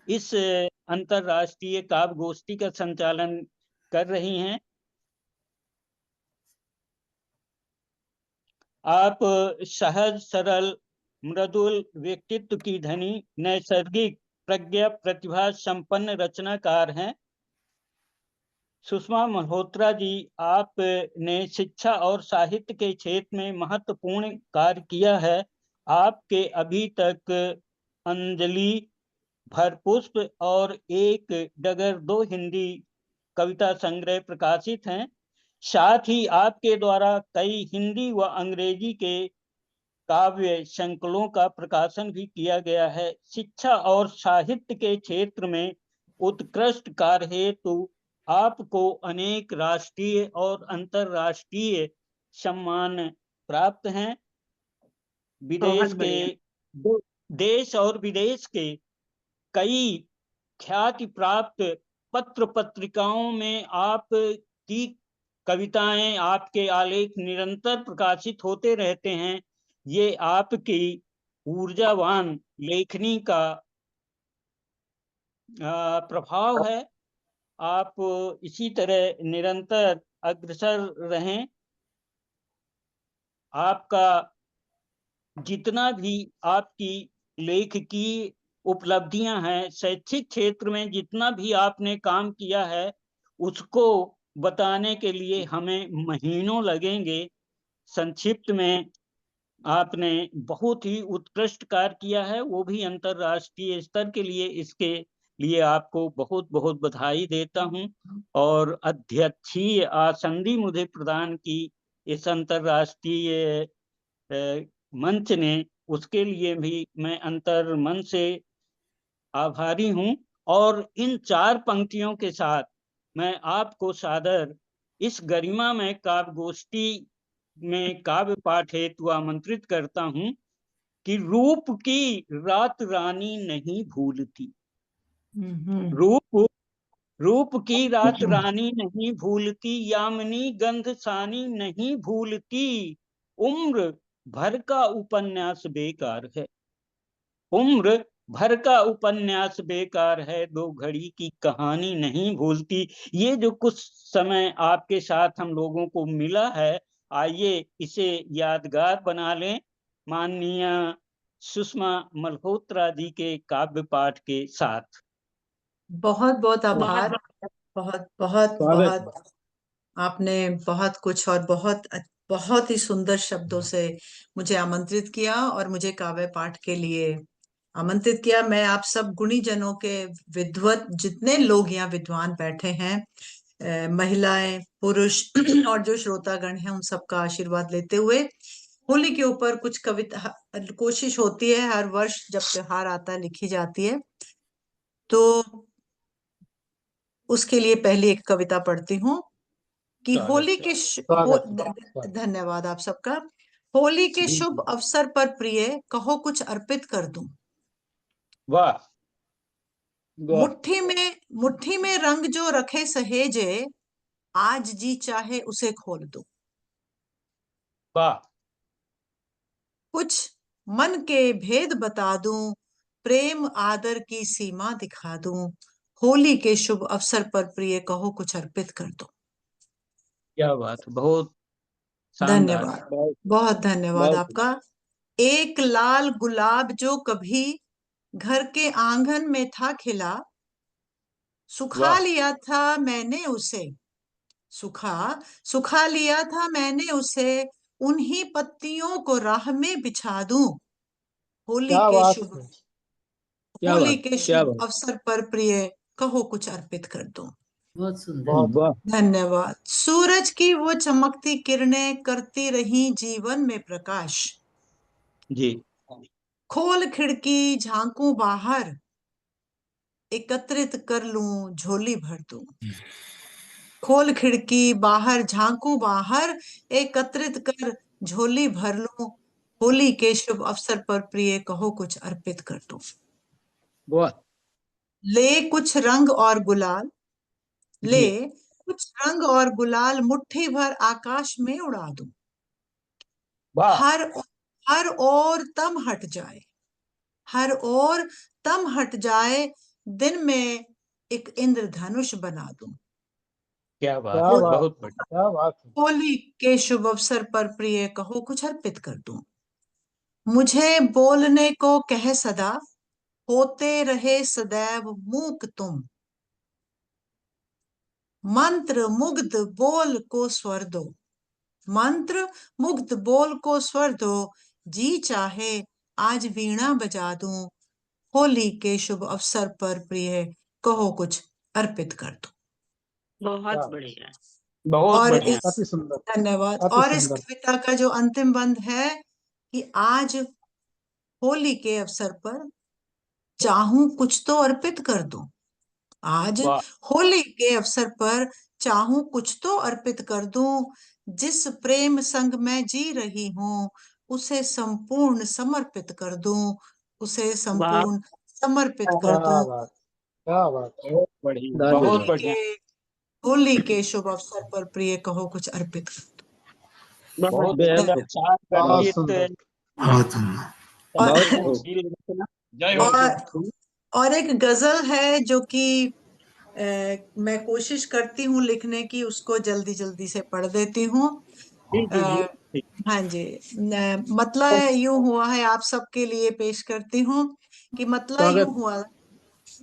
इस अंतर्राष्ट्रीय काव्य गोष्ठी का संचालन कर रही हैं। आप सहज सरल मृदुल व्यक्तित्व की धनी नैसर्गिक प्रज्ञा प्रतिभा संपन्न रचनाकार हैं। सुषमा मल्होत्रा जी, आपने शिक्षा और साहित्य के क्षेत्र में महत्वपूर्ण कार्य किया है। आपके अभी तक अंजलि, भरपुष्प और एक डगर 2 हिंदी कविता संग्रह प्रकाशित हैं। साथ ही आपके द्वारा कई हिंदी व अंग्रेजी के काव्य संकलों का प्रकाशन भी किया गया है। शिक्षा और साहित्य के क्षेत्र में उत्कृष्ट कार्य हेतु आपको अनेक राष्ट्रीय और अंतर्राष्ट्रीय सम्मान प्राप्त हैं। विदेश के देश और विदेश के कई ख्याति प्राप्त पत्र पत्रिकाओं में आपकी कविताएं, आपके आलेख निरंतर प्रकाशित होते रहते हैं। ये आपकी ऊर्जावान लेखनी का प्रभाव है। आप इसी तरह निरंतर अग्रसर रहें। आपका जितना भी आपकी लेख की उपलब्धियां हैं, शैक्षिक क्षेत्र में जितना भी आपने काम किया है, उसको बताने के लिए हमें महीनों लगेंगे। संक्षिप्त में आपने बहुत ही उत्कृष्ट कार्य किया है, वो भी अंतर्राष्ट्रीय स्तर के लिए। इसके लिए आपको बहुत बहुत बधाई देता हूं। और अध्यक्षीय आसंदी मुझे प्रदान की इस अंतर्राष्ट्रीय मंच ने, उसके लिए भी मैं अंतर मन से आभारी हूं। और इन 4 पंक्तियों के साथ मैं आपको सादर इस गरिमा में काव्य गोष्ठी में काव्य पाठ हेतु आमंत्रित करता हूं कि रूप की रात रानी नहीं भूलती। रूप की रात रानी नहीं भूलती, यामिनी गंध सानी नहीं भूलती। उम्र भर का उपन्यास बेकार है, उम्र भर का उपन्यास बेकार है, 2 घड़ी की कहानी नहीं भूलती। ये जो कुछ समय आपके साथ हम लोगों को मिला है, आइए इसे यादगार बना लें माननीय सुषमा मल्होत्रा जी के काव्य पाठ के साथ। बहुत बहुत आभार। बहुत बहुत बहुत आपने बहुत कुछ और बहुत ही सुंदर शब्दों से मुझे आमंत्रित किया और मुझे काव्य पाठ के लिए आमंत्रित किया। मैं आप सब गुणी जनों के विद्वत जितने लोग यहाँ विद्वान बैठे हैं, महिलाएं, पुरुष और जो श्रोतागण हैं, उन सबका आशीर्वाद लेते हुए होली के ऊपर कुछ कविता कोशिश होती है हर वर्ष जब त्योहार आता है लिखी जाती है। तो उसके लिए पहले एक कविता पढ़ती हूँ कि होली के धन्यवाद आप सबका। होली के शुभ अवसर पर प्रिय कहो कुछ अर्पित कर दूं। वाह। मुट्ठी में रंग जो रखे सहेजे, आज जी चाहे उसे खोल दूं। वाह। कुछ मन के भेद बता दूं, प्रेम आदर की सीमा दिखा दूं। होली के शुभ अवसर पर प्रिय कहो कुछ अर्पित कर दूं। क्या बात, बहुत धन्यवाद, बहुत धन्यवाद आपका। एक लाल गुलाब जो कभी घर के आंगन में था खिला, सुखा वाह। लिया था मैंने उसे, सुखा लिया था मैंने उसे, उन्हीं पत्तियों को राह में बिछा दूं। होली क्या के बात शुभ है। क्या होली बात, के क्या शुभ बात। अवसर पर प्रिय कहो कुछ अर्पित कर दूं। बहुत सुंदर। बहुत वाह। धन्यवाद। सूरज की वो चमकती किरणें करती रही जीवन में प्रकाश। जी। खोल खिड़की झांकूं बाहर, एकत्रित कर लूं झोली भर दूं। खोल खिड़की बाहर झांकूं बाहर, एकत्रित कर झोली भर लूं। होली के शुभ अवसर पर प्रिय कहो कुछ अर्पित कर दूं। वाह। ले कुछ रंग और गुलाल, ले जी। कुछ रंग और गुलाल, मुट्ठी भर आकाश में उड़ा दूं। वाह। हर ओर तम हट जाए, हर ओर तम हट जाए, दिन में एक इंद्रधनुष बना दूं। क्या बात क्या है, बात बहुत है, बढ़िया। क्या बात है। होली के शुभ अवसर पर प्रिय कहो कुछ अर्पित कर दूं। मुझे बोलने को कह सदा, होते रहे सदैव मूक तुम। मंत्र मुग्ध बोल को स्वर दो, मंत्र मुग्ध बोल को स्वर दो। जी चाहे आज वीणा बजा दूं। होली के शुभ अवसर पर प्रिय कहो कुछ अर्पित कर दूं। बहुत क्या बढ़िया। बहुत और बढ़िया। अति सुंदर, धन्यवाद। अति और इस सुंदर। कविता का जो अंतिम बंद है कि आज होली के अवसर पर चाहूं कुछ तो अर्पित कर दूं। आज वाह। होली के अवसर पर चाहूं कुछ तो अर्पित कर दूं। जिस प्रेम संग मैं जी रही हूं, उसे संपूर्ण समर्पित कर दूं। उसे वाह, संपूर्ण समर्पित कर क्या दूं। बात, क्या बात। बहुत बढ़िया, धन्यवाद। बहुत होली बढ़िया। के होली के शुभ अवसर पर प्रिय कहो कुछ अर्पित कर दूं। बहुत बहुत बेहद अच्छा खूब, शानदार बहुत गीत। सुंदर। बहुत सुंदर। और बहुत संपूर्ण खूब। गिर रचना। जय हो। और एक गजल है जो कि मैं कोशिश करती हूँ लिखने की, उसको जल्दी जल्दी से पढ़ देती हूँ। जी जी जी। ठीक। हाँ जी। मतलब यूं हुआ है, आप सबके लिए पेश करती हूँ कि मतलब यूं स्वागत। हुआ।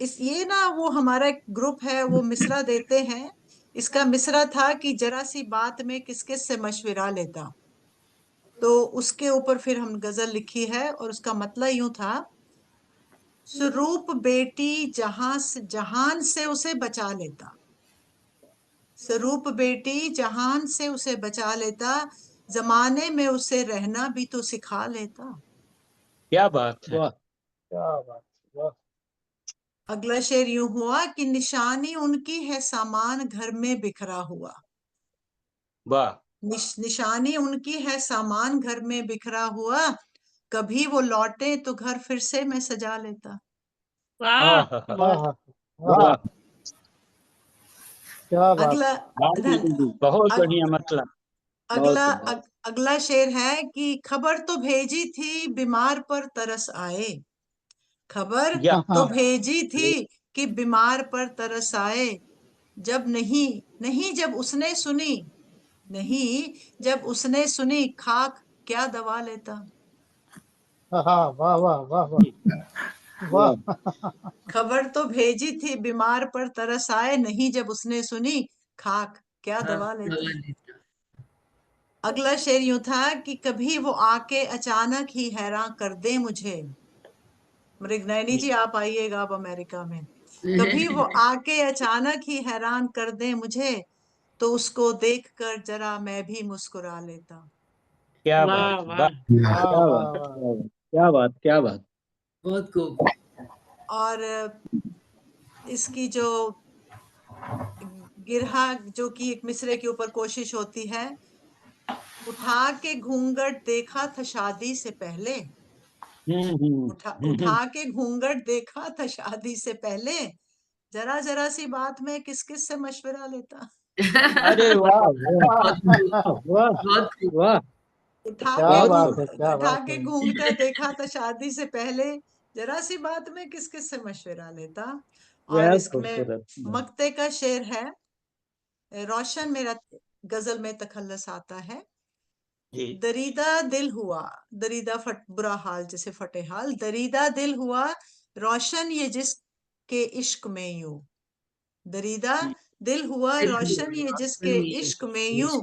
इस ये ना वो हमारा एक ग्रुप है, वो मिसरा देते हैं। इसका मिसरा था कि जरा सी बात में किस किस से मशविरा लेता, तो उसके ऊपर फिर हम गजल लिखी है। और उसका मतलब यूं था, स्वरूप बेटी जहान से उसे बचा लेता, स्वरूप बेटी जहान से उसे बचा लेता, जमाने में उसे रहना भी तो सिखा लेता। क्या बात है। वाह। क्या बात, वाह। अगला शेर यूं हुआ कि निशानी उनकी है सामान घर में बिखरा हुआ। वाह। निशानी उनकी है सामान घर में बिखरा हुआ, कभी वो लौटे तो घर फिर से मैं सजा लेता। वाह, आहा। बहुत आहा, वाह। वाह, क्या बात। अगला धन बहुत अग, बढ़िया मतलब। बहुत अगला सुंदर। अगला शेर है कि खबर तो भेजी थी बीमार पर तरस आए, खबर या। तो भेजी थी कि बीमार पर तरस आए। जब नहीं नहीं जब उसने सुनी, नहीं जब उसने सुनी, खाक क्या दवा लेता। हाँ, वाह वाह वाह वाह वाह। वाह। खबर तो भेजी थी बीमार पर तरस आए, नहीं जब उसने सुनी, खाक क्या दवा लेता। अगला शेर यूं था कि कभी वो आके अचानक ही हैरान कर दे मुझे। मृगनयनी जी आप आइएगा अब अमेरिका में। कभी वो आके अचानक ही हैरान कर दे मुझे, तो उसको देखकर जरा मैं भी मुस्कुरा लेता। क्या वाह, बात है। वाह, वाह। वाह क्या वाह बात, वाह। क्या बात, क्या बात, क्या बात। बहुत खूब। और इसकी जो गिरहा जो कि एक मिसरे के ऊपर कोशिश होती है, उठा के घूंघट देखा था शादी से पहले, उठा के घूंघट देखा था शादी से पहले, जरा जरा सी बात में किस किस से मशवरा लेता। अरे वाह। बहुत खूब, वाह बहुत खूब। वाह। क्या बहुत बात खूब। है, क्या उठा बात के है। घूंघटा देखा था शादी से पहले, जरा सी बात में किस किस से मशवरा लेता। और बेहद इसमें खूबसूरत। मक्ते का शेर है, रोशन मेरा गजल में तखल्लुस आता है। जी। दरीदा दिल हुआ, दरीदा बुरा हाल जैसे फटे हाल, दरीदा दिल हुआ रोशन ये जिसके इश्क में यूं। दरीदा दिल हुआ रोशन ये जिसके इश्क में यूं,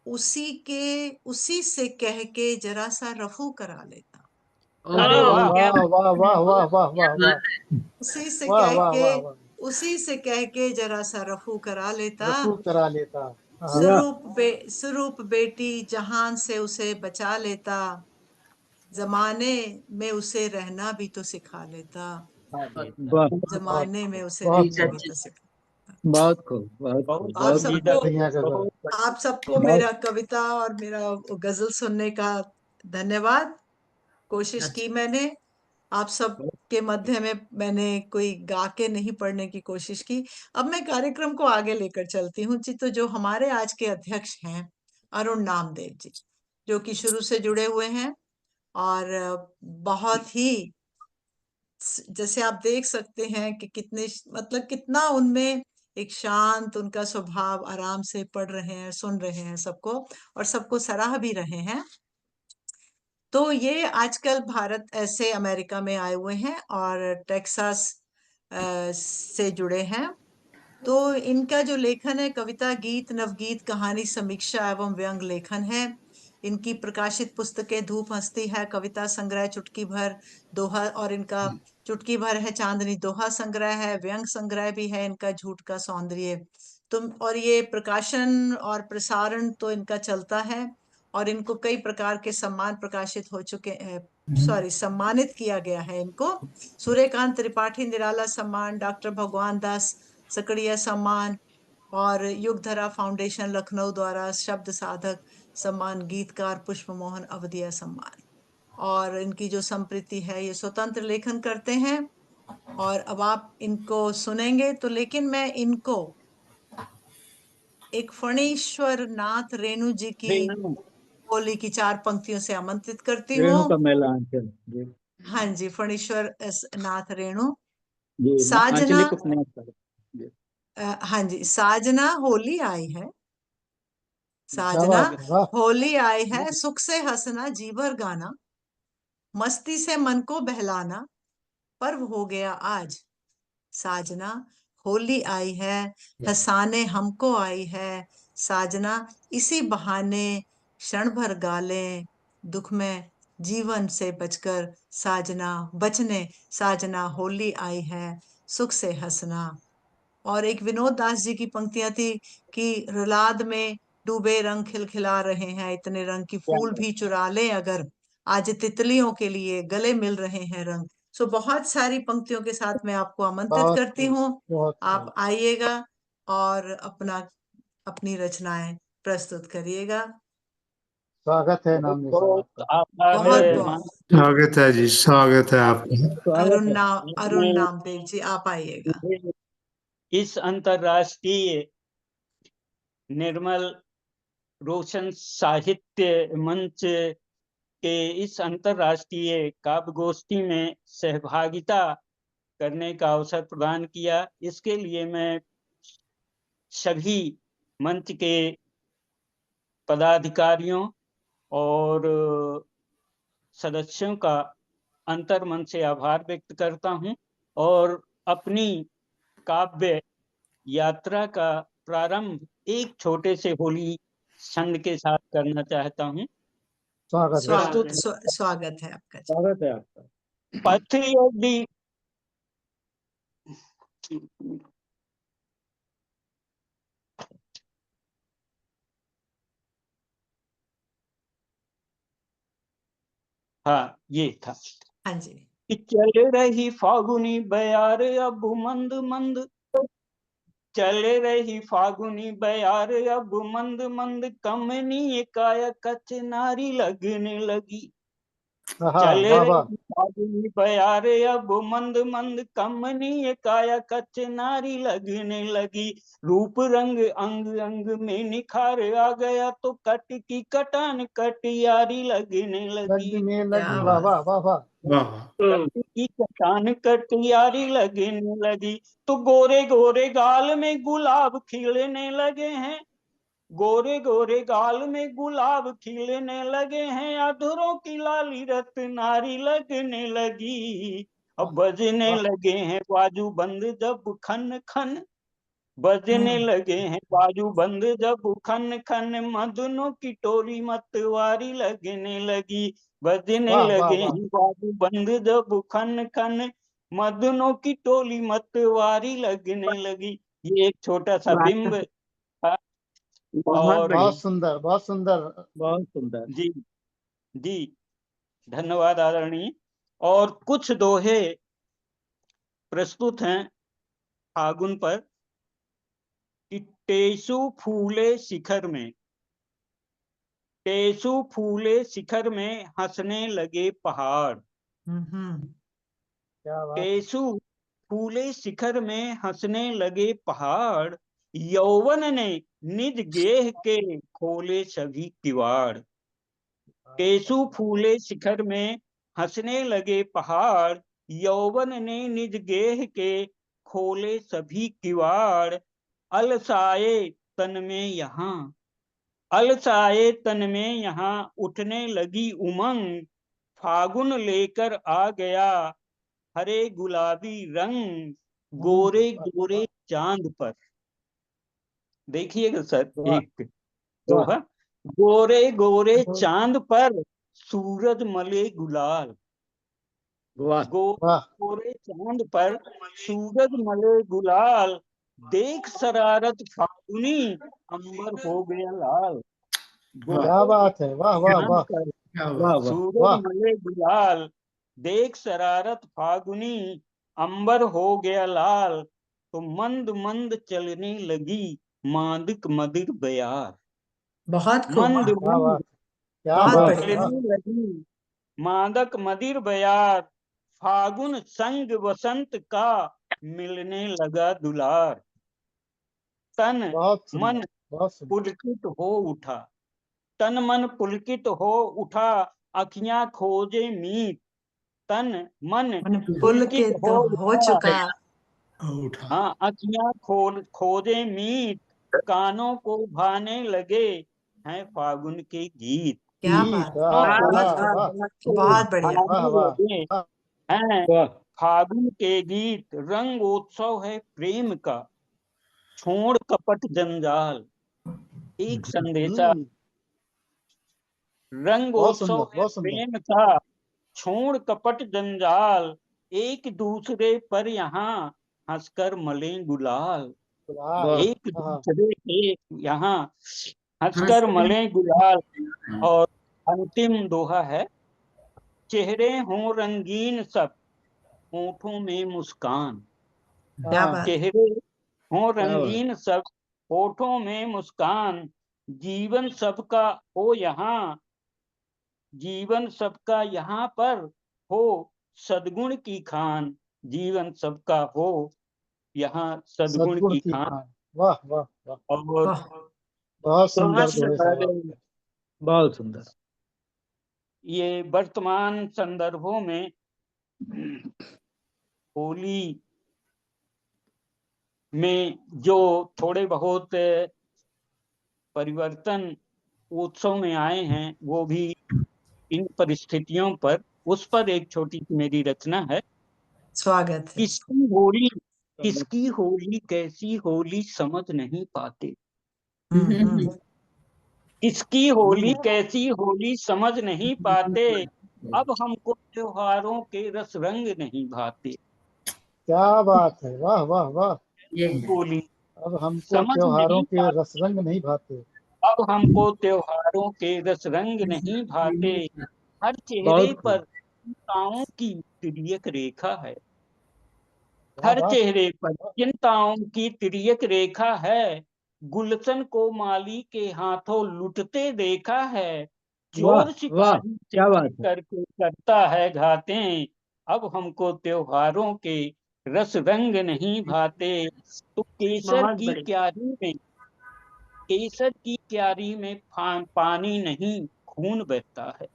उसी से कह के जरा सा रफू करा लेता। अरे वाह वाह वाह वाह वाह वाह वाह वाह उसी से वाह कह वाह के वाह वाह उसी से कह के जरा सा रफू करा लेता। रफू करा लेता। हाँ, स्वरूप बेटी जहान से उसे बचा लेता, जमाने में उसे रहना भी तो सिखा लेता। वाह, जमाने में उसे बहुत रहना भी तो सिखा। बहुत खूब, बहुत खूब, आप बहुत सबको बढ़िया गजल। आप सबको मेरा कविता और मेरा गजल सुनने का धन्यवाद। कोशिश की मैंने, आप सब के मध्य में मैंने कोई गा के नहीं पढ़ने की कोशिश की। अब मैं कार्यक्रम को आगे लेकर चलती हूँ जी। तो जो हमारे आज के अध्यक्ष हैं अरुण नामदेव जी, जो कि शुरू से जुड़े हुए हैं और बहुत ही, जैसे आप देख सकते हैं कि कितने मतलब कितना उनमें एक शांत उनका स्वभाव, आराम से पढ़ रहे हैं, सुन रहे हैं सबको और सबको सराह भी रहे हैं। तो ये आजकल भारत ऐसे अमेरिका में आए हुए हैं और टेक्सास से जुड़े हैं। तो इनका जो लेखन है कविता, गीत, नवगीत, कहानी, समीक्षा एवं व्यंग लेखन है। इनकी प्रकाशित पुस्तकें धूप हंसती है, कविता संग्रह चुटकी भर, दोहा, और इनका चुटकी भर है चांदनी दोहा संग्रह है, व्यंग संग्रह भी है इनका झूठ का सौंदर्य। तुम और ये प्रकाशन और प्रसारण तो इनका चलता है और इनको कई प्रकार के सम्मान प्रकाशित हो चुके हैं, सम्मानित किया गया है इनको। सूर्यकांत त्रिपाठी निराला सम्मान, डॉक्टर भगवान दास सकड़िया सम्मान और युगधरा फाउंडेशन लखनऊ द्वारा शब्द साधक सम्मान, गीतकार पुष्प मोहन अवधिया सम्मान। और इनकी जो संप्रति है, ये स्वतंत्र लेखन करते हैं। और अब आप इनको सुनेंगे तो, लेकिन मैं इनको एक फणीश्वर नाथ रेणु जी की बोली की 4 पंक्तियों से आमंत्रित करती रेणु हूँ। का मेला अंचल जी, हाँ जी, फणीश्वर नाथ रेणु। जी साजना, आंचलिक उपन्यास का जी। हाँ जी, साजना होली आई है, क्या साजना बात है, वाह। होली आई है, सुख से हंसना जी भर गाना, मस्ती से मन को बहलाना, पर्व हो गया आज। साजना होली आई है, हंसाने हमको आई है, साजना इसी बहाने क्षण भर गालें, दुख में जीवन से बचकर साजना बचने, साजना होली आई है, सुख से हंसना। और एक विनोद दास जी की पंक्तियां थी कि रुलाद में डूबे रंग खिलखिला रहे हैं, इतने रंग की फूल भी चुरा लें अगर, आज तितलियों के लिए गले मिल रहे हैं रंग। सो बहुत सारी पंक्तियों के साथ मैं आपको आमंत्रित बहुत करती हूँ, बहुत आप आइएगा और अपनी रचनाएं प्रस्तुत करिएगा। स्वागत है नाम बहुत आभार बहुत है बहुत स्वागत है जी, स्वागत है आपका। अरुण नामदेव जी, आप आइएगा। इस अंतर्राष्ट्रीय निर्मल रोशन साहित्य मंच के इस अंतर्राष्ट्रीय काव्य गोष्ठी में सहभागिता करने का अवसर प्रदान किया। इसके लिए मैं सभी मंच के पदाधिकारियों और सदस्यों का अंतर्मन से आभार व्यक्त करता हूं और अपनी काव्य यात्रा का प्रारंभ एक छोटे से होली छंद के साथ करना चाहता हूं। स्वागत है आपका। स्वागत है आपका। पथ यदि हाँ, ये था। हाँ जी। कि चल रही फागुनी बयार अब मंद मंद, चल रही फागुनी बयार अब मंद मंद, कमनी काया कच नारी लगने लगी। चल रही फागुनी बयार अब मंद मंद, कमनी काया कच नारी लगने लगी। रूप रंग अंग अंग में निखार आ गया, तो कट की कटान कटियारी लगने लगी। वाह वाह वाह वाह। की कटान कटियारी लगने लगी, तो गोरे गोरे गाल में गुलाब खिलने लगे हैं, गोरे गोरे गाल में गुलाब खिलने लगे हैं, अधरों की लाली रत नारी लगने लगी। अब बजने लगे हैं बाजू बंद जब खन खन, बजने लगे हैं बाजू बंद जब खन खन, मदनों की टोली मतवारी लगने लगी। बजने वाह, वाह, लगे वाह। हैं बाजू बंद जब खन खन, मदनों की टोली मतवारी लगने लगी। ये एक छोटा सा बिंब था। बहुत और बढ़िया, बहुत सुंदर, बहुत सुंदर। बहुत सुंदर। जी जी, धन्यवाद आदरणीय। और कुछ दोहे प्रस्तुत हैं फागुन पर कि टेसु फूले शिखर में, टेसु फूले शिखर में हंसने लगे पहाड़, क्या बात है। टेसु फूले शिखर में हंसने लगे पहाड़, यौवन ने निज गेह के खोले सभी किवाड़। टेसु फूले शिखर में हंसने लगे पहाड़, यौवन ने निज गेह के खोले सभी किवाड़। अलसाए तन में यहाँ, अलसाए तन में यहाँ उठने लगी उमंग, फागुन लेकर आ गया हरे गुलाबी रंग, गोरे गोरे चांद पर। देखिएगा सर, वाह, एक दोहा, गोरे गोरे चांद पर सूरज मले गुलाल, वाह, गोरे वाह। गोरे चांद पर सूरज मले गुलाल, देख शरारत फागुनी अंबर हो गया लाल। क्या बात है, वाह, वाह, चांद वाह। पर क्या वाह, बात। वाह। सूरज वाह। मले गुलाल, देख शरारत फागुनी अंबर हो गया लाल, तो मंद मंद चलने लगी मादक मदिर बयार। बहुत खूब, मंद क्या मंद बात, क्या बहुत बात, बढ़िया। वाह। चलने लगी मादक मदिर बयार, फागुन संग वसंत का मिलने लगा दुलार। तन बहुत मन सुंदर, बहुत सुंदर। पुलकित हो उठा, तन मन पुलकित हो उठा, अखियां खोजे मीत, तन मन मन पुलकित पुलकित हो हो उठा, चुका। उठा। हाँ अखियां खोजे मीत, कानों को भाने लगे हैं फागुन के गीत। क्या जी, बात, वाह, कानों वाह, बहुत वाह, को बहुत बढ़िया। वाह, भाने वाह, लगे वाह। हैं वाह, फागुन के गीत। रंगोत्सव है प्रेम का, छोड़ कपट जंजाल, एक संदेशा। बहुत रंगोत्सव सुंदर, है बहुत सुंदर। प्रेम का, छोड़ कपट जंजाल, एक दूसरे पर यहाँ हंसकर मले गुलाल। वाह, वाह, एक वाह। दूसरे के यहाँ हंसकर मले गुलाल। और अंतिम दोहा है, चेहरे हों रंगीन सब, होठों में मुस्कान, क्या हाँ, बात, चेहरे हों क्या बात। रंगीन सब, होठों में मुस्कान, जीवन सबका हो यहाँ, जीवन सबका यहाँ पर हो सद्गुण की खान, जीवन सबका हो यहाँ सद्गुण सद्गुण की की खान। खान। वाह, वाह, वाह। और वाह, बहुत सुंदर पांच दोहे साहब नंबर, आपके। बहुत सुंदर। ये वर्तमान संदर्भों में होली में जो थोड़े बहुत परिवर्तन उत्सव में आए हैं, वो भी इन परिस्थितियों पर, उस पर एक छोटी सी मेरी रचना है। स्वागत है। किसकी होली कैसी होली समझ नहीं पाते, हम्म। किसकी होली कैसी होली समझ नहीं पाते, अब हमको त्योहारों के रस रंग नहीं भाते। क्या बात है, वाह, वाह, वाह। ये होली अब हमको समझ त्योहारों नहीं के पाते, रस रंग नहीं भाते। अब हमको त्योहारों के रस रंग नहीं भाते। हर चेहरे बहुत पर खूब। चिंताओं की तिर्यक रेखा है, क्या हर बात, चेहरे पर चिंताओं की तिर्यक रेखा है, गुलशन को माली के हाथों लुटते देखा है, वाह, चोर वाह, सिपाही से क्या बात है। करके करता है घातें, अब हमको त्योहारों के रस रंग नहीं भाते। तो केसर बहुत की बढ़िया। क्यारी में, केसर की क्यारी में पानी नहीं खून बहता है,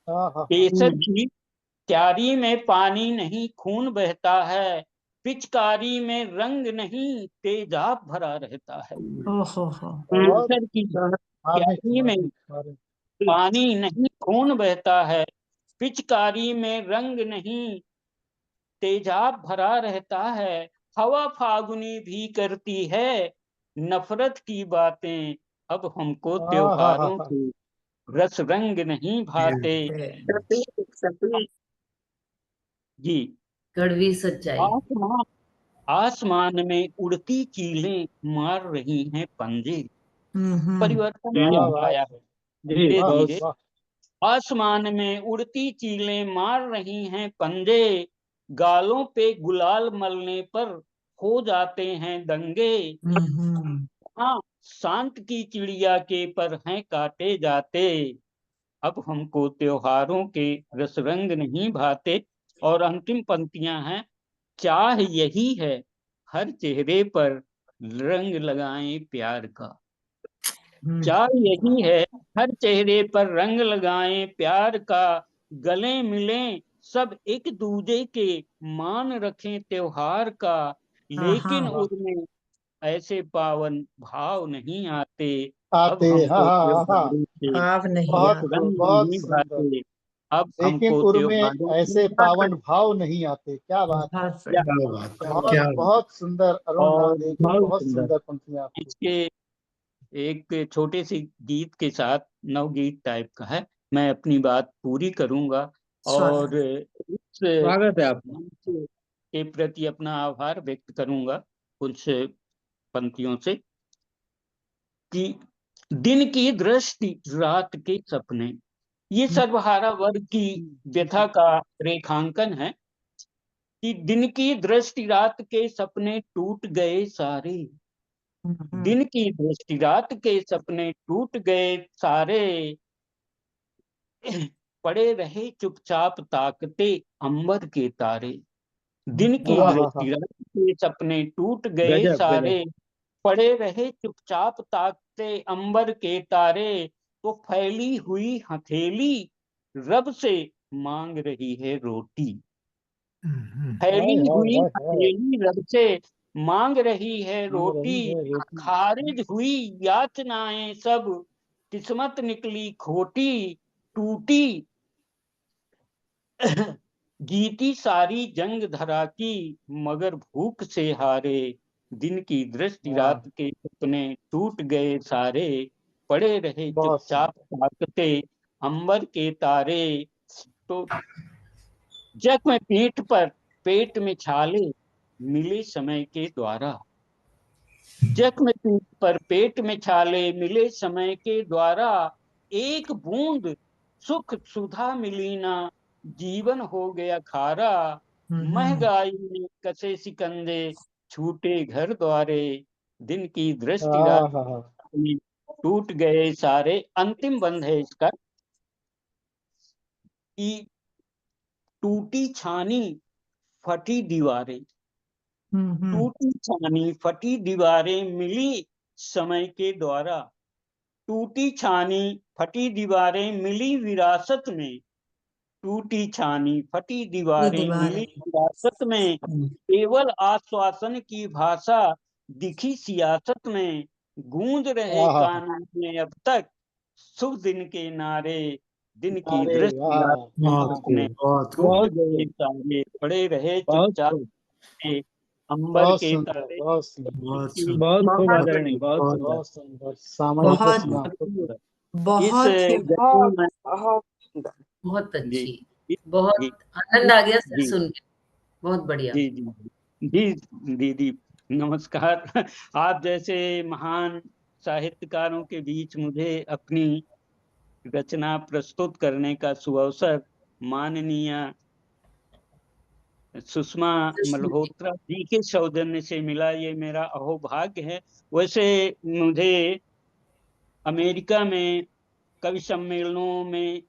हाँ, हाँ, केसर की क्यारी में पानी नहीं खून बहता है, पिचकारी में रंग नहीं तेजाब भरा रहता है। ओहो। बहुत केसर की मार्मिक, क्यारी में मार्मिक, मार्मिक। पानी नहीं खून बहता है, पिचकारी में रंग नहीं तेजाब भरा रहता है, हवा फागुनी भी करती है नफरत की बातें। अब हमको त्योहारों के रस रंग नहीं भाते। जी। कड़वी सच्चाई। आसमान आसमान में उड़ती चीलें मार रही हैं पंजे। परिवर्तन क्या आया है धीरे धीरे। आसमान में उड़ती चीलें मार रही हैं पंजे, गालों पे गुलाल मलने पर हो जाते हैं दंगे। हाँ, शांत की चिड़िया के पर हैं काटे जाते। अब हमको त्योहारों के रस रंग नहीं भाते। और अंतिम पंक्तियां हैं, चाह यही है हर चेहरे पर रंग लगाएं प्यार का। चाह यही है हर चेहरे पर रंग लगाएं प्यार का, गले मिलें सब एक दूजे के मान रखें त्योहार का। लेकिन उनमें ऐसे पावन भाव नहीं आते। अब हमको त्योहारों से भाव नहीं बहुत आते। रंग बहुत नहीं सुंदर। भाते। अब लेकिन हमको उनमें त्योहारों ऐसे पावन भाव नहीं आते। क्या बात है, बहुत क्या क्या बात है, बहुत क्या बात। बहुत सुंदर अरुण और राधे की बहुत बहुत सुंदर। सुंदर पंक्तियां आपकी। इसके एक छोटे से गीत के साथ, नवगीत टाइप का है, मैं अपनी बात पूरी करूंगा। और इस स्वागत है आपका। मंच के प्रति अपना आभार व्यक्त करूंगा कुछ पंक्तियों से कि दिन की दृष्टि रात के सपने, ये सर्वहारा वर्ग की व्यथा का रेखांकन है कि दिन की दृष्टि रात के सपने टूट गए सारे। दिन की दृष्टि रात के सपने टूट गए सारे, पड़े रहे चुपचाप ताकते अंबर के तारे। दिन की दृष्टि रात के सपने टूट गए गजब सारे, गजब। पड़े रहे चुपचाप ताकते अंबर के तारे। तो फैली हुई हथेली रब से मांग रही है रोटी। फैली हुई हथेली रब से मांग रही है रोटी। खारिज हुई याचनाएं सब, किस्मत निकली खोटी। टूटी जीती सारी जंग धरा की, मगर भूख से हारे। दिन की दृष्टि रात के सपने टूट गए सारे, पड़े रहे चुपचाप ताकते अंबर के तारे। तो जख्म पीठ पर पेट में छाले मिले समय के द्वारा। जख्म पीठ पर पेट में छाले मिले समय के द्वारा, एक बूंद सुख सुधा मिली ना जीवन हो गया खारा। महंगाई में कसे सिकंदे छूटे घर द्वारे, दिन की दृष्टि रात में टूट गए सारे। अंतिम बंद है इसका कि टूटी छानी फटी दीवारें, टूटी छानी फटी दीवारें मिली समय के द्वारा। टूटी छानी फटी दीवारें मिली विरासत में, टूटी छानी फटी दीवारें मिली विरासत में। केवल आश्वासन की भाषा दिखी सियासत में, गूंज रहे कानों में अब तक शुभ दिन के नारे। दिन की दृष्टि रात में टूट गए सारे, पड़े रहे चुपचाप अंबर के तारे। बहुत खूब आदरणीय, बहुत सुंदर। बहुत अच्छी, बहुत आनंद आ गया सर सुन के। बहुत बढ़िया। जी जी जी दीदी नमस्कार। आप जैसे महान साहित्यकारों के बीच मुझे अपनी रचना प्रस्तुत करने का सुअवसर माननीय सुषमा मल्होत्रा जी के सौजन्य से मिला, ये मेरा अहोभाग्य है। वैसे मुझे अमेरिका में कवि सम्मेलनों में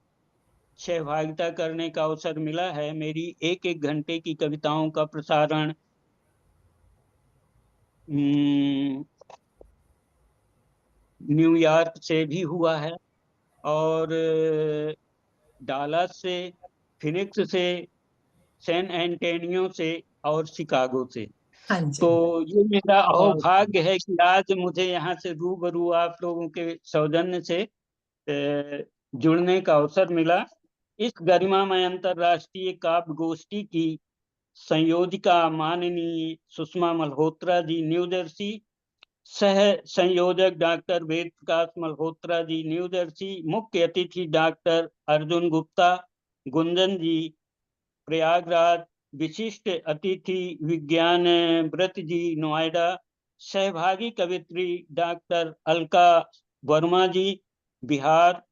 सहभागिता करने का अवसर मिला है। मेरी एक एक घंटे की कविताओं का प्रसारण न्यूयॉर्क से भी हुआ है, और डालस से, फिनिक्स से, सैन एंटोनियो से और शिकागो से। तो ये मेरा अहोभाग्य है कि आज मुझे यहाँ से रूबरू आप लोगों के सौजन्य से जुड़ने का अवसर मिला। इस गरिमामय अंतर्राष्ट्रीय काव्य गोष्ठी की संयोजिका माननीय सुषमा मल्होत्रा जी न्यू जर्सी, सह संयोजक doctor Ved Prakash Malhotra ji new Jersey, मुख्य अतिथि डॉक्टर अर्जुन गुप्ता गुंजन जी प्रयागराज, विशिष्ट अतिथि विज्ञान व्रत जी नोएडा, सहभागी कवित्री डॉक्टर अलका वर्मा जी बिहार,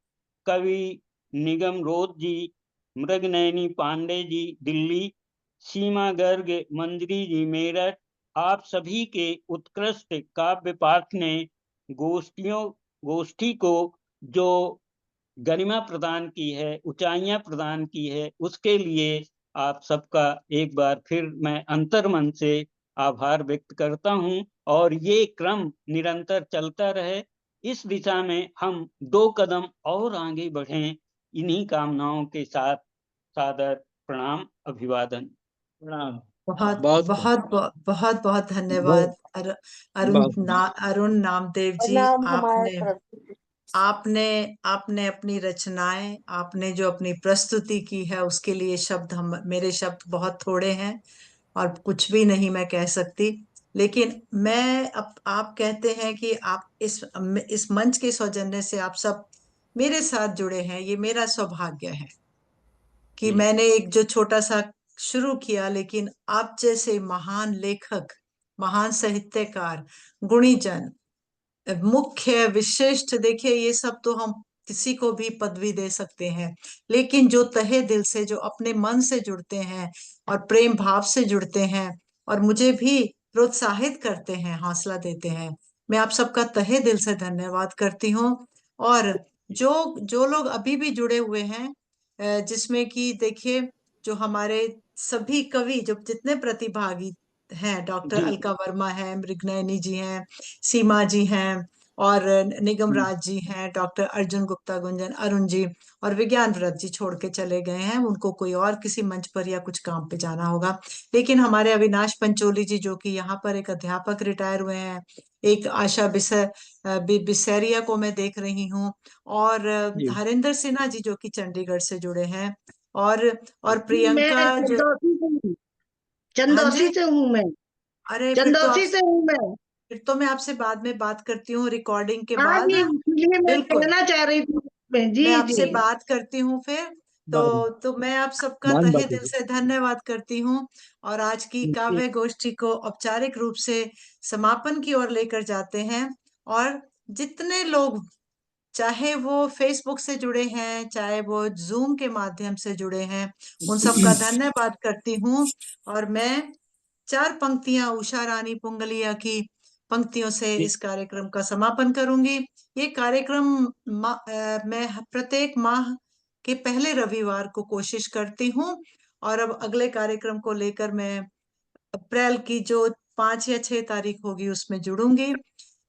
कवि निगम रोध जी, मृगनयनी पांडे जी दिल्ली, सीमा गर्ग मंजरी जी मेरठ, आप सभी के उत्कृष्ट काव्य पाठ ने गोष्ठी को जो गरिमा प्रदान की है, ऊंचाइयां प्रदान की है, उसके लिए आप सबका एक बार फिर मैं अंतर्मन से आभार व्यक्त करता हूं और ये क्रम निरंतर चलता रहे। इस दिशा में हम 2 कदम और आगे बढ़ें, इन्हीं कामनाओं के साथ सादर प्रणाम, अभिवादन। प्रणाम। बहुत बहुत बहुत बहुत बहुत धन्यवाद अरुण नामदेव जी। प्रणाम हमारे तरफ से। आपने अपनी रचनाएं, आपने जो अपनी प्रस्तुति की है उसके लिए मेरे शब्द बहुत थोड़े हैं और कुछ भी नहीं मैं कह सकती। लेकिन आप कहते हैं कि आप इस मंच के सौजन्य से आप सब मेरे साथ जुड़े हैं, ये मेरा सौभाग्य है कि मैंने एक जो छोटा सा शुरू किया, लेकिन आप जैसे महान लेखक, महान साहित्यकार, गुणीजन, मुख्य विशिष्ट, देखिए ये सब तो हम किसी को भी पदवी दे सकते हैं, लेकिन जो तहे दिल से, जो अपने मन से जुड़ते हैं और प्रेम भाव से जुड़ते हैं और मुझे भी प्रोत्साहित करते हैं, हौसला देते हैं, मैं आप सबका तहे दिल से धन्यवाद करती हूँ। और जो लोग अभी भी जुड़े हुए हैं, जिसमें कि देखिए जो हमारे सभी कवि, जो जितने प्रतिभागी हैं, डॉक्टर अलका वर्मा है, मृगनयनी जी हैं, सीमा जी हैं और निगम राज जी हैं, डॉक्टर अर्जुन गुप्ता गुंजन, अरुण जी और विज्ञान व्रत जी छोड़ के चले गए हैं, उनको कोई और किसी मंच पर या कुछ काम पे जाना होगा। लेकिन हमारे अविनाश पंचोली जी जो कि यहाँ पर एक अध्यापक रिटायर हुए हैं, एक आशा बिसैरिया को मैं देख रही हूँ, और हरिंदर सिन्हा जी जो कि चंडीगढ़ से जुड़े हैं, और प्रियंका जो चंदौसी से हूँ मैं। अरे चंदौसी से हूँ मैं। फिर तो मैं आपसे बाद में बात करती हूँ, रिकॉर्डिंग के हाँ बाद। जी, इसलिए मैं कहना चाह रही थी मैं आपसे बात करती हूँ फिर। तो मैं आप सबका तहे दिल से धन्यवाद करती हूँ और आज की काव्य गोष्ठी को औपचारिक रूप से समापन की ओर लेकर जाते हैं। और जितने लोग, चाहे वो फेसबुक से जुड़े हैं, चाहे वो जूम के माध्यम से जुड़े हैं, उन सबका धन्यवाद करती हूँ। और मैं 4 पंक्तियां उषा रानी पुंगलिया की पंक्तियों से इस कार्यक्रम का समापन करूंगी। ये कार्यक्रम मैं प्रत्येक माह के पहले रविवार को कोशिश करती हूँ, और अब अगले कार्यक्रम को लेकर मैं अप्रैल की जो 5 या 6 तारीख होगी उसमें जुड़ूंगी।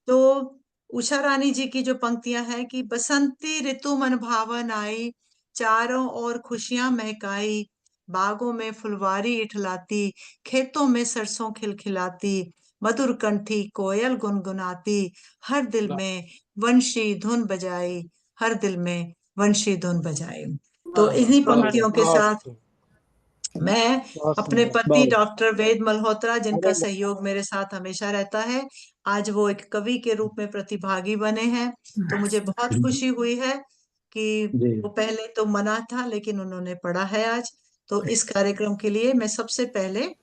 तो उषा रानी जी की जो पंक्तियां हैं कि बसंती ऋतु मन भावन आई, चारों ओर खुशियां महकाई, बागों में फुलवारी इठलाती, खेतों में सरसों खिलखिलाती, मधुर कंठी कोयल गुनगुनाती, हर दिल में वंशी धुन बजाई, हर दिल में वंशी धुन बजाई। तो इन्हीं पंक्तियों के साथ मैं अपने पति डॉक्टर वेद मल्होत्रा, जिनका सहयोग मेरे साथ हमेशा रहता है, आज वो एक कवि के रूप में प्रतिभागी बने हैं, तो मुझे बहुत खुशी हुई है कि वो पहले तो मना था लेकिन उन्होंने पढ़ा है आज। तो इस कार्यक्रम के लिए मैं सबसे पहले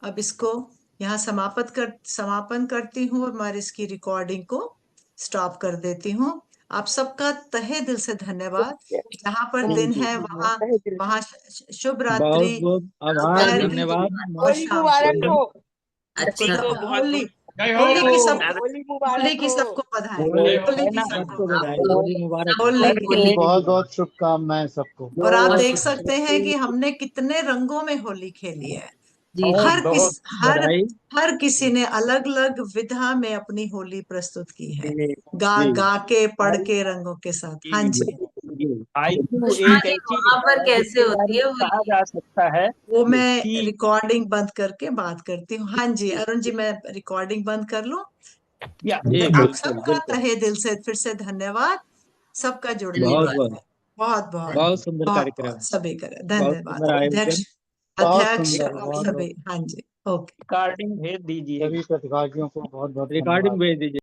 अब इसको यहाँ समापन करती हूँ और मैं इसकी रिकॉर्डिंग को स्टॉप कर देती हूँ। आप सबका तहे दिल से धन्यवाद। जहाँ पर दिन है वहाँ शुभ रात्रि, आभार, धन्यवाद और शाम को अच्छा, होली की सबको बधाई, होली की बहुत बहुत शुभकामनाएं सबको। और आप देख सकते हैं कि हमने कितने रंगों में होली खेली है। हर किसी ने अलग अलग विधा में अपनी होली प्रस्तुत की है, गा के पढ़ के रंगों के साथ। हाँ जी, वहाँ पर कैसे होती है कहा जा सकता है वो मैं रिकॉर्डिंग बंद करके बात करती हूँ। हाँ जी अरुण जी, मैं रिकॉर्डिंग बंद कर लूं? आप सबका तहे दिल से फिर से धन्यवाद, सबका जुड़ने, बहुत बहुत बहुत सुंदर कार्यक्रम, सभी का धन्यवाद। अध्यक्ष बहुत अध्यक्ष सुंदर, बहुत सभी। हाँ जी, ओके। रिकॉर्डिंग भेज दीजिए। सभी प्रतिभागियों को बहुत बहुत रिकॉर्डिंग धन्यवाद। भेज दीजिए।